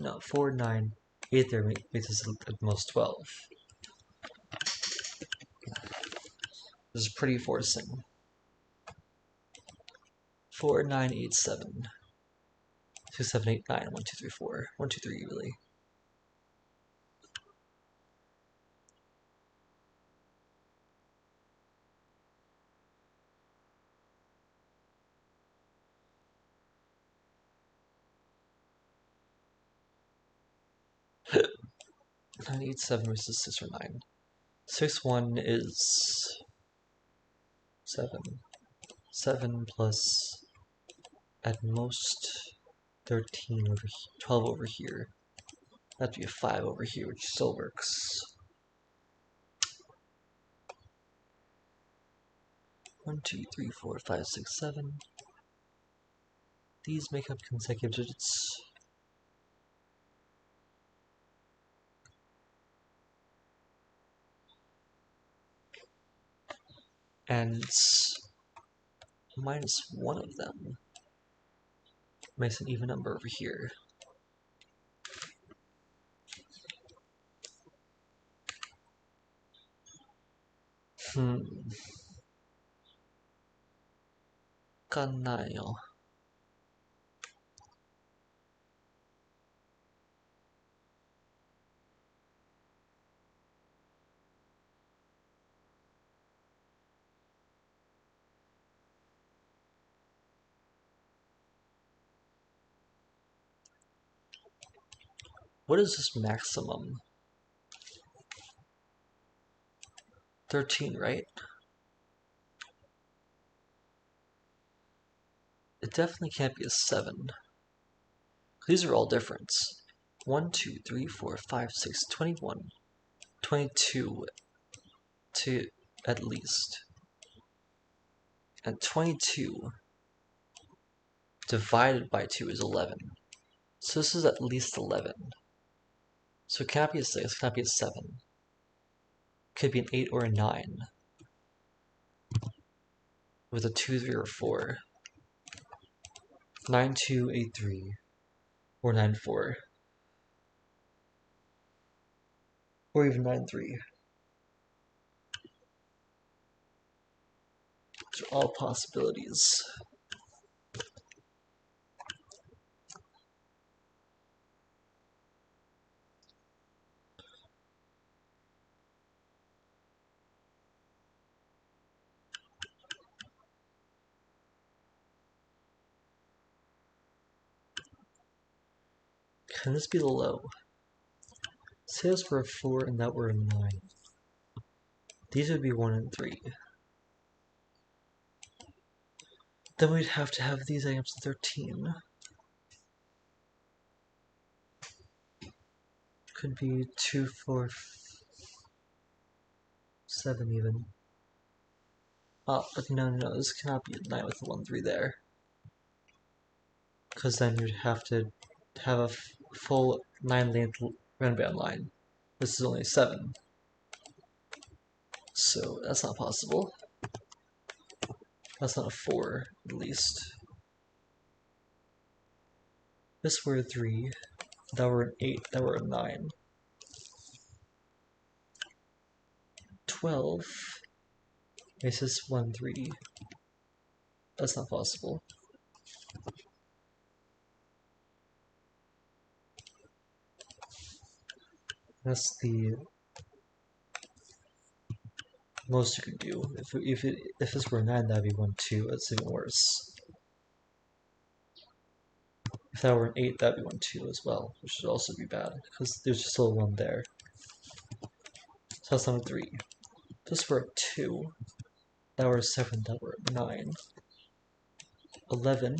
No, 4, 9, 8 there makes this at most 12. This is pretty forcing. 4, 9, 8, 7. 2, 7, 8, 9. 1, 2, 3, 4. 1, 2, 3, really. Nine, 8, 7 versus 6 or 9. 6, 1 is 7. 7 plus at most 13 over 12 over here. That'd be a 5 over here, which still works. 1, 2, 3, 4, 5, 6, 7. These make up consecutive digits. And minus one of them makes an even number over here. Kanayo. What is this maximum? 13, right? It definitely can't be a 7. These are all different. 1, 2, 3, 4, 5, 6, 21, 22 to at least. And 22 divided by 2 is 11. So this is at least 11. So it can't be a 6, it can't be a 7. Could be an 8 or a 9. With a 2, 3, or 4. 9, 2, 8, 3. Or 9, 4. Or even 9, 3. These are all possibilities. Can this be the low? Say this were a 4 and that were a 9. These would be 1 and 3. Then we'd have to have these items 13. Could be 2, 4, 7 even. Oh, but no, this cannot be a 9 with a 1, 3 there. Because then you'd have to have a full 9 length roundbound line. This is only 7. So that's not possible. That's not a 4, at least. This were a 3, that were an 8, that were a 9. 12 makes this 1, 3. That's not possible. That's the most you can do. If this were a 9, that'd be 1, 2. That's even worse. If that were an 8, that'd be 1, 2 as well, which would also be bad, because there's still a 1 there. So that's number 3. If this were a 2, that were a 7, that were a 9. 11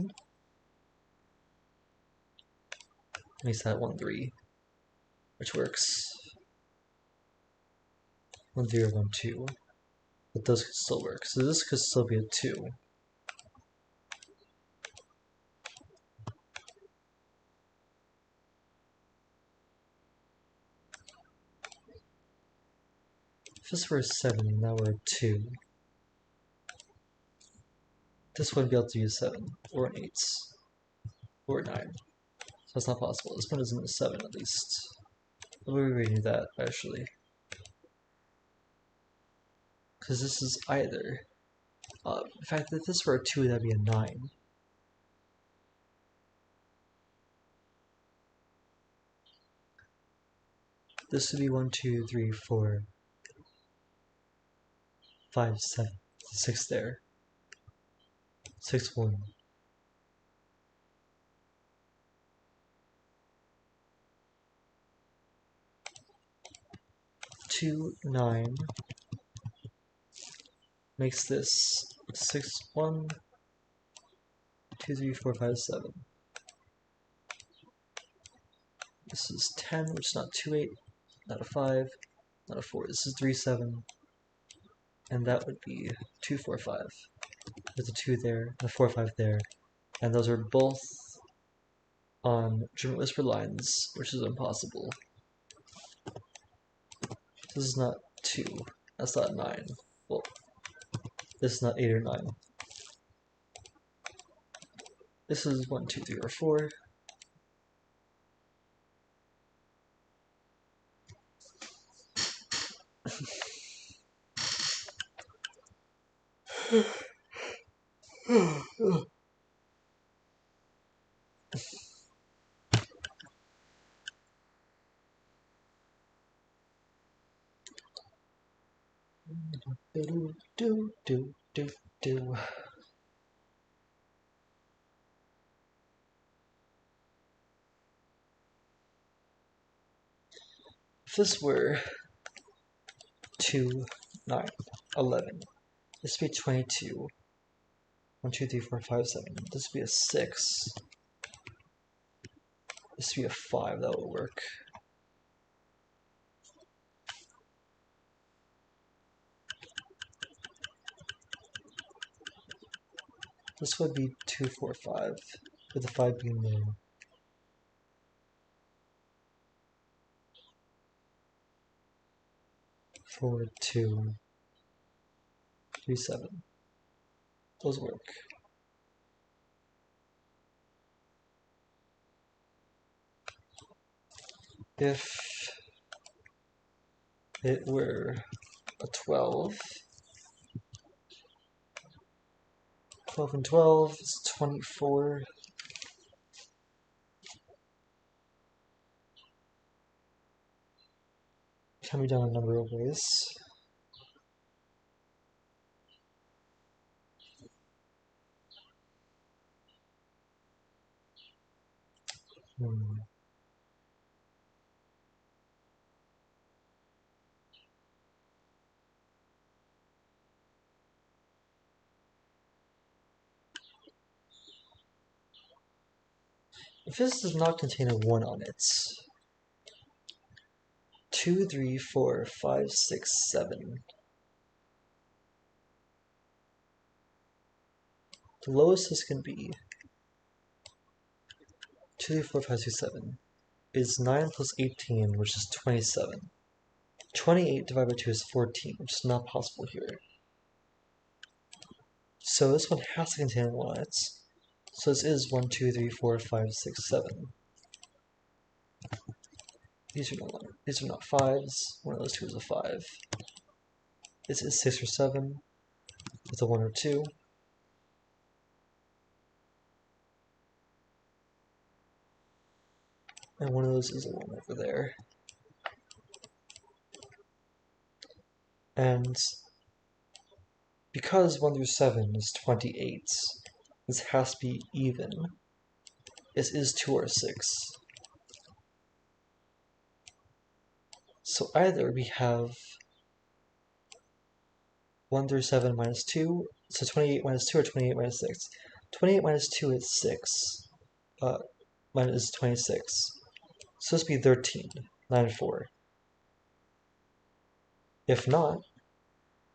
makes that 1, 3, which works. 1, 3 or 1, 2. But those could still work. So this could still be a 2. If this were a 7, now we're a 2. This wouldn't be able to use 7, or an 8, or a 9. So that's not possible. This one isn't a 7 at least. We'll be reading that, actually. Because this is either. In fact, if this were a 2, that'd be a 9. This would be 1, 2, 3, 4, 5, 7, 6 there. 6, 1. 2, 9 makes this 6, 1, 2, 3, 4, 5, 7. This is 10, which is not 2, 8, not a 5, not a 4. This is 3, 7. And that would be 2, 4, 5. With a 2 there, and a 4, 5 there. And those are both on German whisper lines, which is impossible. This is not 2. That's not 9. Well, this is not 8 or 9. This is 1, 2, 3, or 4. Do. If this were 2, 9, 11, this would be 22. 1, 2, 3, 4, 5, 7. This would be a 6. This would be a 5. That would work. This would be 2, 4, 5, with the 5 being there. 4, 2, 3, 7. Those work. If it were a 12, 12 and 12 is 24. Can be done a number of ways. If this does not contain a 1 on it, 2, 3, 4, 5, 6, 7. The lowest this can be, 2, 3, 4, 5, 6, 7, is 9 plus 18, which is 27. 28 divided by 2 is 14, which is not possible here. So this one has to contain a 1 on it. So this is 1, 2, 3, 4, 5, 6, 7. These are not 5s. One of those two is a 5. This is 6 or 7 with a 1 or 2. And one of those is a 1 over there. And because 1 through 7 is 28, this has to be even. This is 2 or 6. So either we have 1 through 7 minus 2, so 28 minus 2 or 28 minus 6. 28 minus 2 is 6, minus 26. So this would be 13, 9 and 4. If not,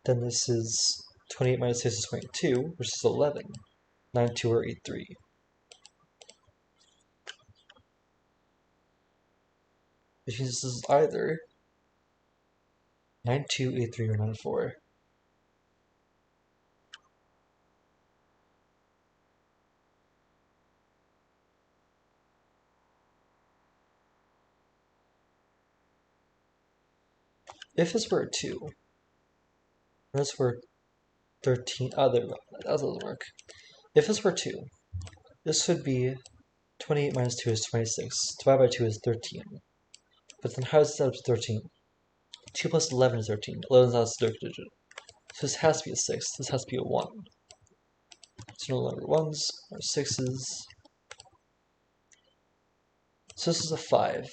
then this is 28 minus 6 is 22, which is 11, 9, 2, or 8, 3. Which means this is either 9, 2, 8, 3, or 9, 4. If this were a 2, and this were 13, there we go, that doesn't work. If this were 2, this would be 28 minus 2 is 26, divided by 2 is 13. But then how does this add up to 13? 2 plus 11 is 13, 11 is not a Sudoku digit. So this has to be a 6, this has to be a 1. So no longer 1s, or 6s. So this is a 5.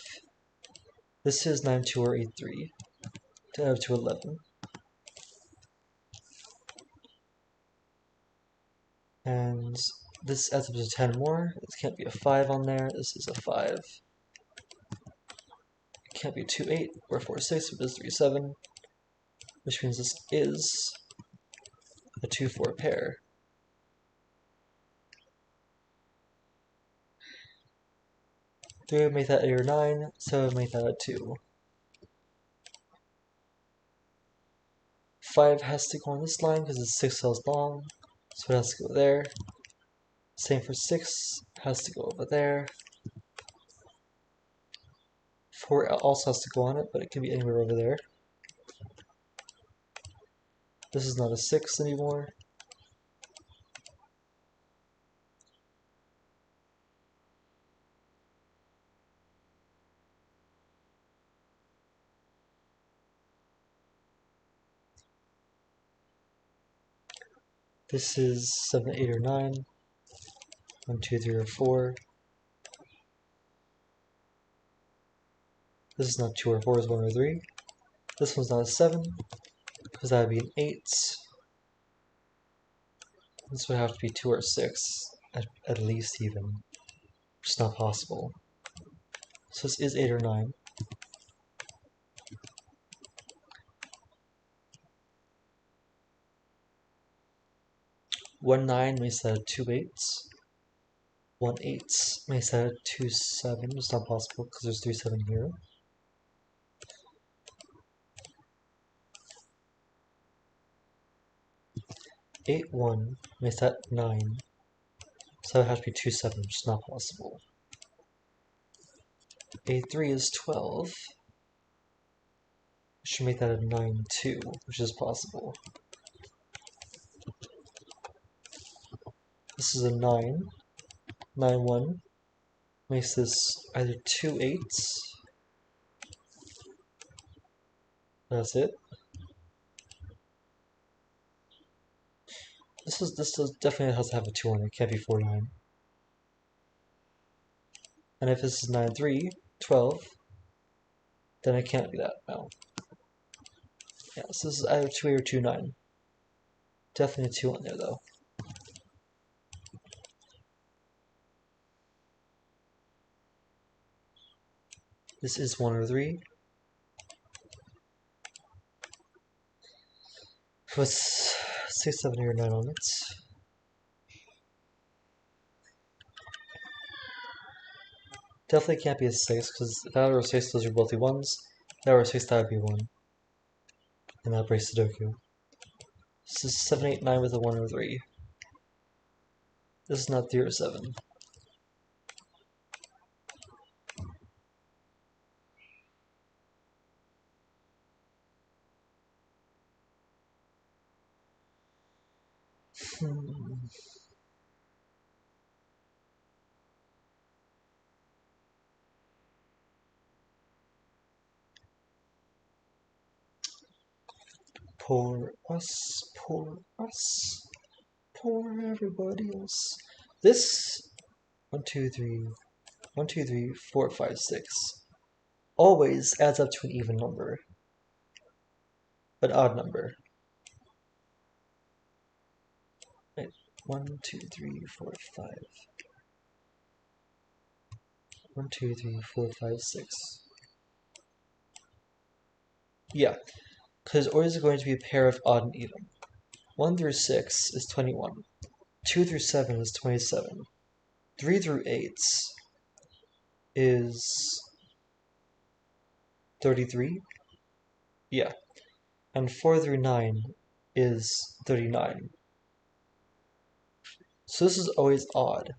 This is 9, 2, or 8, 3. To add up to 11. And this adds up to 10 more. This can't be a 5 on there. This is a 5. It can't be a 2, 8, or 4, 6, but this 3, 7. Which means this is a 2, 4 pair. Three would make that 8 or 9, 7 would make that a 2. 5 has to go on this line because it's 6 cells long, so it has to go there. Same for 6, has to go over there. 4 also has to go on it, but it can be anywhere over there. This is not a 6 anymore. This is 7, 8, or 9. 1, 2, 3, or 4. This is not 2 or 4, it's 1 or 3. This one's not a 7, because that would be an 8. This would have to be 2 or 6, at least even. Which is not possible. So this is 8 or 9. One 9 makes that a 2, 8s. 1, 8 makes that a 2, 7. It's not possible because there's 3, 7 here. 8, 1 makes that 9. So it has to be 2, 7, which is not possible. 8, 3 is 12. Which should make that a 9, 2, which is possible. This is a 9. 9, 1 makes this either 2, 8s. That's it. This definitely has to have a 2 on it. It can't be 4, 9. And if this is 9, 3, 12, then it can't be that. No. Yeah, so this is either 2, 8, or 2, 9. Definitely a 2 on there though. This is 1 or 3. With 6, 7, 8, or 9 on it. Definitely can't be a 6, because if that were a 6, those are both be 1s. If that were a 6, that would be 1. And that breaks Sudoku. This is 7, 8, 9 with a 1 or 3. This is not 3 or 7. Poor us, poor us, poor everybody else. This 1, 2, 3, 1, 2, 3, 4, 5, 6 always adds up to an even number, an odd number. Wait, 1, 2, 3, 4, 5. 1, 2, 3, 4, 5, 6. Yeah, because it's always going to be a pair of odd and even. 1 through 6 is 21. 2 through 7 is 27. 3 through 8 is 33. Yeah. And 4 through 9 is 39. So this is always odd.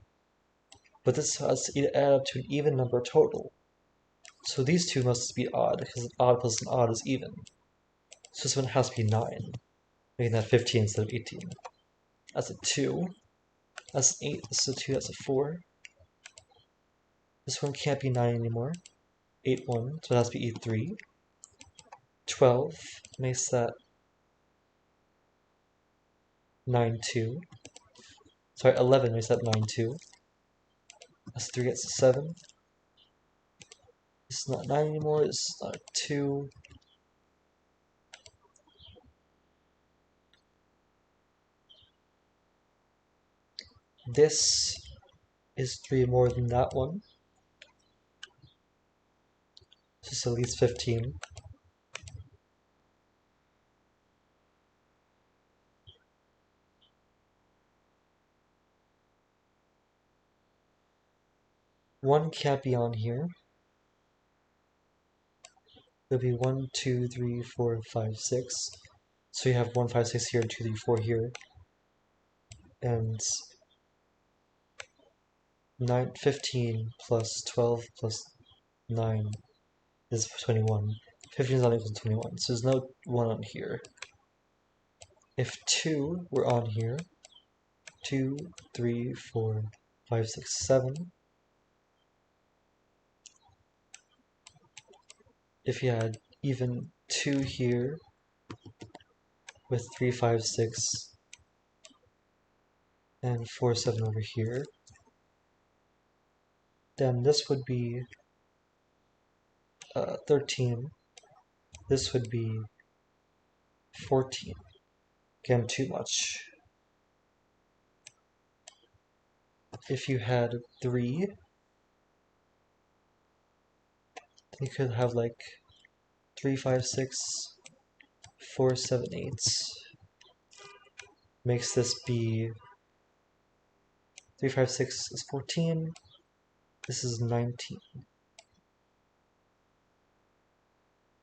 But this has to add up to an even number total. So these two must be odd, because an odd plus an odd is even. So this one has to be 9, making that 15 instead of 18. That's a 2. That's an 8. This is a 2. That's a 4. This one can't be 9 anymore. 8, 1. So it has to be 8, 3. 12 makes that 9, 2. Sorry, 11 makes that 9, 2. That's 3, that's a 7. This is not 9 anymore. This is not a 2. This is 3 more than that one. This is at least 15. One can't be on here. It'll be 1, 2, 3, 4, 5, 6. So you have 1, 5, 6 here, 2, 3, 4 here. And 15 plus 12 plus 9 is 21. 15 is not equal to 21, so there's no 1 on here. If 2 were on here, 2, 3, 4, 5, 6, 7. If you had even 2 here with 3, 5, 6, and 4, 7 over here, then this would be 13. This would be 14. Again, too much. If you had 3, you could have like 3, 5, 6, 4, 7, 8. Makes this be 3, 5, 6 is 14. This is 19.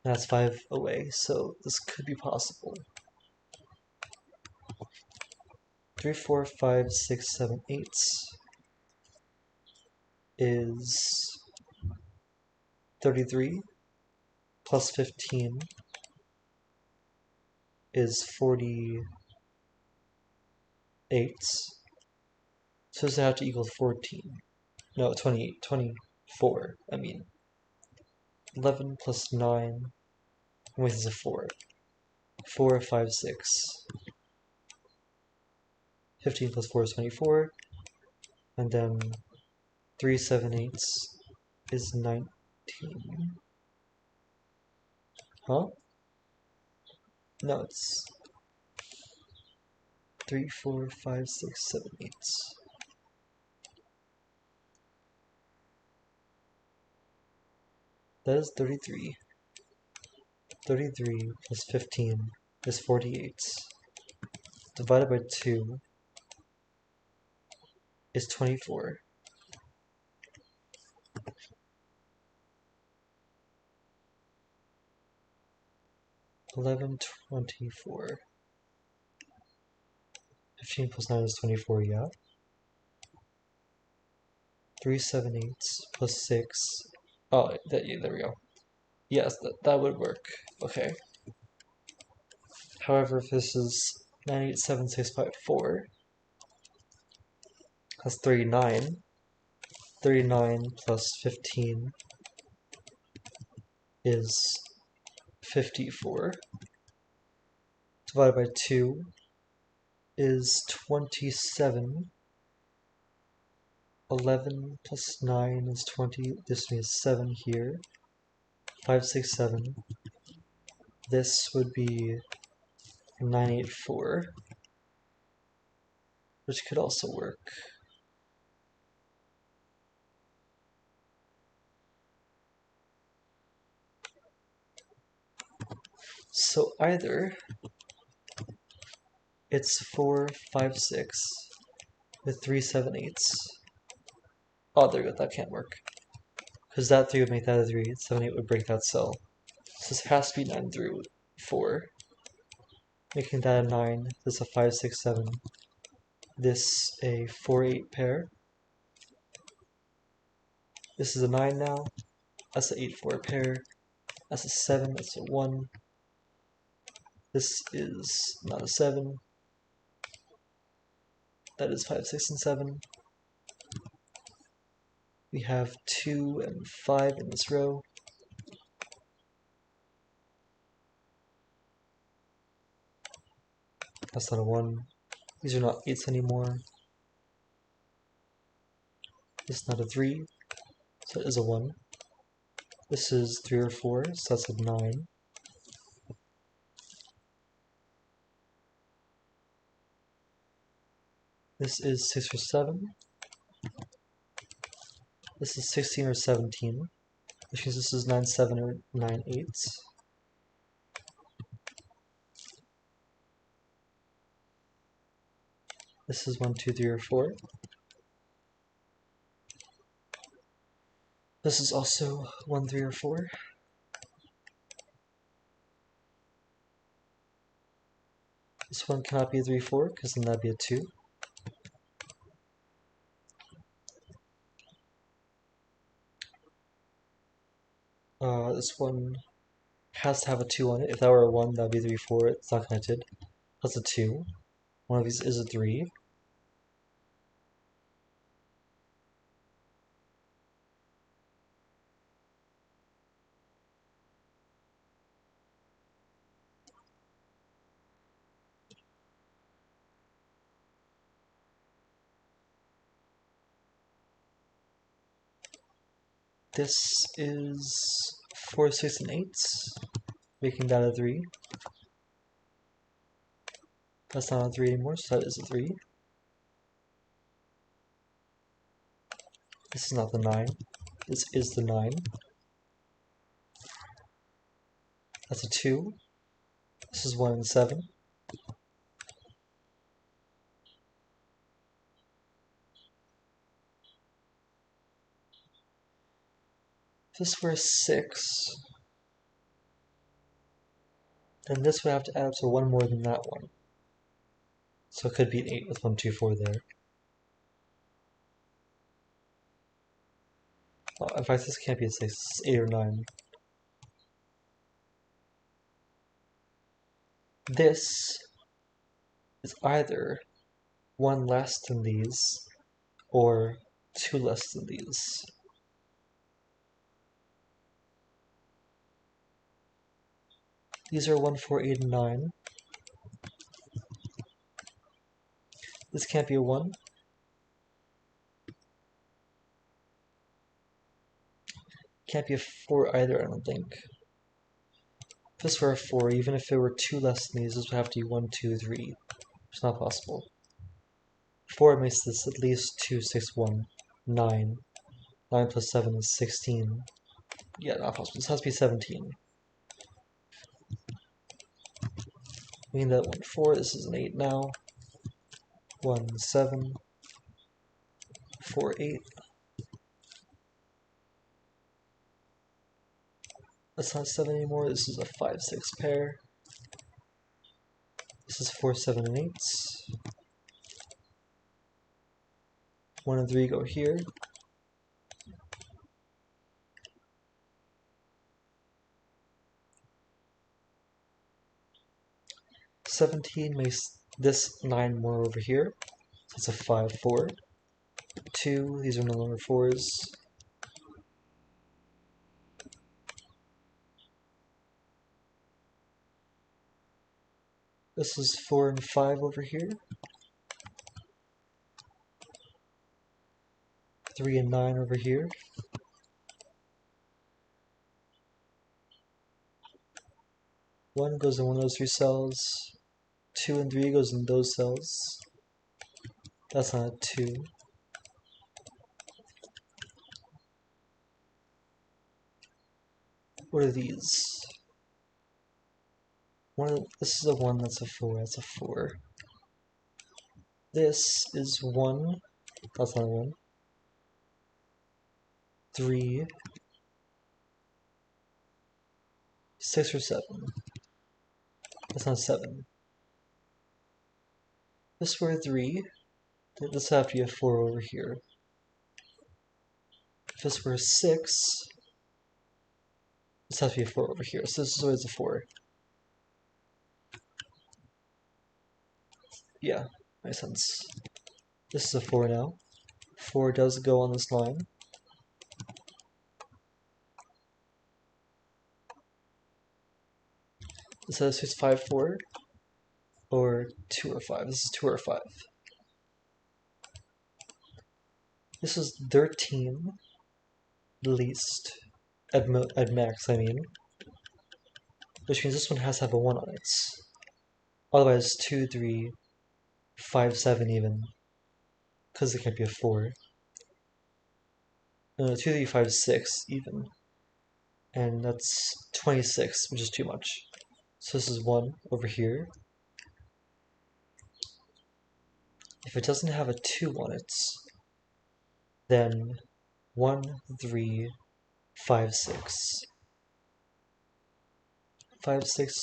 That's 5 away, so this could be possible. 3, 4, 5, 6, 7, 8 is 33 plus 15 is 48. So does it have to equal 14? No, 28, 24, I mean. 11 plus 9, wait, is a 4. 4, 5, 6. 15 plus 4 is 24. And then 3, 7, 8 is 19. Huh? No, it's 3, 4, 5, 6, 7, 8. That is 33. 33 plus 15 is 48. Divided by 2 is 24. 11, 24. 15 plus 9 is 24, yeah. 3 7 8 plus 6. Oh, there we go. Yes, that would work. Okay. However, if this is 9 8 7 6 5 4, that's 39. 39 plus 15 is 54. Divided by 2 is 27. 11 plus 9 is 20. This means 7 here. 5 6 7. This would be 984, which could also work. So either it's 4 5 6 with 3 7 8. Oh, there we go. That can't work. Because that 3 would make that a 3. 7 8 would break that cell. So this has to be 9 through 4. Making that a 9. This is a 5 6 7. This a 4 8 pair. This is a 9 now. That's an 8 4 pair. That's a 7. That's a 1. This is not a 7. That is 5 6 and 7. We have 2 and 5 in this row. That's not a 1. These are not 8s anymore. This is not a 3, so it is a 1. This is 3 or 4, so that's a 9. This is 6 or 7. This is 16 or 17, which means this is 9 7 or 9 8. This is 1 2 3 or 4. This is also 1 3 or 4. This one cannot be a 3 4 because then that'd be a 2. This one has to have a 2 on it. If that were a 1, that would be 3 4. It's not connected. That's a 2. One of these is a 3. This is 4 6 and 8, making that a 3. That's not a 3 anymore, so that is a 3. This is not the 9. This is the 9. That's a 2. This is 1 and 7. If this were a 6, then this would have to add up to 1 more than that one. So it could be an 8 with 1 2 4 there. In fact, this can't be a 6, it's 8 or 9. This is either 1 less than these, or 2 less than these. These are 1 4 8 and 9. This can't be a 1. Can't be a 4 either, I don't think. If this were a 4, even if it were 2 less than these, this would have to be 1 2 3. It's not possible. 4 makes this at least 2 6 1 9. 9 plus 7 is 16. Yeah, not possible. This has to be 17. Meaning that 1 4, this is an 8 now. 1 7 4 8. That's not 7 anymore. This is a 5 6 pair. This is 4 7 and 8. 1 and 3 go here. 17 makes this 9 more over here. So it's a 5, 4. 2, these are no longer 4s. This is 4 and 5 over here. 3 and 9 over here. 1 goes in one of those 3 cells. 2 and 3 goes in those cells. That's not a 2. What are these? This is a 1, that's a 4, that's a 4. This is 1, that's not a 1. 3, 6 or 7. That's not 7. This were 3. This would have to be a 4 over here. If this were 6, this has to be a 4 over here. So this is always a 4. Yeah, makes sense. This is a 4 now. 4 does go on this line. So this is 5, 4, or 2 or 5. This is 2 or 5. This is 13 least, at max, I mean. Which means this one has to have a 1 on it. Otherwise, 2, 3, 5, 7 even. Because it can't be a 4. No, 2, 3, 5, 6 even. And that's 26, which is too much. So this is 1 over here. If it doesn't have a 2 on it, then 1, 3, 5, 6. 5, 6,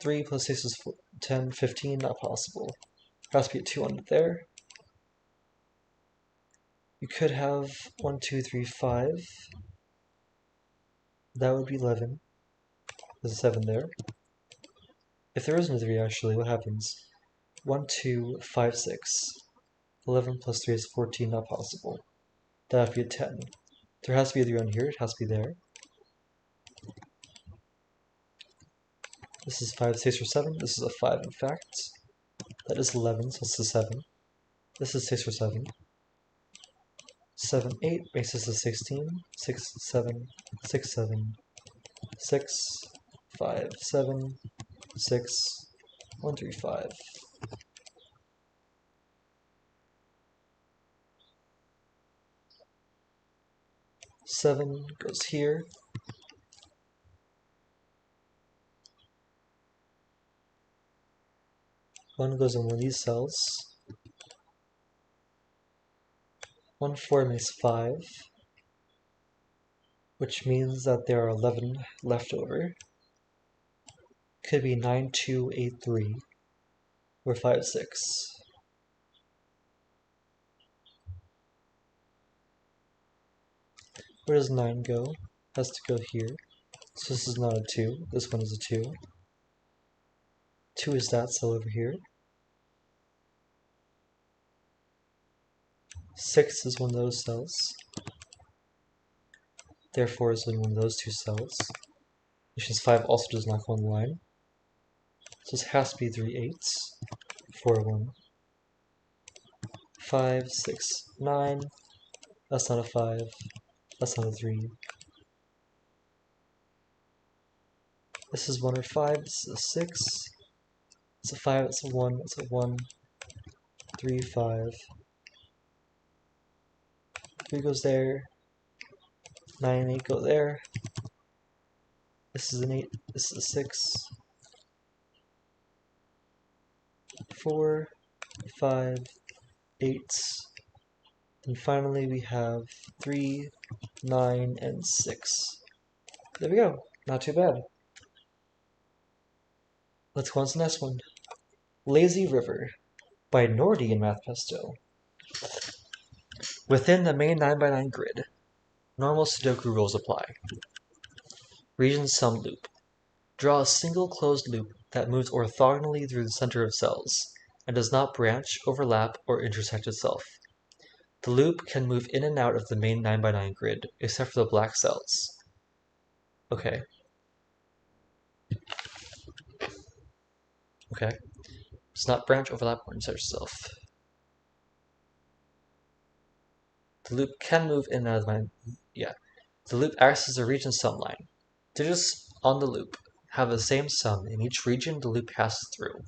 3 plus 6 is 10, 15, not possible. Has to be a 2 on it there. You could have 1, 2, 3, 5. That would be 11. There's a 7 there. If there isn't a 3 actually, what happens? 1, 2, 5, 6. 11 plus 3 is 14, not possible. That would be a 10. There has to be a 3 on here, it has to be there. This is 5, 6, or 7. This is a 5 in fact. That is 11, so it's a 7. This is 6 or 7. 7, 8 makes this a 16. 6, 7, 6, 7, 6, 5, 7, 6, 1, 3, 5. 7 goes here. One goes in one of these cells. 1, 4 makes 5, which means that there are 11 left over. Could be 9, 2, 8, 3, or 5, 6. Where does 9 go? Has to go here. So this is not a 2. This one is a 2. 2 is that cell over here. 6 is one of those cells. Therefore is in one of those 2 cells. Which is 5 also does not go on the line. So this has to be 3 8s. 4, 1. 5, 6, 9. That's not a 5. That's not a 3. This is 1 or 5. This is a 6. It's a 5. It's a 1. It's a 1. 3, 5. 3 goes there. 9 and 8 go there. This is an 8. This is a 6. 4, 5, 8. And finally we have 3, 9, and 6. There we go. Not too bad. Let's go on to the next one. Lazy River by Nordy in MathPesto. Within the main 9x9 grid, normal Sudoku rules apply. Region sum loop. Draw a single closed loop that moves orthogonally through the center of cells and does not branch, overlap, or intersect itself. The loop can move in and out of the main 9x9 grid, except for the black cells. Okay. Does not branch, overlap, or intersect itself. The loop can move in and out of the The loop acts as a region sum line. Digits on the loop have the same sum in each region the loop passes through.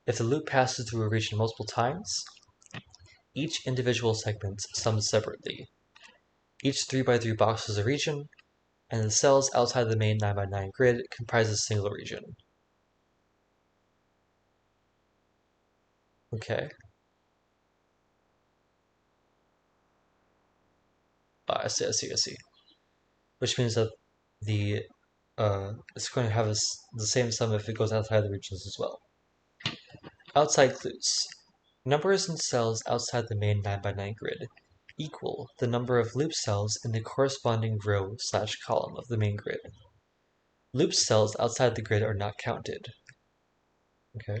If the loop passes through a region multiple times, each individual segment sums separately. Each 3x3 box is a region, and the cells outside the main 9x9 grid comprise a single region. Okay. I see. Which means that it's going to have the same sum if it goes outside the regions as well. Outside clues. Numbers in cells outside the main 9x9 grid equal the number of loop cells in the corresponding row/column of the main grid. Loop cells outside the grid are not counted. Okay.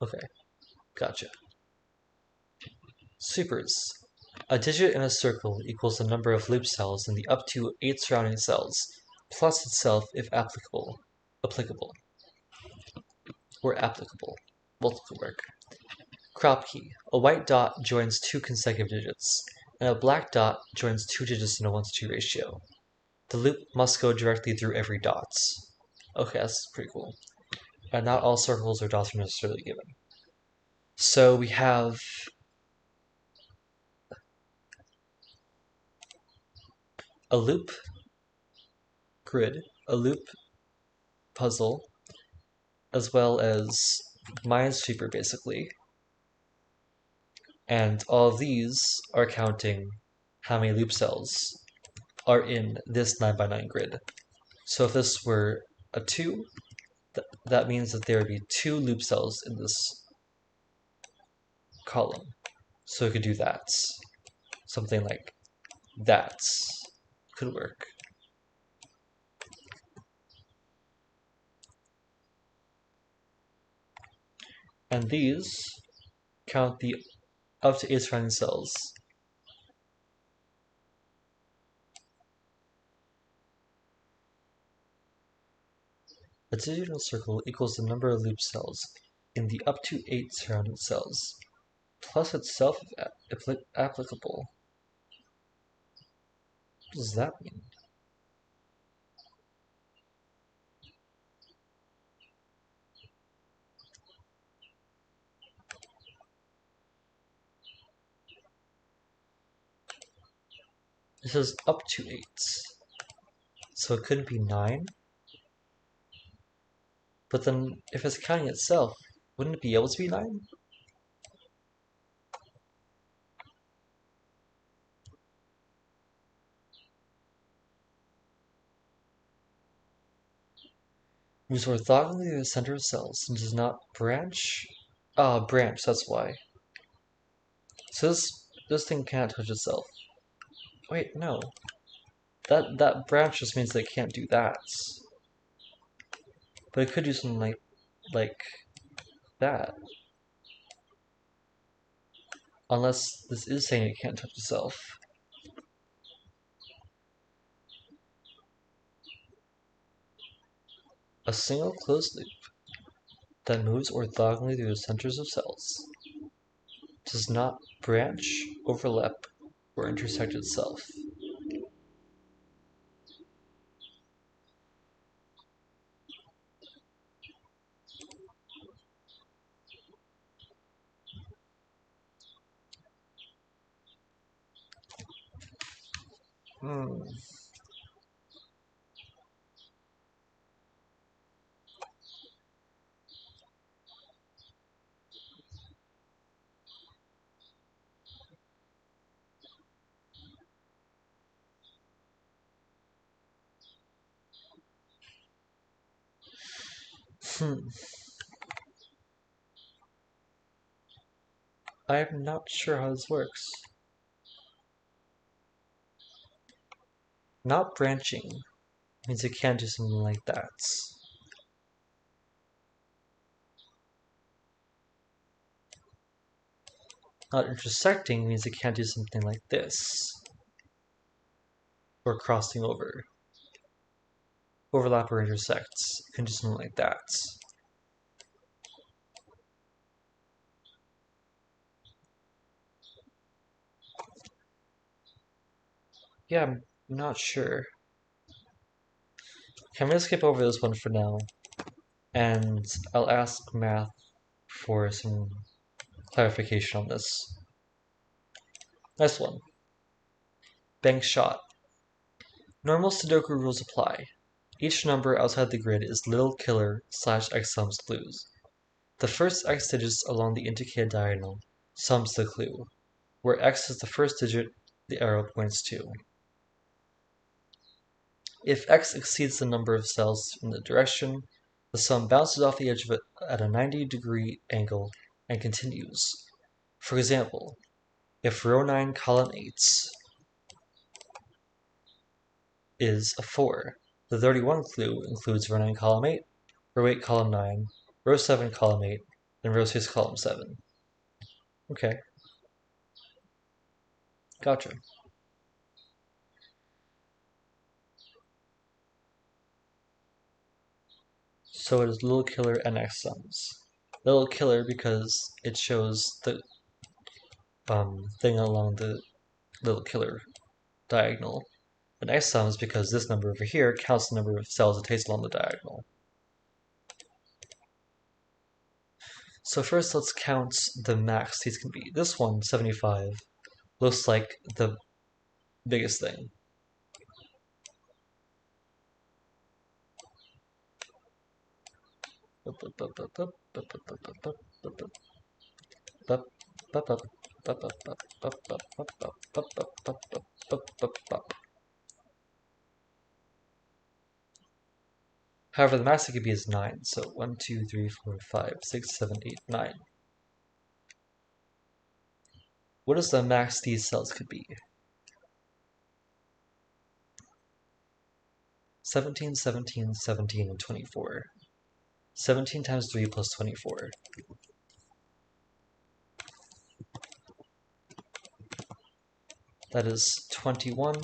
Okay, gotcha. Supers. A digit in a circle equals the number of loop cells in the up to 8 surrounding cells, plus itself if applicable. Multiple work. Crop key. A white dot joins 2 consecutive digits, and a black dot joins 2 digits in a 1:2 ratio. The loop must go directly through every dot. Okay, that's pretty cool. And not all circles or dots are necessarily given. So we have a loop grid, a loop puzzle, as well as Minesweeper basically. And all of these are counting how many loop cells are in this 9x9 grid. So if this were a 2, that means that there would be 2 loop cells in this column. So we could do that. Something like that could work. And these count the up to 8 surrounding cells. A digital circle equals the number of loop cells in the up to 8 surrounding cells, plus itself if applicable. What does that mean? It says up to 8. So it couldn't be 9? But then, if it's counting itself, wouldn't it be able to be 9? Moves orthogonally to the center of cells and does not branch. Branch, that's why. So this thing can't touch itself. Wait, no. That branch just means that it can't do that. But it could do something like that. Unless this is saying it can't touch itself. A single closed loop that moves orthogonally through the centers of cells does not branch, overlap, or intersect itself. Hmm. I'm not sure how this works. Not branching means it can't do something like that. Not intersecting means it can't do something like this. Or crossing over. Overlap or intersects. It can do something like that. Yeah, I'm not sure. Okay, I'm gonna skip over this one for now, and I'll ask Math for some clarification on this. Next one. Bank shot. Normal Sudoku rules apply. Each number outside the grid is little killer / x sums clues. The first x digits along the indicated diagonal sums the clue, where x is the first digit the arrow points to. If x exceeds the number of cells in the direction, the sum bounces off the edge of it at a 90-degree angle and continues. For example, if row 9 column 8 is a 4, the 31 clue includes row 9 column 8, row 8 column 9, row 7 column 8, and row 6 column 7. Okay. Gotcha. So it is little killer and x sums. Little killer because it shows the thing along the little killer diagonal. And x sums because this number over here counts the number of cells it takes along the diagonal. So first let's count the max these can be. This one, 75, looks like the biggest thing. However, the max it could be is 9. So 1, 2, 3, 4, 5, 6, 7, 8, 9. What is the max these cells could be? 17, 17, 17, and 24. 17 times 3 plus 24. That is 21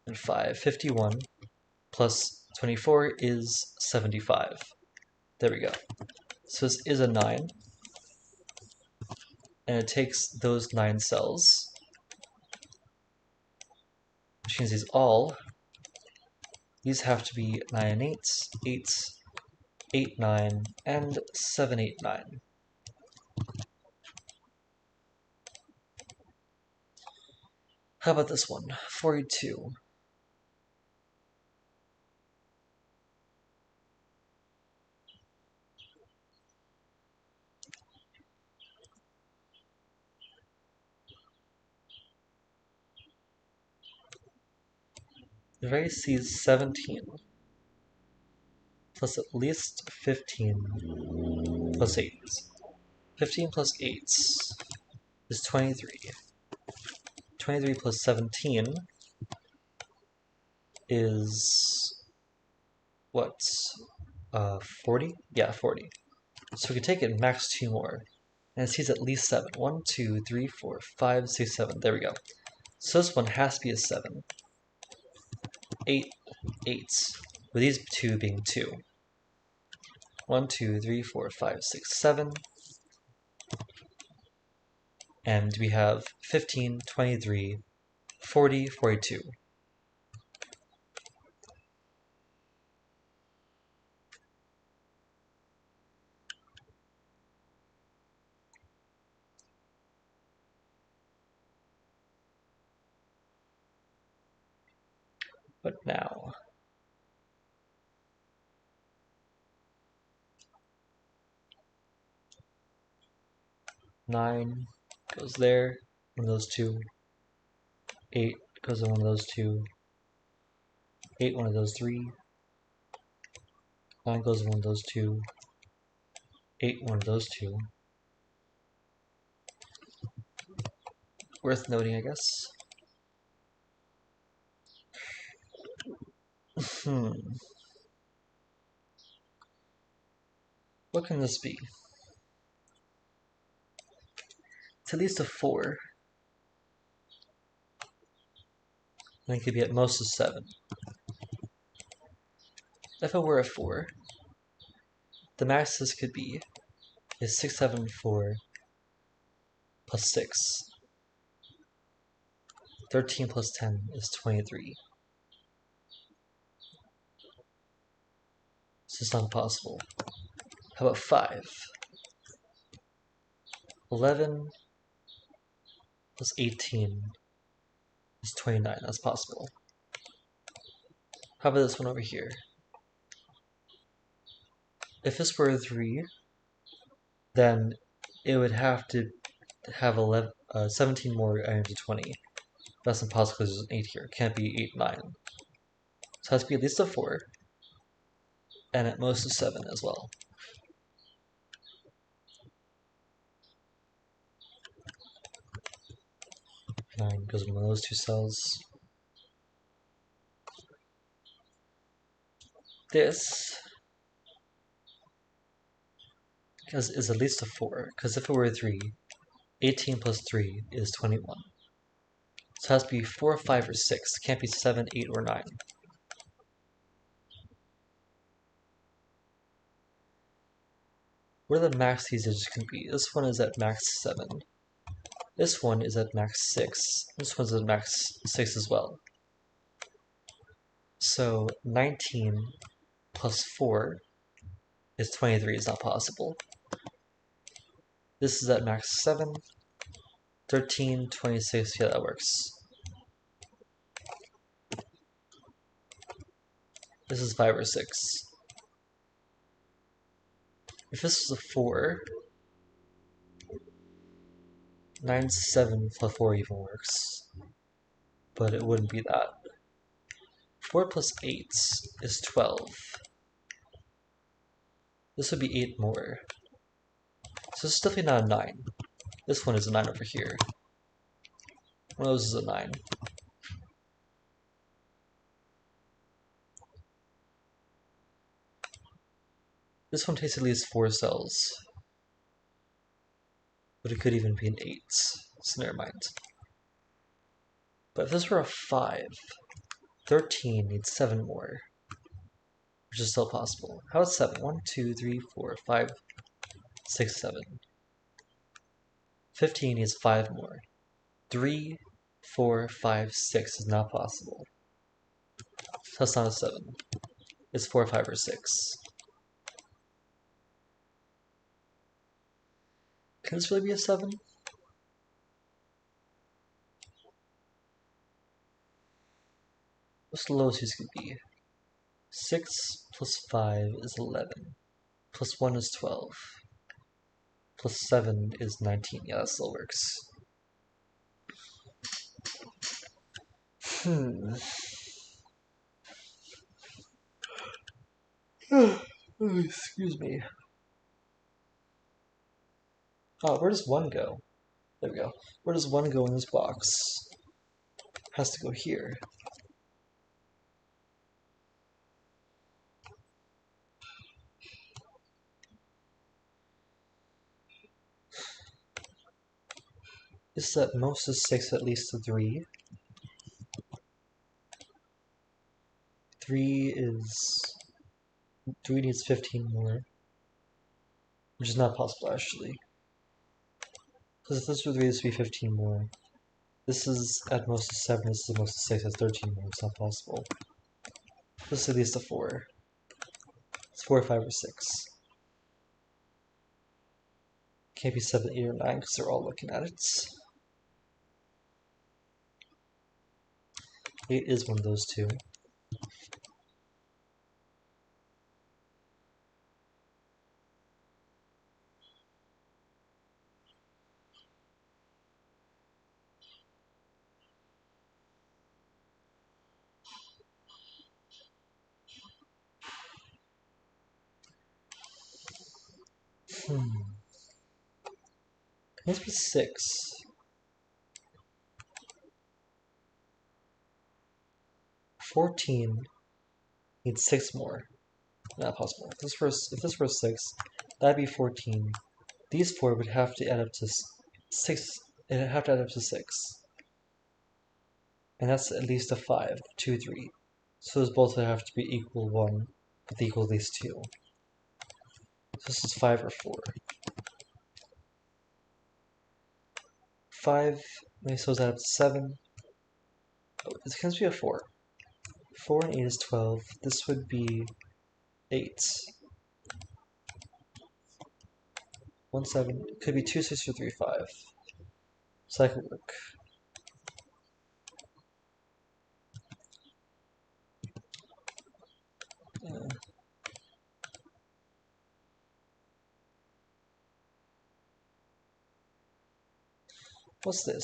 and 5. 51 plus 24 is 75. There we go. So this is a 9. And it takes those 9 cells, which means these have to be 9 eighths, 8, 8, 9, and 7, 8, 9. How about this one? 42. The race sees 17 plus at least 15 plus 8. 15 plus 8 is 23. 23 plus 17 is what? 40? Yeah, 40. So we can take it and max 2 more. And it sees at least 7. 1, 2, 3, 4, 5, 6, 7. There we go. So this one has to be a 7. 8, 8. With these two being 2. 1, 2, 3, 4, 5, 6, 7. And we have 15, 23, 40, 42. But now, 9 goes there, one of those two. 8 goes in one of those two. 8, one of those three. 9 goes in one of those two. 8, one of those two. Worth noting, I guess. What can this be? It's at least a 4. And it could be at most a 7. If it were a 4, the max this could be is 6, 7, 4 plus 6. 13 plus 10 is 23. So it's not possible. How about 5? 11 plus 18 is 29. That's possible. How about this one over here? If this were a 3, then it would have to have 17 more items to 20. That's impossible because there's an 8 here. It can't be 8, 9. So it has to be at least a 4, and at most a 7 as well. 9 goes in one of those two cells. This is at least a 4, because if it were a 3, 18 plus 3 is 21. So it has to be 4, 5, or 6. It can't be 7, 8, or 9. Where the max these digits can be? This one is at max 7. This one is at max 6. This one's at max 6 as well. So 19 plus 4 is 23. It's not possible. This is at max 7. 13, 26, yeah, that works. This is 5 or 6. If this was a 4, 9, 7 plus 4 even works. But it wouldn't be that. 4 plus 8 is 12. This would be 8 more. So this is definitely not a 9. This one is a 9 over here. One of those is a 9. This one takes at least 4 cells. But it could even be an 8. So never mind. But if this were a 5, 13 needs 7 more. Which is still possible. How about 7? 1, 2, 3, 4, 5, 6, 7. 15 needs 5 more. 3, 4, 5, 6 is not possible. So that's not a 7. It's 4, 5, or 6. Can this really be a 7? What's the lowest these could be? 6 plus 5 is 11. Plus 1 is 12. Plus 7 is 19. Yeah, that still works. Excuse me. Oh, where does 1 go? There we go. Where does 1 go in this box? Has to go here. This is at most a 6, at least a 3. 3 needs 15 more. Which is not possible, actually. Because if this were 3, this would be 15 more. This is at most a 7, this is at most a 6, that's 13 more. It's not possible. This is at least a 4. It's 4, 5, or 6. Can't be 7, 8, or 9 because they're all looking at it. 8 is one of those two. This be 6. 14 Need 6 more. Not possible. If this were 6, that'd be 14. These 4 would have to add up to 6. It'd have to add up to 6. And that's at least a 5. 2, 3. So those both would have to be equal 1, but they equal at least 2. So this is 5 or 4. 5, so that up to 7. Oh, this can be a 4. 4 and 8 is 12. This would be 8. 1, 7. It could be 2, 6, or 3, 5. So that could work. What's this?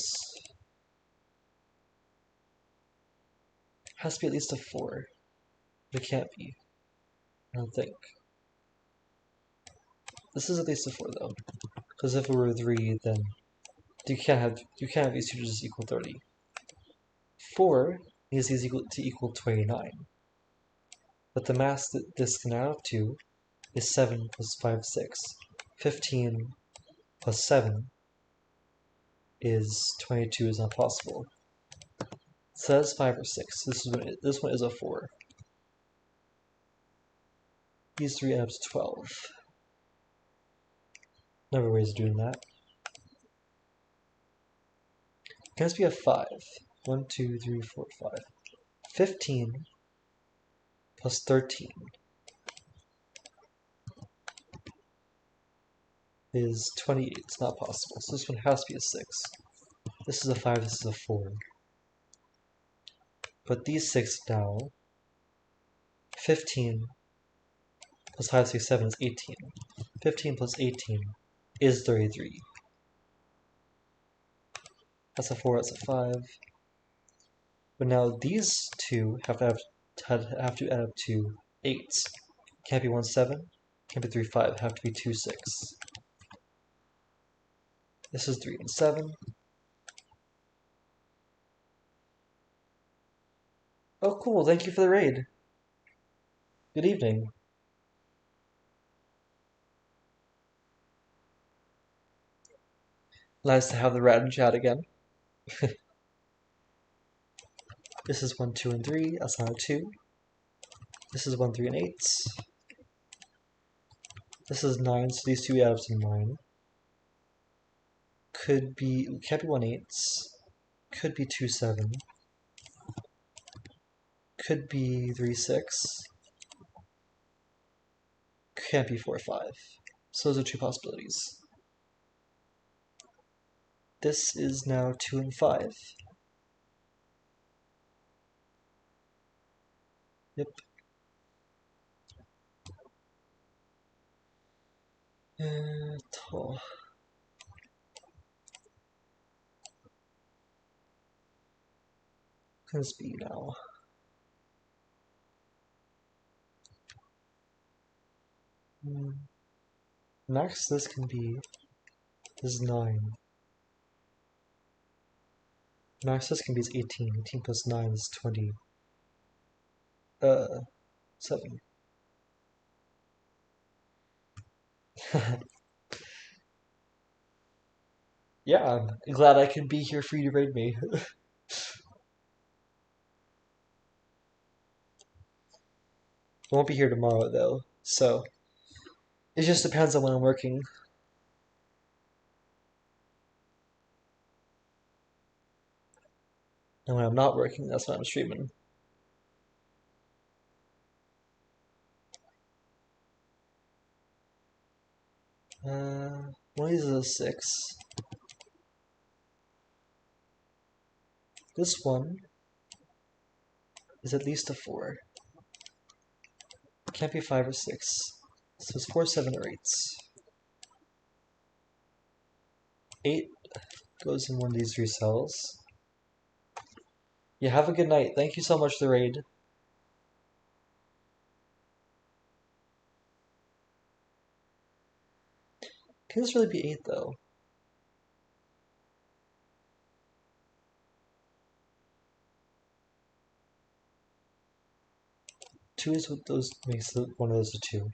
Has to be at least a 4. But it can't be. I don't think. This is at least a 4 though. Because if it were a 3, then you can't have these two digits equal 30. 4 needs these to equal 29. But the mass that this can add up to is 7 plus 5, 6. 15 plus 7 is 22 is not possible. So that's 5 or 6. This one is a 4. These 3 add up to 12. Another ways of doing that. Can this be a 5? 1, 2, 3, 4, 5. 15 plus 13 is 28. It's not possible. So this one has to be a 6. This is a 5, this is a 4. But these 6 now, 15 plus 5, 6, 7 is 18. 15 plus 18 is 33. That's a 4, that's a 5. But now these two have to add up to 8. Can't be 1, 7. Can't be 3, 5. Have to be 2, 6. This is 3 and 7. Oh, cool. Thank you for the raid. Good evening. Nice to have the rat in chat again. This is 1, 2, and 3. That's not a 2. This is 1, 3, and 8. This is 9, so these two add up to 9. Can't be 1, 8. Could be 2, 7. Could be 3, 6. Can't be 4, 5. So those are two possibilities. This is now 2 and 5. Yep. Tall. Can this be now? Max this can be is 9. Max this can be is 18. 18 plus 9 is 20. 7. Yeah, I'm glad I can be here for you to raid me. I won't be here tomorrow though, so it just depends on when I'm working. And when I'm not working, that's when I'm streaming. One of these is a 6. This one is at least a 4. Can't be 5 or 6. So it's 4, 7, or 8. 8 goes in one of these 3 cells. Yeah, have a good night. Thank you so much for the raid. Can this really be 8 though? 2 is what those makes one of those a 2.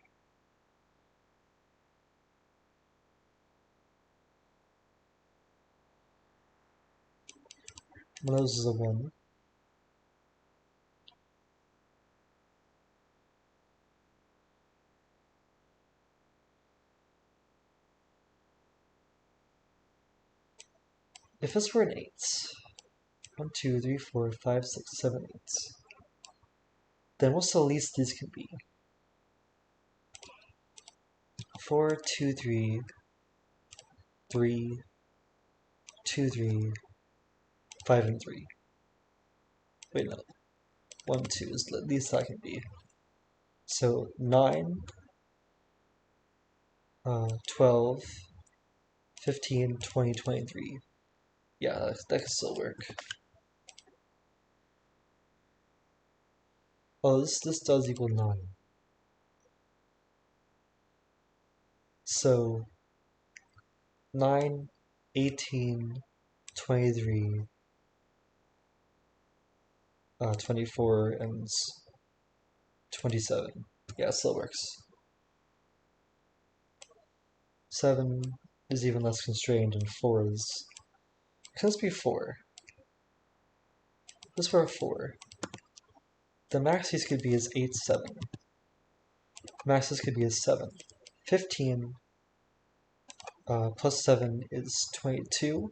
One of those is a 1. If this were an 8, 1, 2, 3, 4, 5, 6, 7, 8, then what's the least these can be? 4, 2, 3, 3, 2, 3, 5, and 3. Wait, no. 1, 2 is the least that can be. So 9, 12, 15, 20, 23. Yeah, that can still work. Oh, this does equal 9. So 9, 18, 23, 24, and 27. Yeah, it still works. 7 is even less constrained, and 4 is... Can this be 4? This were a 4. The max these could be is 8, 7. Max this could be is 7. 15 plus 7 is 22,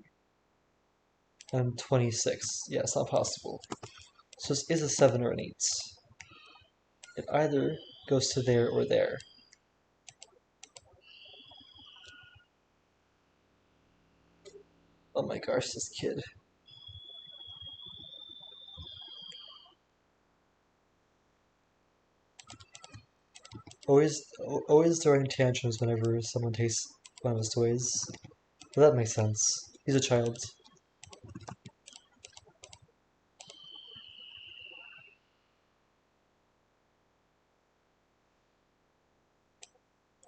and 26. Yeah, it's not possible. So this is a 7 or an 8. It either goes to there or there. Oh my gosh, this kid. Always throwing tantrums whenever someone takes one of his toys. Well, that makes sense. He's a child.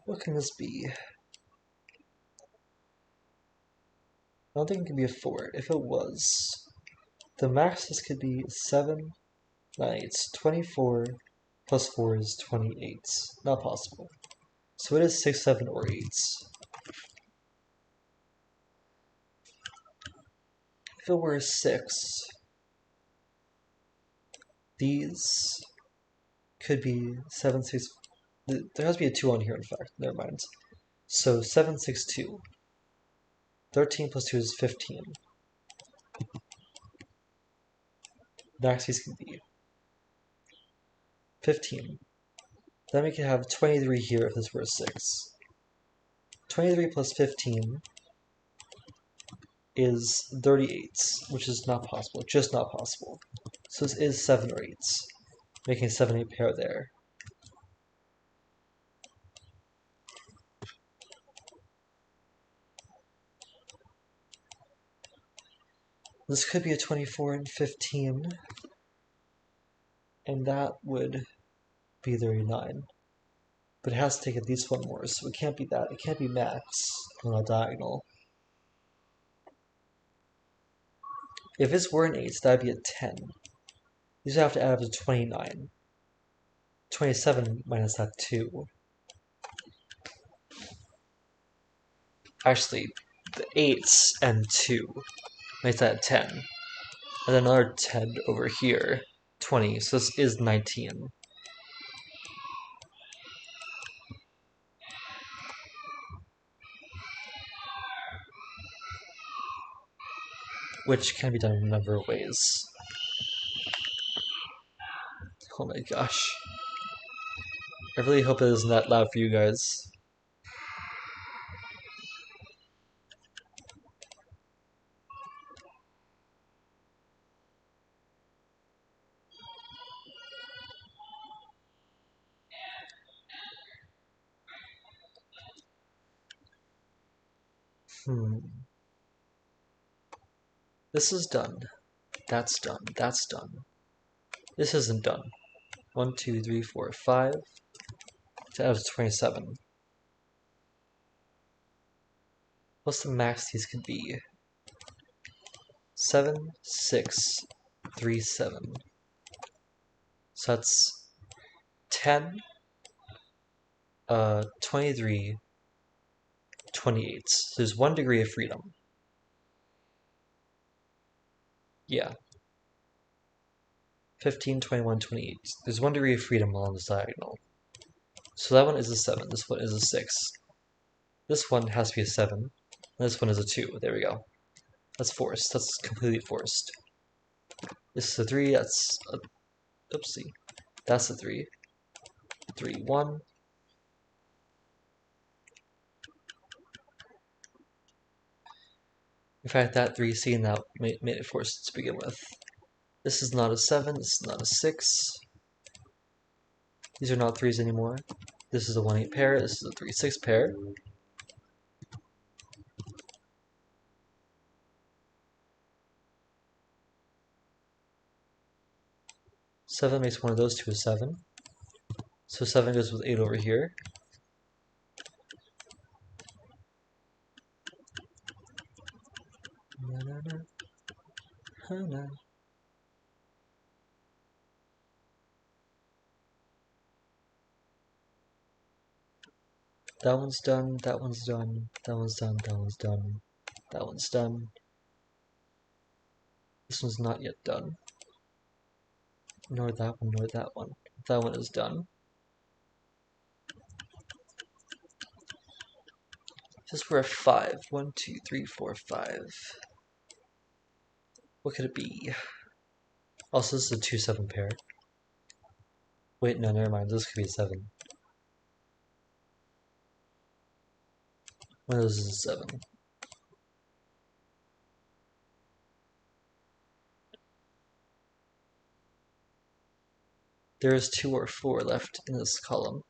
What can this be? I don't think it can be a 4. If it was, the max this could be 7, 9, 8, 24, plus 4 is 28. Not possible. So it is 6, 7, or 8. If it were a 6, these could be 7, 6. There has to be a 2 on here, in fact. Never mind. So 7, 6, 2. 13 plus 2 is 15. Max these can be 15. Then we can have 23 here if this were a 6. 23 plus 15 is 38, which is not possible, just not possible. So this is 7 or 8, making a 7, 8 pair there. This could be a 24 and 15, and that would be 39. But it has to take at least one more, so it can't be that. It can't be max on a diagonal. If this were an 8, that'd be a 10. These would have to add up to 29. 27 minus that 2. Actually, the 8s and 2 makes that 10. And then another 10 over here, 20, so this is 19. Which can be done in a number of ways. Oh my gosh. I really hope it isn't that loud for you guys. This is done. That's done. That's done. This isn't done. 1, 2, 3, 4, 5. That was 27. What's the max these could be? 7, 6, 3, 7. So that's 10, 23, 28. So there's 1 degree of freedom. Yeah. 15, 21, 28. There's 1 degree of freedom along this diagonal. So that one is a 7. This one is a 6. This one has to be a 7. And this one is a 2. There we go. That's forced. That's completely forced. This is a 3. That's a... Oopsie. That's a 3. 3, 1. In fact, that 3C and that made it forced to begin with. This is not a 7. This is not a 6. These are not 3s anymore. This is a 1-8 pair. This is a 3-6 pair. Seven makes one of those two a 7. So 7 goes with 8 over here. That one's done, that one's done, that one's done, that one's done, that one's done. This one's not yet done. Nor that one, nor that one. That one is done. This were a 5. 1, 2, 3, 4, 5. What could it be? Also, this is a 2-7 pair. Wait, no, never mind. This could be a 7. One of those is a 7. There is 2 or 4 left in this column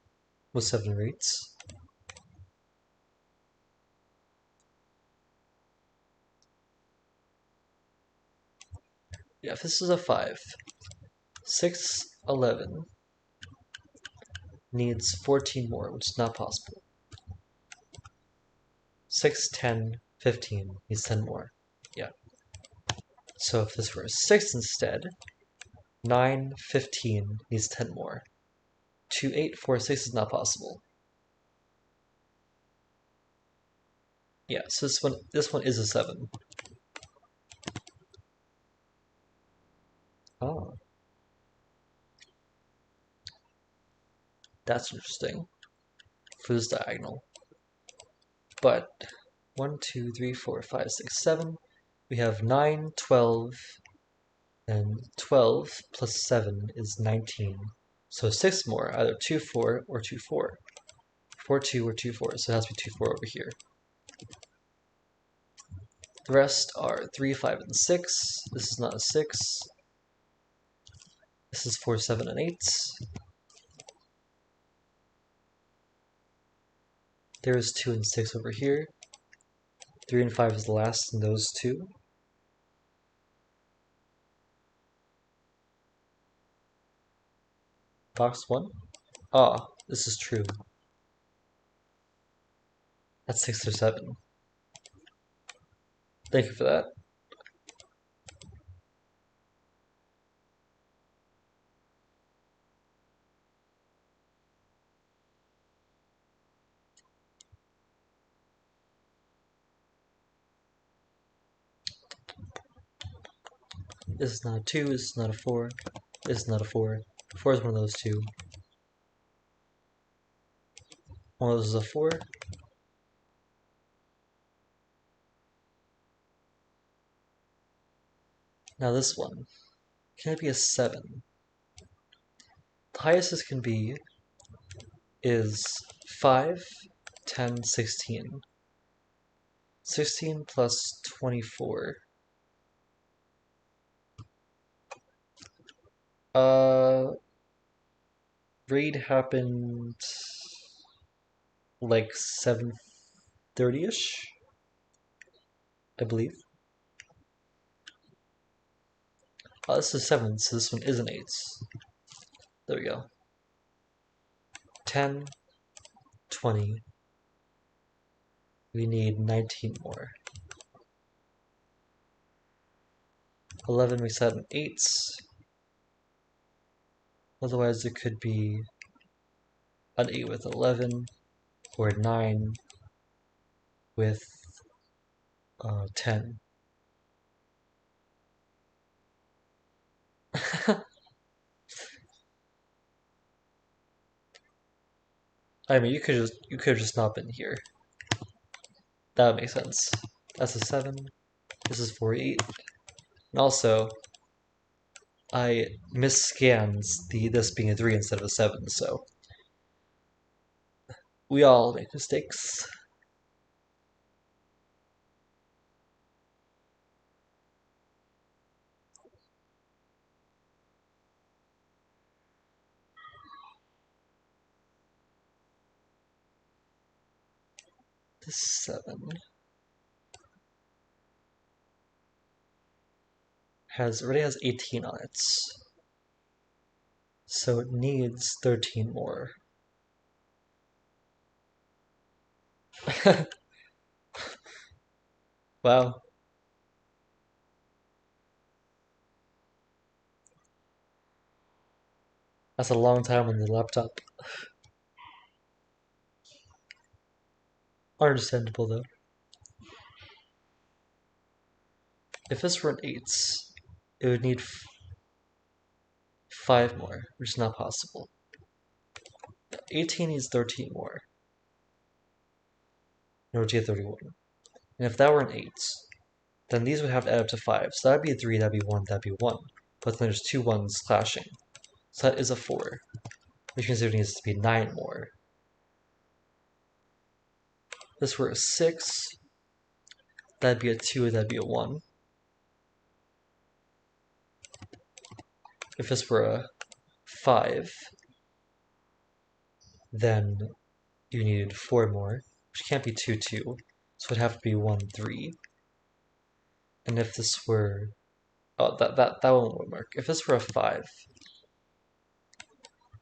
with 7 or 8s. Yeah, if this is a 5, 6, 11 needs 14 more, which is not possible. 6, 10, 15 needs 10 more. Yeah. So if this were a 6 instead, 9, 15 needs 10 more. 2, 8, 4, 6 is not possible. Yeah, so this one is a 7. Oh. That's interesting for this diagonal. But 1, 2, 3, 4, 5, 6, 7. We have 9, 12, and 12 plus 7 is 19. So 6 more, either 2, 4 or 2, 4. 4, 2 or 2, 4, so it has to be 2, 4 over here. The rest are 3, 5, and 6. This is not a 6. This is 4, 7, and 8. There is 2 and 6 over here. 3 and 5 is the last in those two. Box 1. Ah, this is true. That's 6 or 7. Thank you for that. This is not a 2, this is not a 4, this is not a 4. 4 is one of those two. One of those is a 4. Now this one, can it be a 7? The highest this can be is 5, 10, 16. 16 plus 24. Raid happened like 7:30ish, I believe. Oh, this is 7, so this one is an 8. There we go. 10, 20. We need 19 more. 11 makes that an 8. Otherwise, it could be an 8 with 11, or 9 with 10. I mean, you could have just not been here. That would make sense. That's a 7. This is 48. And also, I misscanned this being a 3 instead of a 7, so we all make mistakes. This 7 already has 18 on it, so it needs 13 more. Wow. That's a long time on the laptop. Understandable though. If this were an 8, it would need 5 more, which is not possible. 18 needs 13 more in order to get 31. And if that were an 8, then these would have to add up to 5. So that'd be a 3, that'd be 1, that'd be 1. But then there's 2 1s clashing. So that is a 4, which means there needs to be 9 more. If this were a 6, that'd be a 2, that'd be a 1. If this were a 5, then you needed 4 more, which can't be 2, 2. So it'd have to be 1, 3. And if this were... Oh, that one would work. If this were a 5,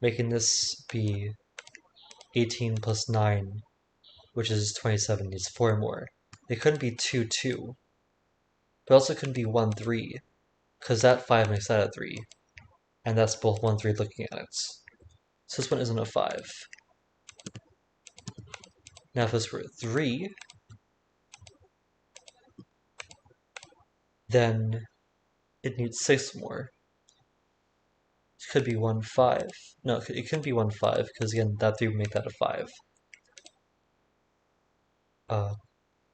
making this be 18 plus 9, which is 27, needs 4 more. It couldn't be 2, 2. But also couldn't be 1, 3, because that 5 makes that a 3. And that's both 1, 3 looking at it. So this one isn't a 5. Now if this were a 3, then it needs 6 more. It could be 1, 5. No, it couldn't be 1, 5, because again, that 3 would make that a 5.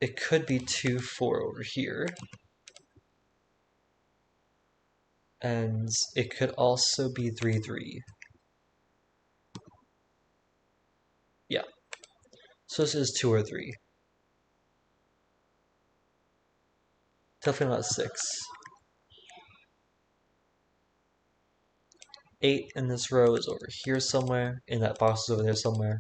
It could be 2, 4 over here. And it could also be 3, 3. Yeah. So this is 2 or 3. Definitely not 6. 8 in this row is over here somewhere, and that box is over there somewhere.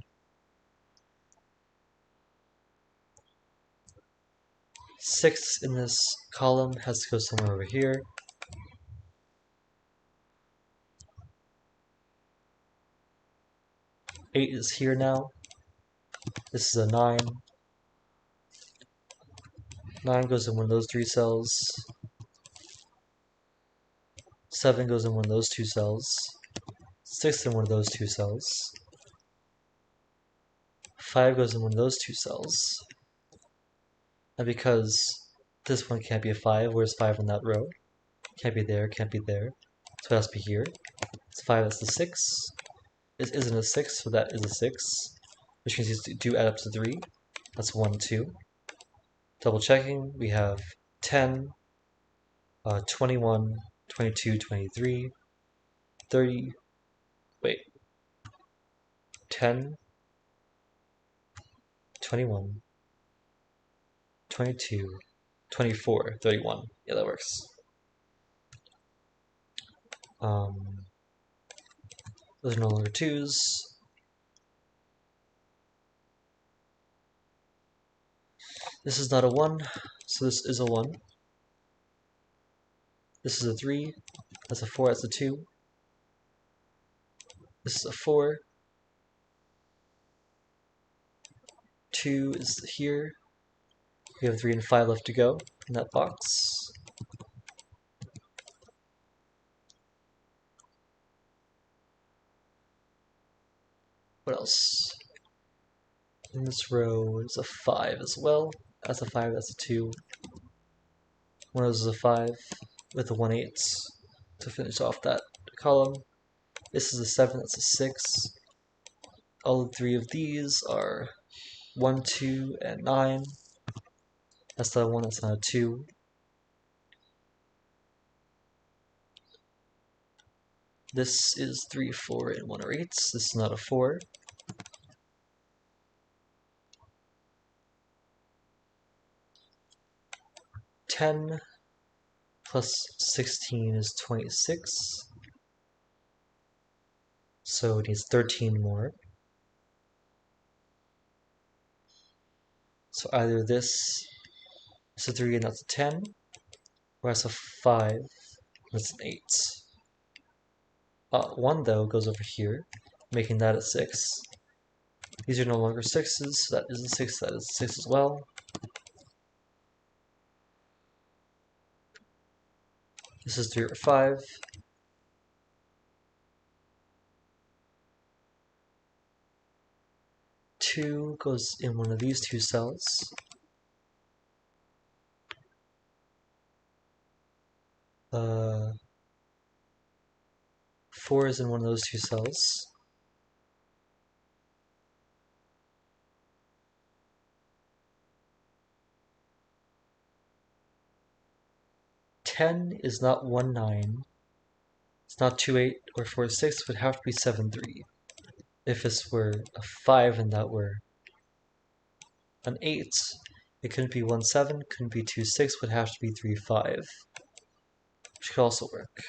6 in this column has to go somewhere over here. 8 is here now. This is a 9. 9 goes in one of those 3 cells. 7 goes in one of those 2 cells. 6 in one of those 2 cells. 5 goes in one of those 2 cells. And because this one can't be a 5, where's 5 in that row? Can't be there, can't be there. So it has to be here. So 5 is the 6. This isn't a 6, so that is a 6. Which means these do add up to 3. That's 1, 2. Double checking, we have 10, 21, 22, 23, 30, wait, 10, 21, 22, 24, 31. Yeah, that works. Those are no longer 2s. This is not a 1, so this is a 1. This is a 3, that's a 4, that's a 2. This is a 4. 2 is here. We have 3 and 5 left to go in that box. What else? In this row is a 5 as well. That's a 5, that's a 2. One of those is a 5 with a 1/8 to finish off that column. This is a 7, that's a 6. All three of these are 1, 2, and 9. That's not a 1, that's not a 2. This is 3, 4, and 1/8. This is not a 4. (10) plus 16 is 26. So it needs 13 more. So either this is a 3 and that's a 10, or that's a 5 and that's an 8. 1 though goes over here, making that a 6. These are no longer 6s, so that is a 6, that is a 6 as well. This is 3 or 5. Two goes in one of these two cells. Uh, 4 is in one of those two cells. (10) is not 1, 9. It's not 2, 8 or 4, 6. It would have to be 7, 3. If this were a 5 and that were an 8, it couldn't be 1, 7, couldn't be 2, 6, would have to be 3, 5. Which could also work.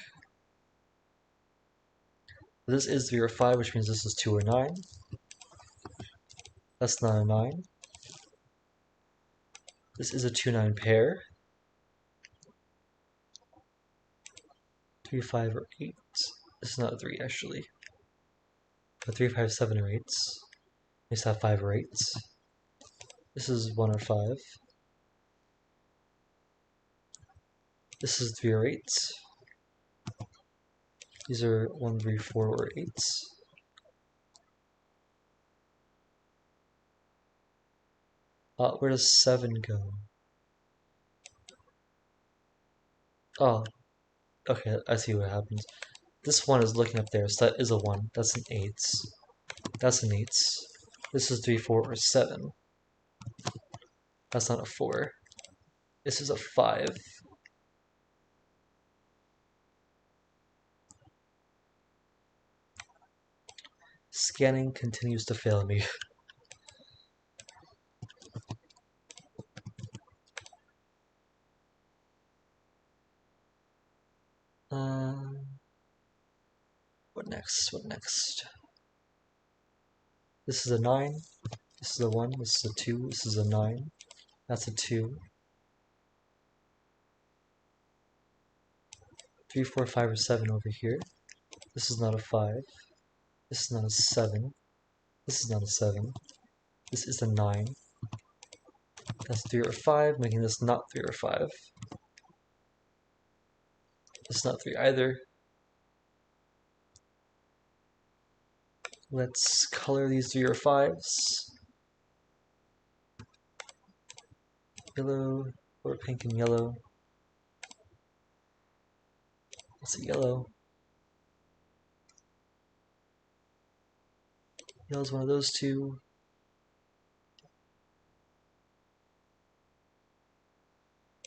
This is 3 or 5, which means this is 2 or 9. That's not a 9. This is a 2, 9 pair. 3, 5, or 8. This is not a 3, actually. But 3, 5, 7, or 8. These have 5 or 8. This is 1 or 5. This is 3 or 8. These are 1, 3, 4, or 8. Where does 7 go? Oh, okay, I see what happens. This 1 is looking up there, so that is a 1. That's an 8. That's an 8. This is 3, 4, or 7. That's not a 4. This is a 5. Scanning continues to fail me. What next? What next? This is a 9. This is a 1. This is a 2. This is a 9. That's a 2. 3, 4, 5, or 7 over here. This is not a 5. This is not a 7. This is not a 7. This is a 9. That's 3 or 5, making this not 3 or 5. This is not 3 either. Let's color these 3 or 5s. Yellow, or pink and yellow. What's a yellow? Yellow's one of those two.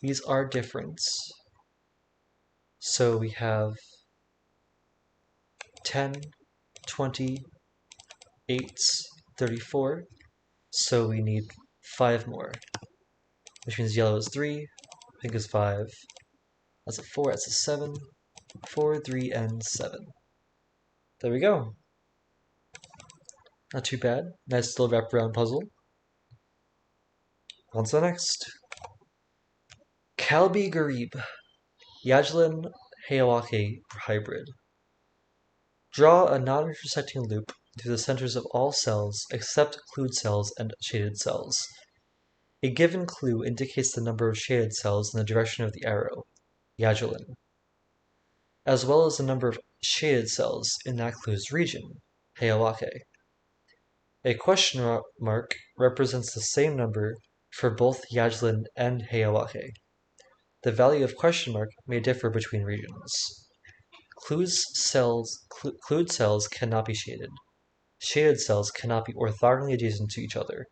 These are different. So we have 10, 20, 8, 34. So we need 5 more. Which means yellow is 3, pink is 5. That's a 4, that's a 7. 4, 3, and 7. There we go. Not too bad. Nice little wraparound puzzle. On to the next. Kalbi Garib. Yajalin Hayawake hybrid. Draw a non-intersecting loop through the centers of all cells except clued cells and shaded cells. A given clue indicates the number of shaded cells in the direction of the arrow, Yajalin, as well as the number of shaded cells in that clue's region, Hayawake. A question mark represents the same number for both Yajlin and Heiawake. The value of question mark may differ between regions. Clued cells cannot be shaded. Shaded cells cannot be orthogonally adjacent to each other.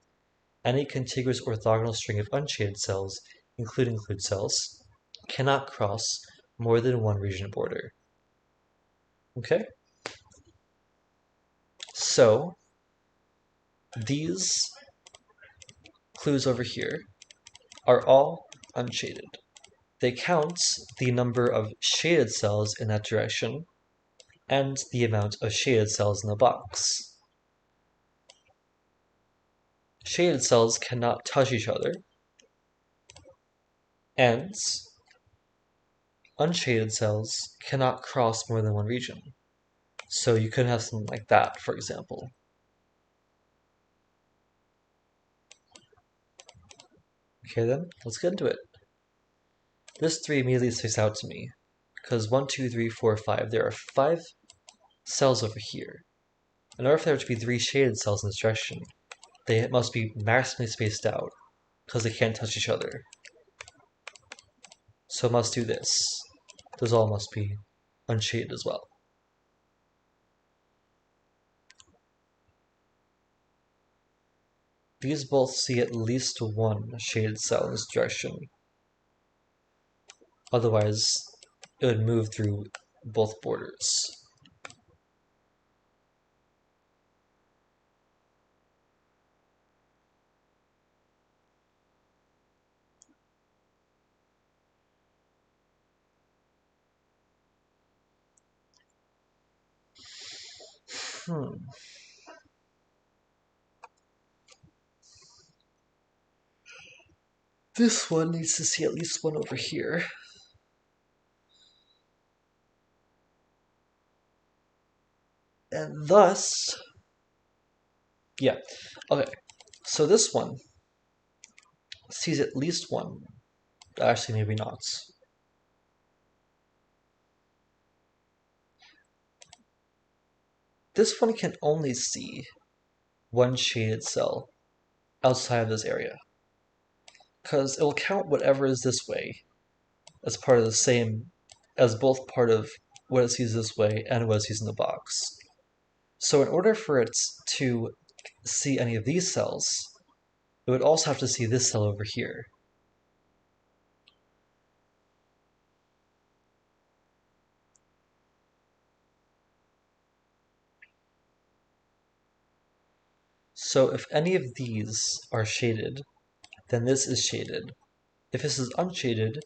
Any contiguous orthogonal string of unshaded cells, including clued cells, cannot cross more than one region border. Okay? So, these clues over here are all unshaded. They count the number of shaded cells in that direction and the amount of shaded cells in the box. Shaded cells cannot touch each other, and unshaded cells cannot cross more than one region. So you could have something like that, for example. Okay then, let's get into it. This 3 immediately sticks out to me, because 1, 2, 3, 4, 5, there are 5 cells over here. In order for there to be 3 shaded cells in this direction, they must be maximally spaced out, because they can't touch each other. So it must do this. Those all must be unshaded as well. These both see at least one shaded cell in this direction. Otherwise, it would move through both borders. This one needs to see at least one over here. And thus, yeah, okay, so this one sees at least one. Actually, maybe not. This one can only see one shaded cell outside of this area, because it will count whatever is this way as part of the same, as both part of what it sees this way and what it sees in the box. So in order for it to see any of these cells, it would also have to see this cell over here. So if any of these are shaded, then this is shaded. If this is unshaded,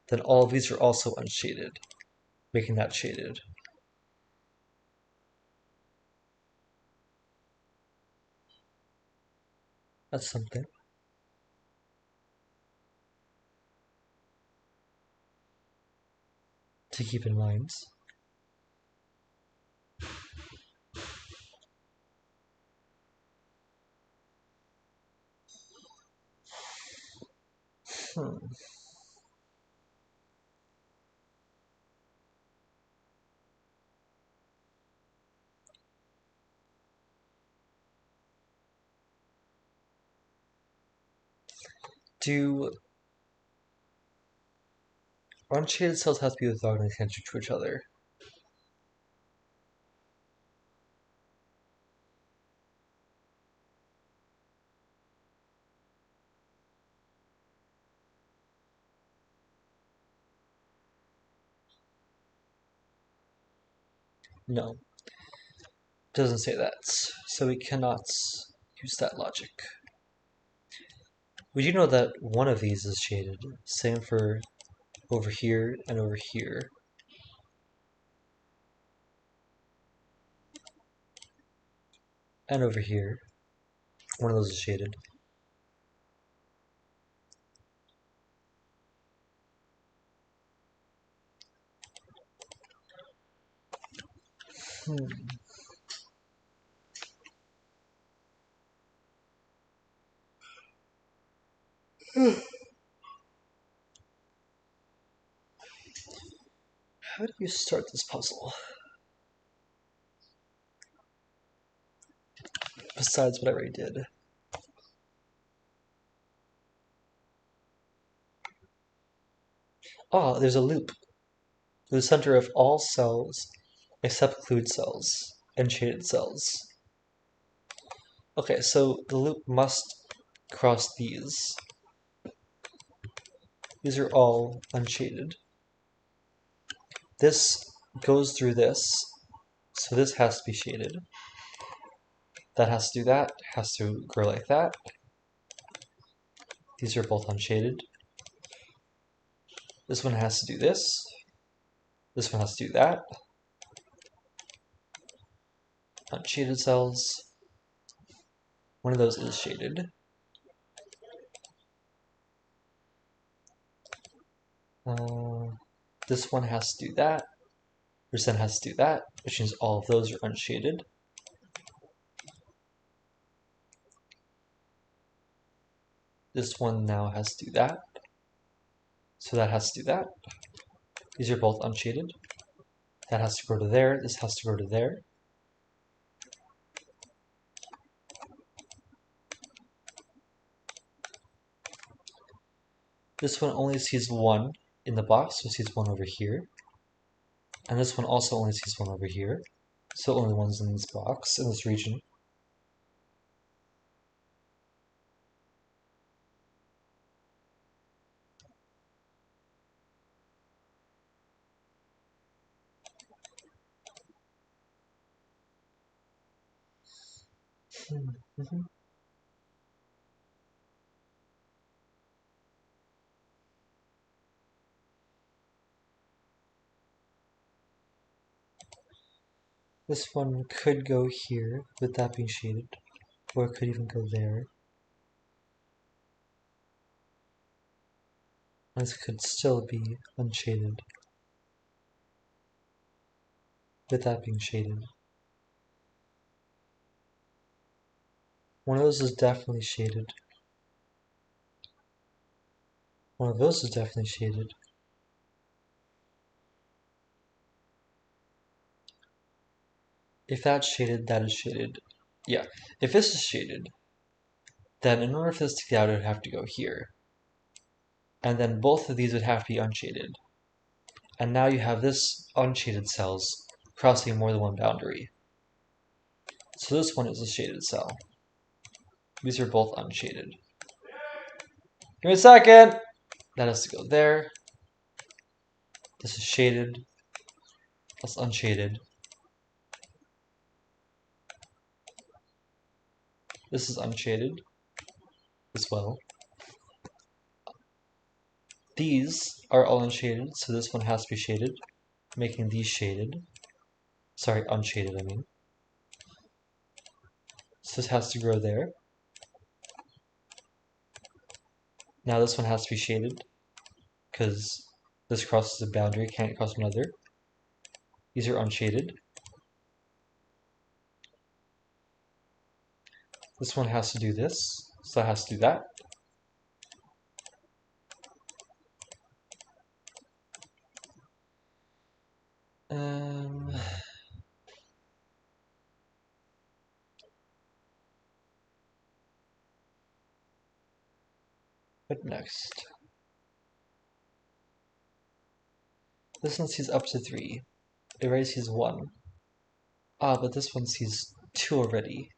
then all of these are also unshaded, making that shaded. That's something to keep in mind. Do unshaded cells have to be orthogonally tangent to each other? No. It doesn't say that, so we cannot use that logic. We do know that one of these is shaded. Same for over here and over here. And over here. One of those is shaded. How do you start this puzzle? besides what I already did. Ah, there's a loop. The center of all cells except clued cells and shaded cells. Okay, so the loop must cross these. These are all unshaded. This goes through this, so this has to be shaded. That has to do that, has to grow like that. These are both unshaded. This one has to do this. This one has to do that. Unshaded cells. One of those is shaded. This one has to do that. This one has to do that, which means all of those are unshaded. This one now has to do that. So that has to do that. These are both unshaded. That has to go to there. This has to go to there. This one only sees one in the box, so it sees one over here. And this one also only sees one over here. So only one's in this box, in this region. This one could go here with that being shaded, or it could even go there. This could still be unshaded with that being shaded. One of those is definitely shaded. One of those is definitely shaded. If that's shaded, that is shaded. Yeah, if this is shaded, then in order for this to get out, it would have to go here. And then both of these would have to be unshaded. And now you have this unshaded cells crossing more than one boundary. So this one is a shaded cell. These are both unshaded. Give me a second! That has to go there. This is shaded. That's unshaded. This is unshaded as well. These are all unshaded, so this one has to be shaded, making these shaded. Sorry, unshaded, I mean. So this has to grow there. Now this one has to be shaded, because this crosses a boundary, can't cross another. These are unshaded. This one has to do this, so that has to do that. What next? This one sees up to 3. It already sees 1. Ah, but this one sees 2 already.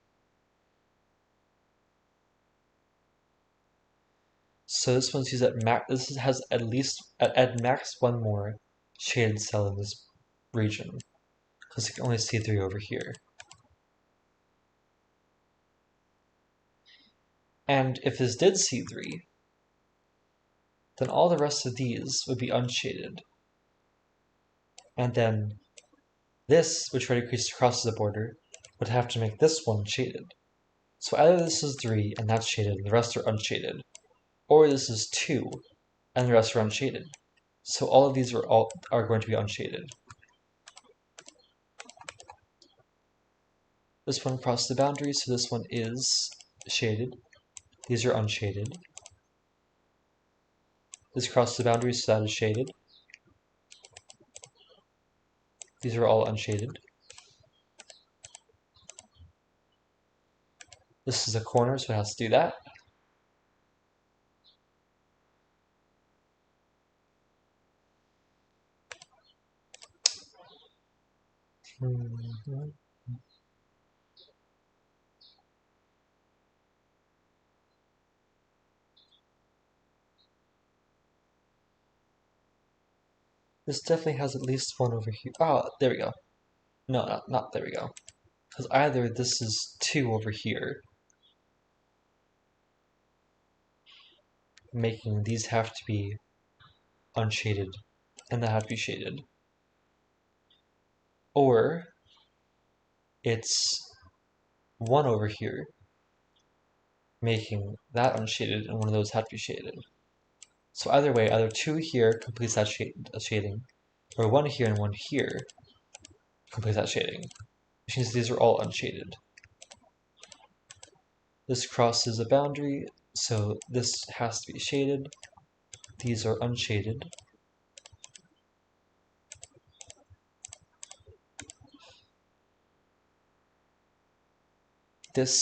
So this one sees at max. This has at least at max 1 more shaded cell in this region, because it can only see 3 over here. And if this did see 3, then all the rest of these would be unshaded. And then this, which already crosses the border, would have to make this one shaded. So either this is 3 and that's shaded and the rest are unshaded, or this is 2 and the rest are unshaded. So all of these are going to be unshaded. This one crossed the boundary, so this one is shaded. These are unshaded. This crossed the boundary, so that is shaded. These are all unshaded. This is a corner, so it has to do that. This definitely has at least one over here. Oh, there we go. No, not there we go. Because either this is 2 over here, making these have to be unshaded, and that have to be shaded. Or it's 1 over here, making that unshaded, and one of those have to be shaded. So either way, either 2 here completes that shading, or 1 here and 1 here completes that shading, which means these are all unshaded. This crosses a boundary, so this has to be shaded. These are unshaded. This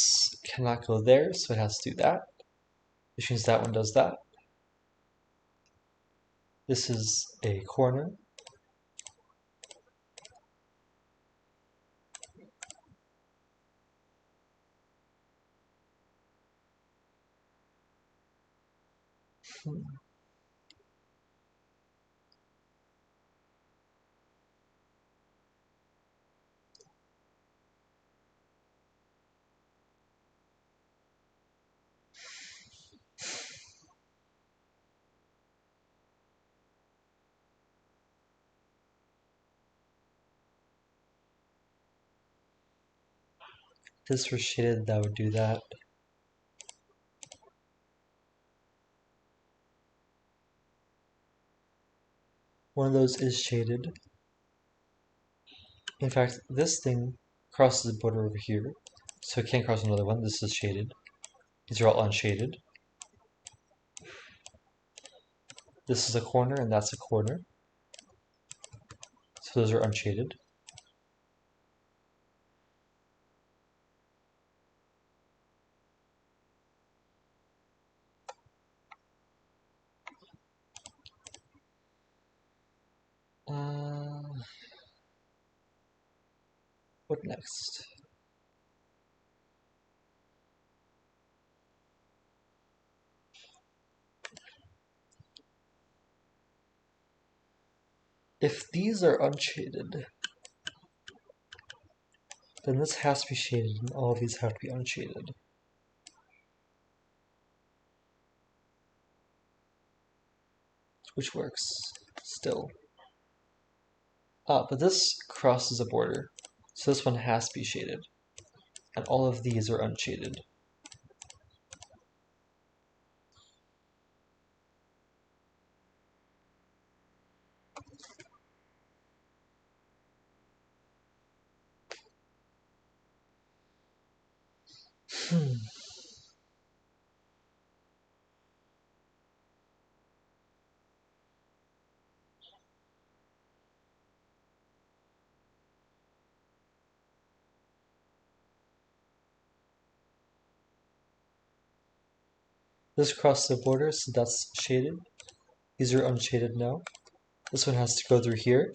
cannot go there, so it has to do that, which means that one does that. This is a corner. This was shaded, that would do that. One of those is shaded. In fact, this thing crosses the border over here, so it can't cross another one. This is shaded. These are all unshaded. This is a corner, and that's a corner. So those are unshaded. What next? If these are unshaded, then this has to be shaded, and all of these have to be unshaded. Which works, still. But this crosses a border, so this one has to be shaded. And all of these are unshaded. This crosses the border, so that's shaded. These are unshaded now. This one has to go through here.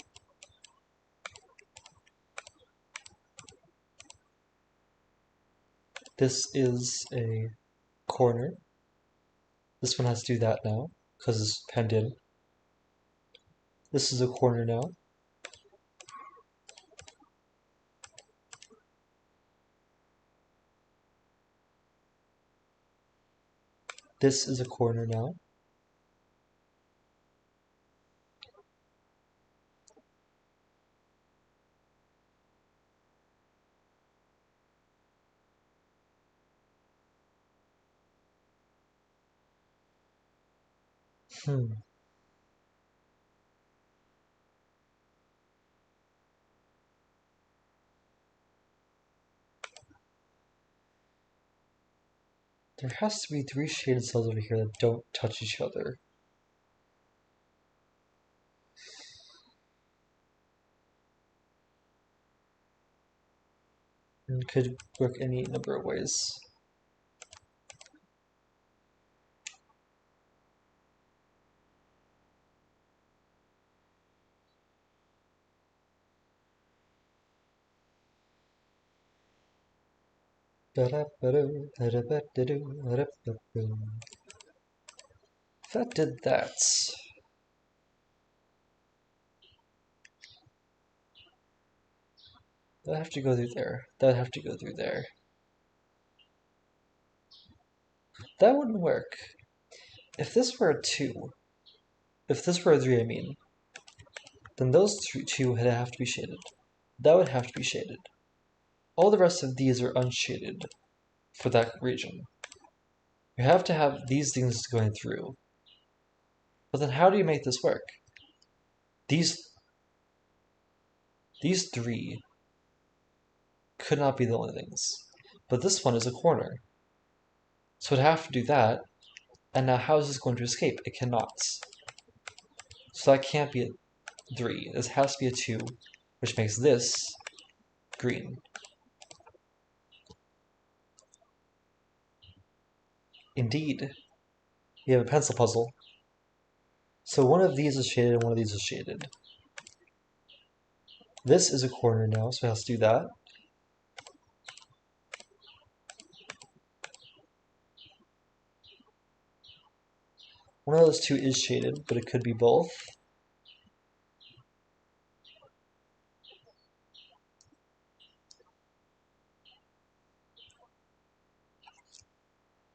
This is a corner. This one has to do that now, because it's penned in. This is a corner now. This is a corner now. There has to be 3 shaded cells over here that don't touch each other. And could work any number of ways. That did that. That would have to go through there. That would have to go through there. That wouldn't work. If this were a 2, if this were a 3, I mean, then those two would have to be shaded. That would have to be shaded. All the rest of these are unshaded for that region. You have to have these things going through. But then how do you make this work? These 3 could not be the only things. But this one is a corner. So it'd have to do that. And now how is this going to escape? It cannot. So that can't be a 3. This has to be a 2, which makes this green. Indeed. You have a pencil puzzle. So one of these is shaded and one of these is shaded. This is a corner now, so it has to do that. One of those two is shaded, but it could be both.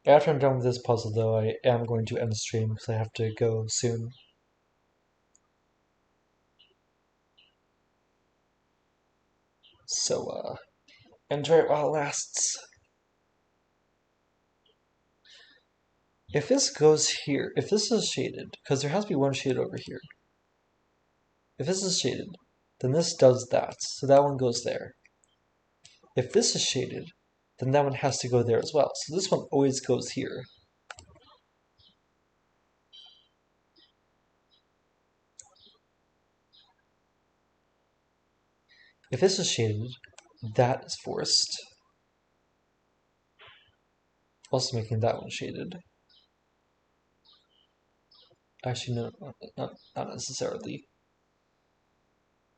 After I'm done with this puzzle, though, I am going to end the stream because I have to go soon. So, enjoy it while it lasts. If this goes here, if this is shaded, because there has to be one shaded over here. If this is shaded, then this does that, so that one goes there. If this is shaded, then that one has to go there as well. So this one always goes here. If this is shaded, that is forced. Also making that one shaded. Actually, no, not necessarily.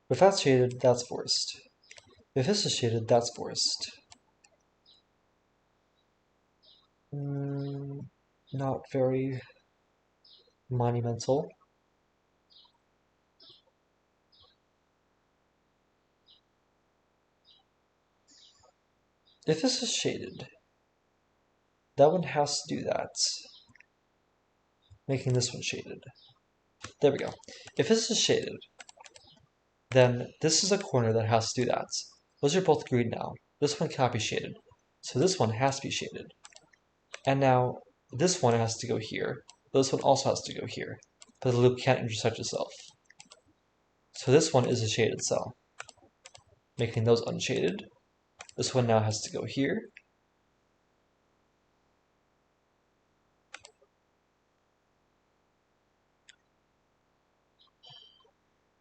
If that's shaded, that's forced. If this is shaded, that's forced. Not very monumental. If this is shaded, that one has to do that, making this one shaded. There we go. If this is shaded, then this is a corner that has to do that. Those are both green now. This one cannot be shaded, so this one has to be shaded. And now this one has to go here. This one also has to go here, but the loop can't intersect itself. So this one is a shaded cell, making those unshaded. This one now has to go here.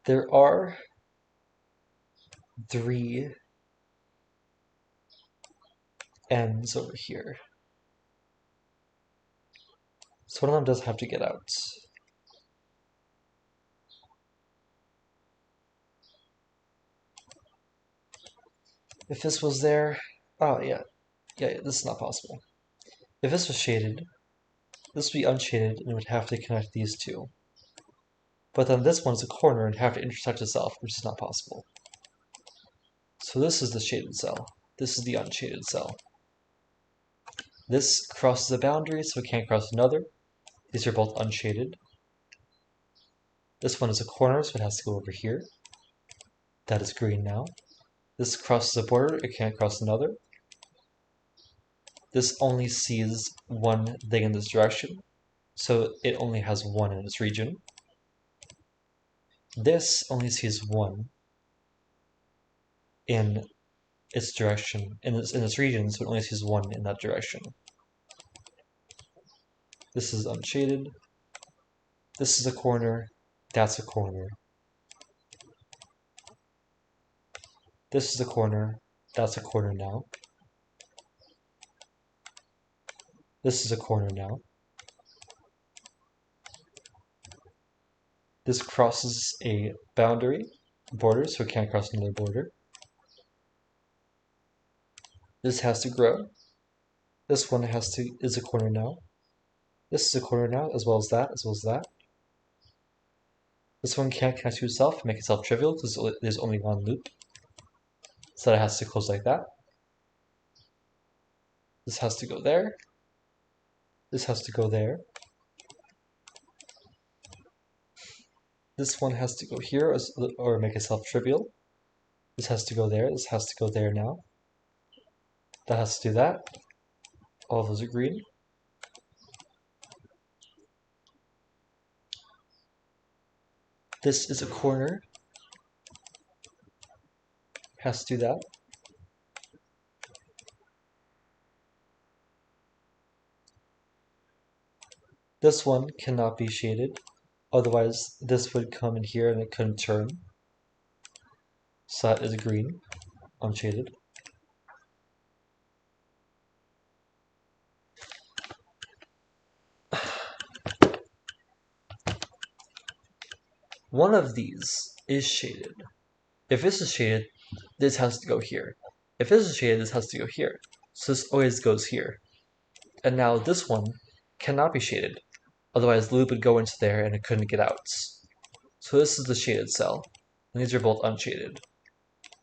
There are 3 ends over here. So one of them does have to get out. If this was there, oh yeah, this is not possible. If this was shaded, this would be unshaded and it would have to connect these two. But then this one's a corner and have to intersect itself, which is not possible. So this is the shaded cell. This is the unshaded cell. This crosses a boundary, so it can't cross another. These are both unshaded. This one is a corner, so it has to go over here. That is green now. This crosses a border, it can't cross another. This only sees one thing in this direction, so it only has one in its region. This only sees one in its direction, in its region, so it only sees one in that direction. This is unshaded. This is a corner. That's a corner. This is a corner. That's a corner now. This is a corner now. This crosses a boundary, border, so it can't cross another border. This has to grow. This one is a corner now. This is a corner now, as well as that, as well as that. This one can't connect to itself, make itself trivial because there's only one loop. So it has to close like that. This has to go there. This has to go there. This one has to go here or make itself trivial. This has to go there. This has to go there now. That has to do that. All of those are green. This is a corner. Has to do that. This one cannot be shaded. Otherwise, this would come in here and it couldn't turn. So that is green, unshaded. One of these is shaded. If this is shaded, this has to go here. If this is shaded, this has to go here. So this always goes here. And now this one cannot be shaded. Otherwise the loop would go into there and it couldn't get out. So this is the shaded cell. And these are both unshaded.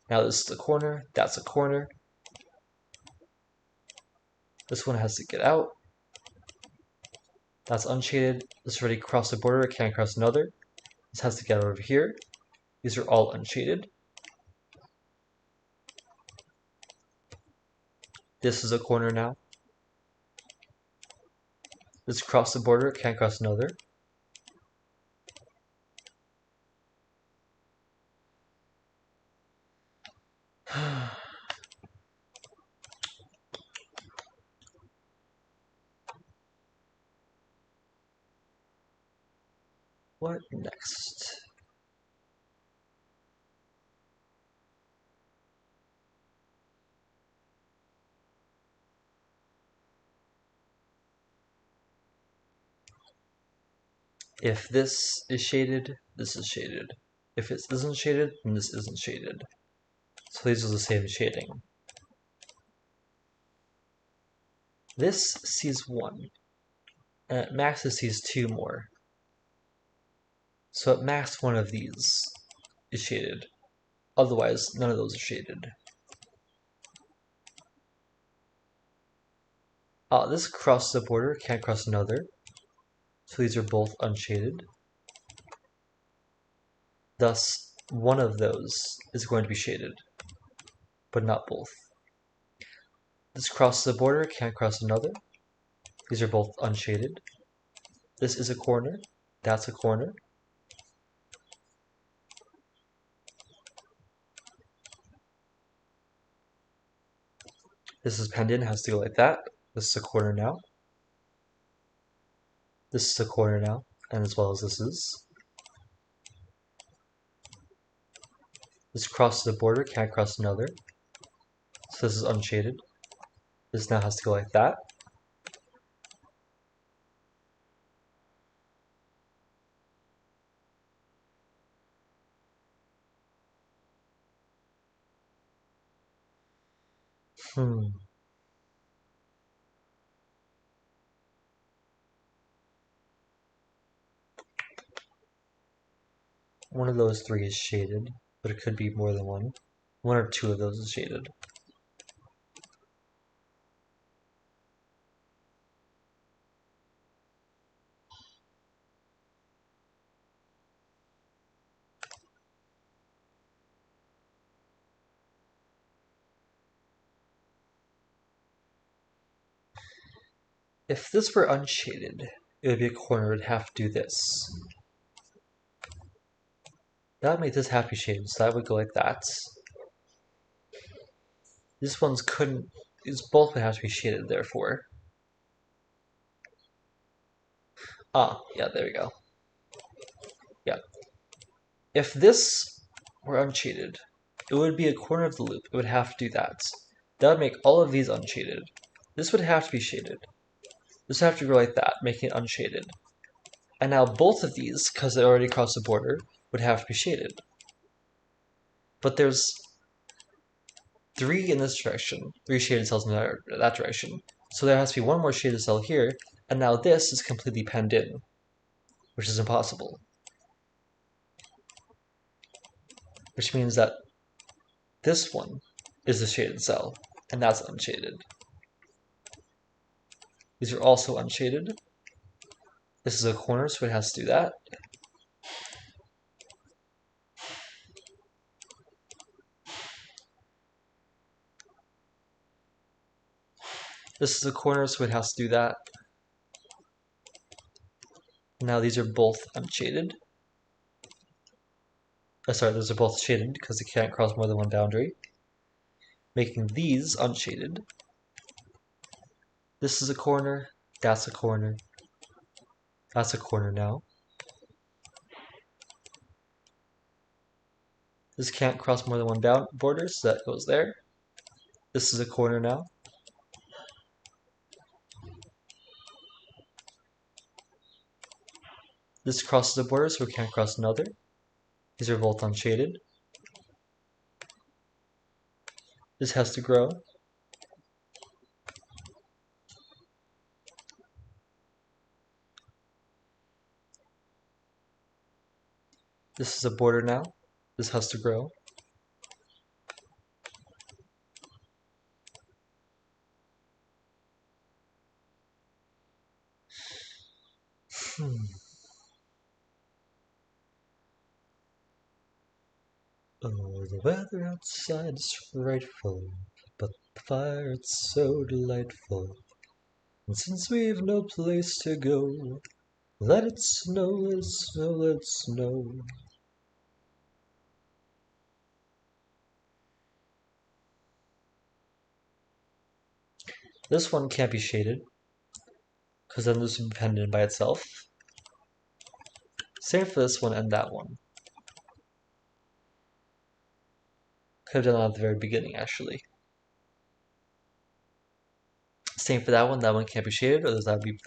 Now this is a corner, that's a corner. This one has to get out. That's unshaded. This already crossed the border, it can't cross another. This has to get out over here. These are all unshaded. This is a corner now. This crossed the border, it can't cross another. What next? If this is shaded, this is shaded. If it isn't shaded, then this isn't shaded. So these are the same shading. This sees one, and at max it sees two more. So at max one of these is shaded. Otherwise, none of those are shaded. This crosses the border, can't cross another. So these are both unshaded. Thus, one of those is going to be shaded, but not both. This crosses the border, can't cross another. These are both unshaded. This is a corner, that's a corner. This is penned in, has to go like that. This is a corner now. This is a corner now, and as well as this is. This crosses the border, can't cross another. So this is unshaded. This now has to go like that. One of those three is shaded, but it could be more than one. One or two of those is shaded. If this were unshaded, it would be a corner, it would have to do this. That would make this have to be shaded, so that would go like that. This one's couldn't, these both would have to be shaded, therefore. Yeah, there we go. Yeah. If this were unshaded, it would be a corner of the loop, it would have to do that. That would make all of these unshaded. This would have to be shaded. This would have to go like that, making it unshaded. And now both of these, because they already crossed the border, would have to be shaded. But there's 3 in this direction, 3 shaded cells in that direction. So there has to be one more shaded cell here, and now this is completely penned in, which is impossible. Which means that this one is a shaded cell, and that's unshaded. These are also unshaded. This is a corner, so it has to do that. This is a corner, so it has to do that. Now these are both unshaded. Sorry, those are both shaded because they can't cross more than one boundary, making these unshaded. This is a corner, that's a corner, that's a corner now. This can't cross more than one border, so that goes there. This is a corner now. This crosses a border, so we can't cross another. These are both unshaded. This has to grow. This is a border now. This has to grow. Oh, the weather outside is frightful, but the fire it's so delightful. And since we've no place to go, let it snow, let it snow, let it snow. This one can't be shaded, because then this would be pendant by itself. Same for this one and that one. Could have done that at the very beginning, actually. Same for that one can't be shaded, or that'd be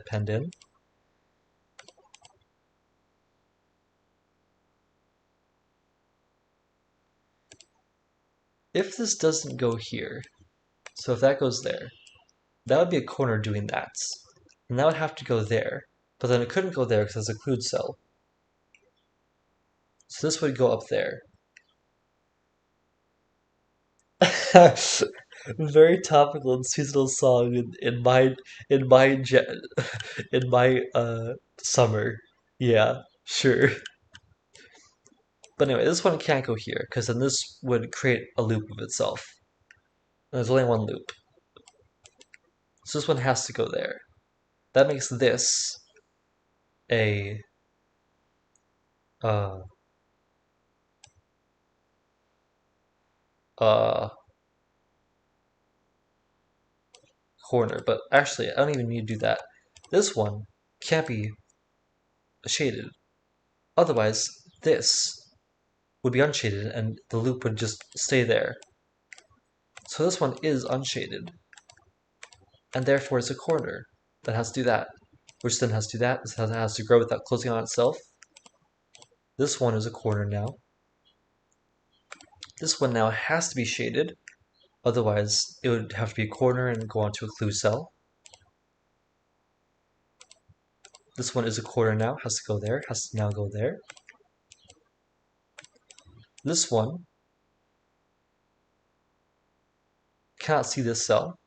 penned in. If this doesn't go here, so if that goes there, that would be a corner doing that. And that would have to go there, but then it couldn't go there because it's a clued cell. So this would go up there. Very topical and seasonal song in my in my in my summer. Yeah, sure. But anyway, this one can't go here because then this would create a loop of itself. And there's only one loop. So this one has to go there. That makes this a uh uh corner, but actually I don't even need to do that. This one can't be shaded. Otherwise, this would be unshaded and the loop would just stay there. So this one is unshaded, and therefore it's a corner that has to do that, which then has to do that. This has to grow without closing on itself. This one is a corner now. This one now has to be shaded, otherwise it would have to be a corner and go onto a clue cell. This one is a corner now, has to go there, has to now go there. This one cannot see this cell,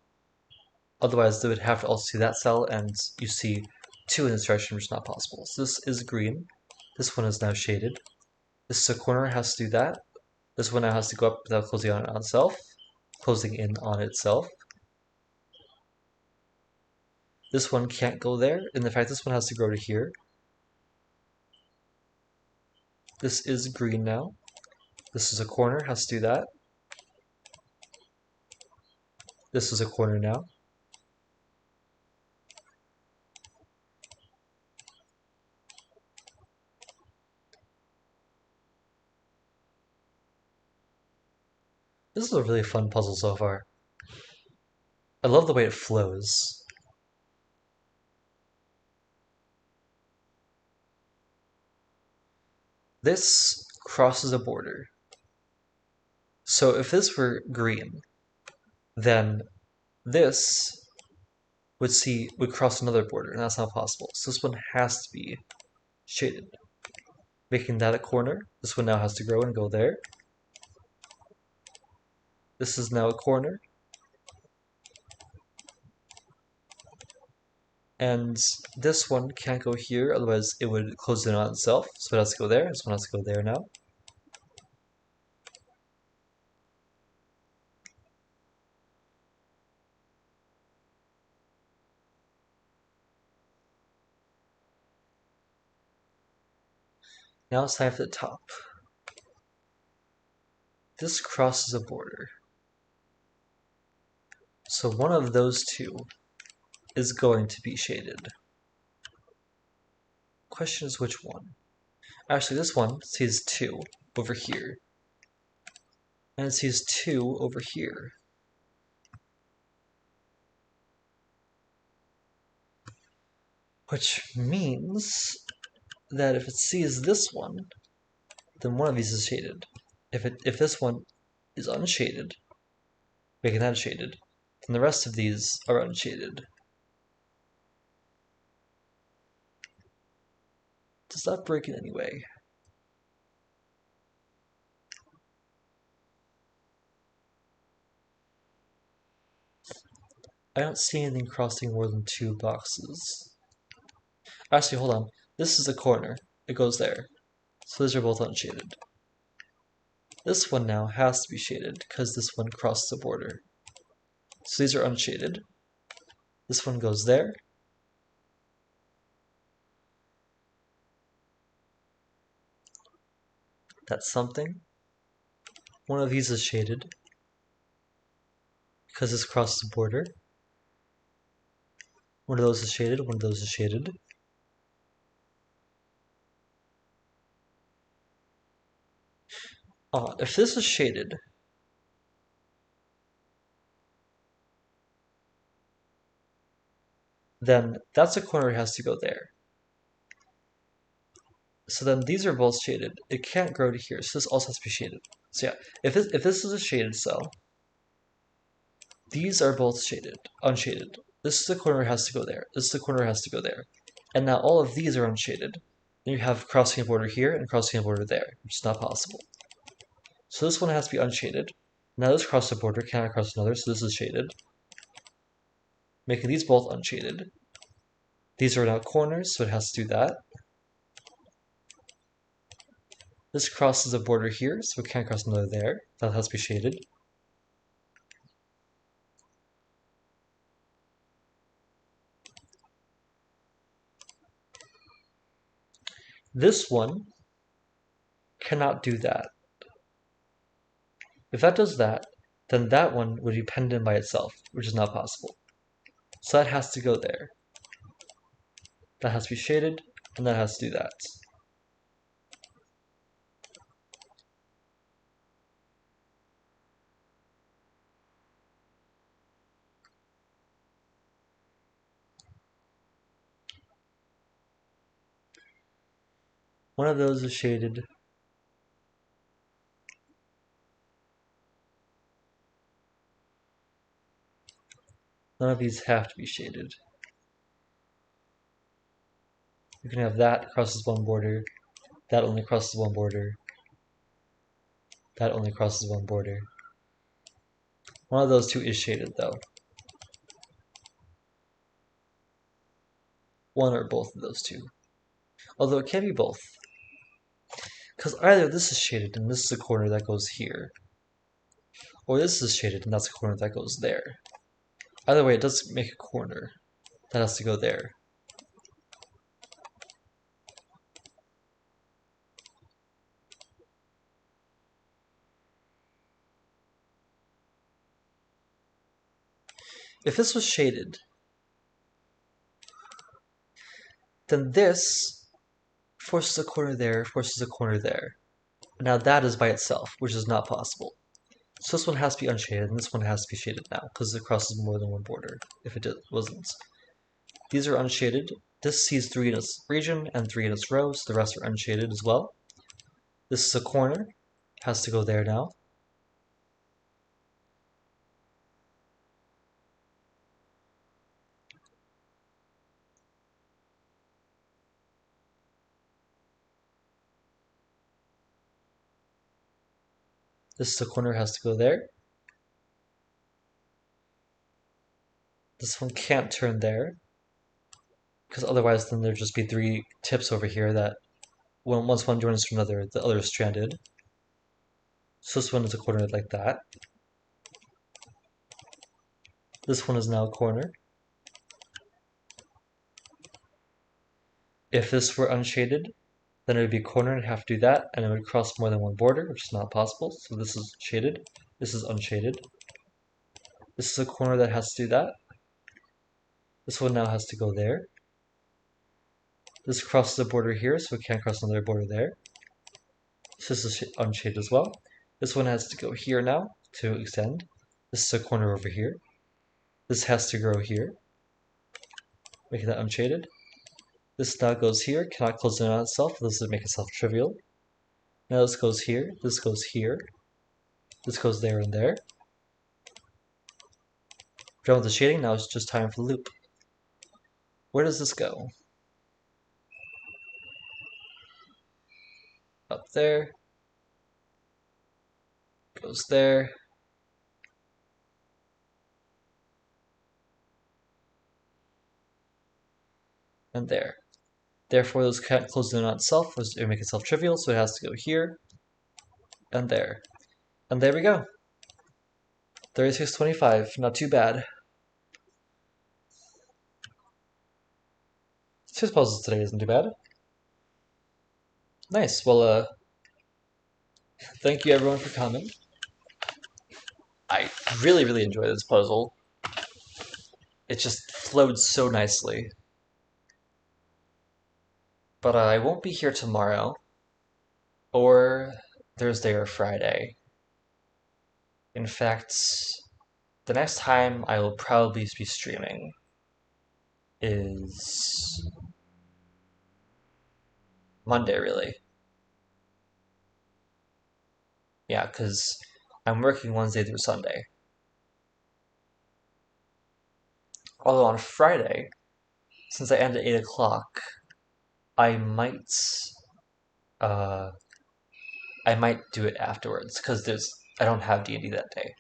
otherwise they would have to also see that cell, and you see two in this direction, which is not possible. So this is green. This one is now shaded. This is a corner, has to do that. This one now has to go up without closing on itself, closing in on itself. This one can't go there, and in fact this one has to grow to here. This is green now. This is a corner, has to do that. This is a corner now. This is a really fun puzzle so far. I love the way it flows. This crosses a border. So if this were green, then this would cross another border, and that's not possible. So this one has to be shaded, making that a corner. This one now has to grow and go there. This is now a corner. And this one can't go here, otherwise it would close in on itself. So it has to go there. This one has to go there now. Now it's time for the top. This crosses a border. So one of those two is going to be shaded. Question is which one? Actually, this one sees 2 over here. And it sees 2 over here. Which means that if it sees this one, then one of these is shaded. If this one is unshaded, making that shaded, then the rest of these are unshaded. Does that break in any way? I don't see anything crossing more than 2 boxes. Actually, hold on. This is a corner. It goes there. So these are both unshaded. This one now has to be shaded because this one crosses the border. So these are unshaded. This one goes there. That's something. One of these is shaded because this crosses the border. One of those is shaded, one of those is shaded. If this is shaded, then that's a corner that has to go there. So then these are both shaded. It can't grow to here, so this also has to be shaded. So yeah, if this is a shaded cell, these are both shaded, unshaded. This is the corner that has to go there. This is the corner that has to go there. And now all of these are unshaded. Then you have crossing a border here and crossing a border there, which is not possible. So this one has to be unshaded. Now this crosses a border, cannot cross another, so this is shaded. Making these both unshaded. These are now corners, so it has to do that. This crosses a border here, so it can't cross another there. That has to be shaded. This one cannot do that. If that does that, then that one would be pendant by itself, which is not possible. So that has to go there. That has to be shaded, and that has to do that. One of those is shaded. None of these have to be shaded. You can have that crosses one border, that only crosses one border, that only crosses one border. One of those two is shaded though. One or both of those two. Although it can't be both. Because either this is shaded and this is a corner that goes here, or this is shaded and that's a corner that goes there. Either way, it does make a corner that has to go there. If this was shaded, then this forces a corner there, forces a corner there. Now that is by itself, which is not possible. So this one has to be unshaded, and this one has to be shaded now, because it crosses more than one border, if it wasn't. These are unshaded. This sees 3 in its region and 3 in its row, so the rest are unshaded as well. This is a corner, has to go there now. This is the corner has to go there. This one can't turn there, because otherwise then there'd just be three tips over here that once one joins to another, the other is stranded. So this one is a corner like that. This one is now a corner. If this were unshaded, then it would be a corner and have to do that, and it would cross more than one border, which is not possible. So this is shaded, this is unshaded. This is a corner that has to do that. This one now has to go there. This crosses a border here, so it can't cross another border there. This is unshaded as well. This one has to go here now to extend. This is a corner over here. This has to grow here, making that unshaded. This now goes here, cannot close in on itself. This would make itself trivial. Now this goes here, this goes here. This goes there and there. Done with the shading, now it's just time for the loop. Where does this go? Up there. Goes there. And there. Therefore, this can't close in on itself, it would make itself trivial, so it has to go here and there. And there we go. 3625, not too bad. 6 puzzles today isn't too bad. Nice, well, thank you everyone for coming. I really enjoy this puzzle. It just flowed so nicely. But I won't be here tomorrow, or Thursday or Friday. In fact, the next time I will probably be streaming is Monday, really. Yeah, because I'm working Wednesday through Sunday. Although on Friday, since I end at 8 o'clock, I might do it afterwards, because I don't have D&D that day.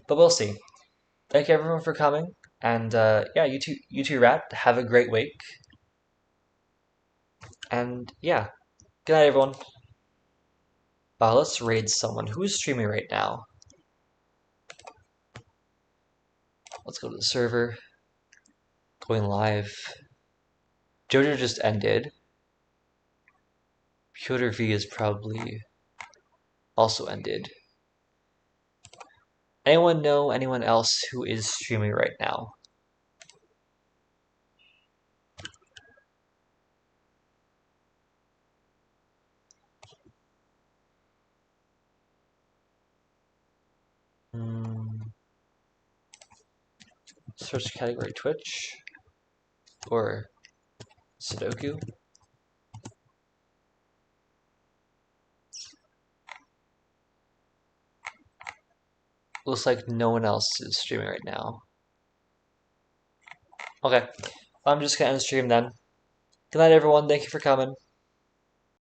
But we'll see. Thank you everyone for coming, and yeah, you two rat, have a great week. And yeah, good night everyone. Let's raid someone. Who's streaming right now? Let's go to the server. Going live. Jojo just ended. Piotr V is probably also ended. Anyone know anyone else who is streaming right now? Search category Twitch or Sudoku. Looks like no one else is streaming right now. Okay, I'm just gonna end the stream then. Good night, everyone. Thank you for coming.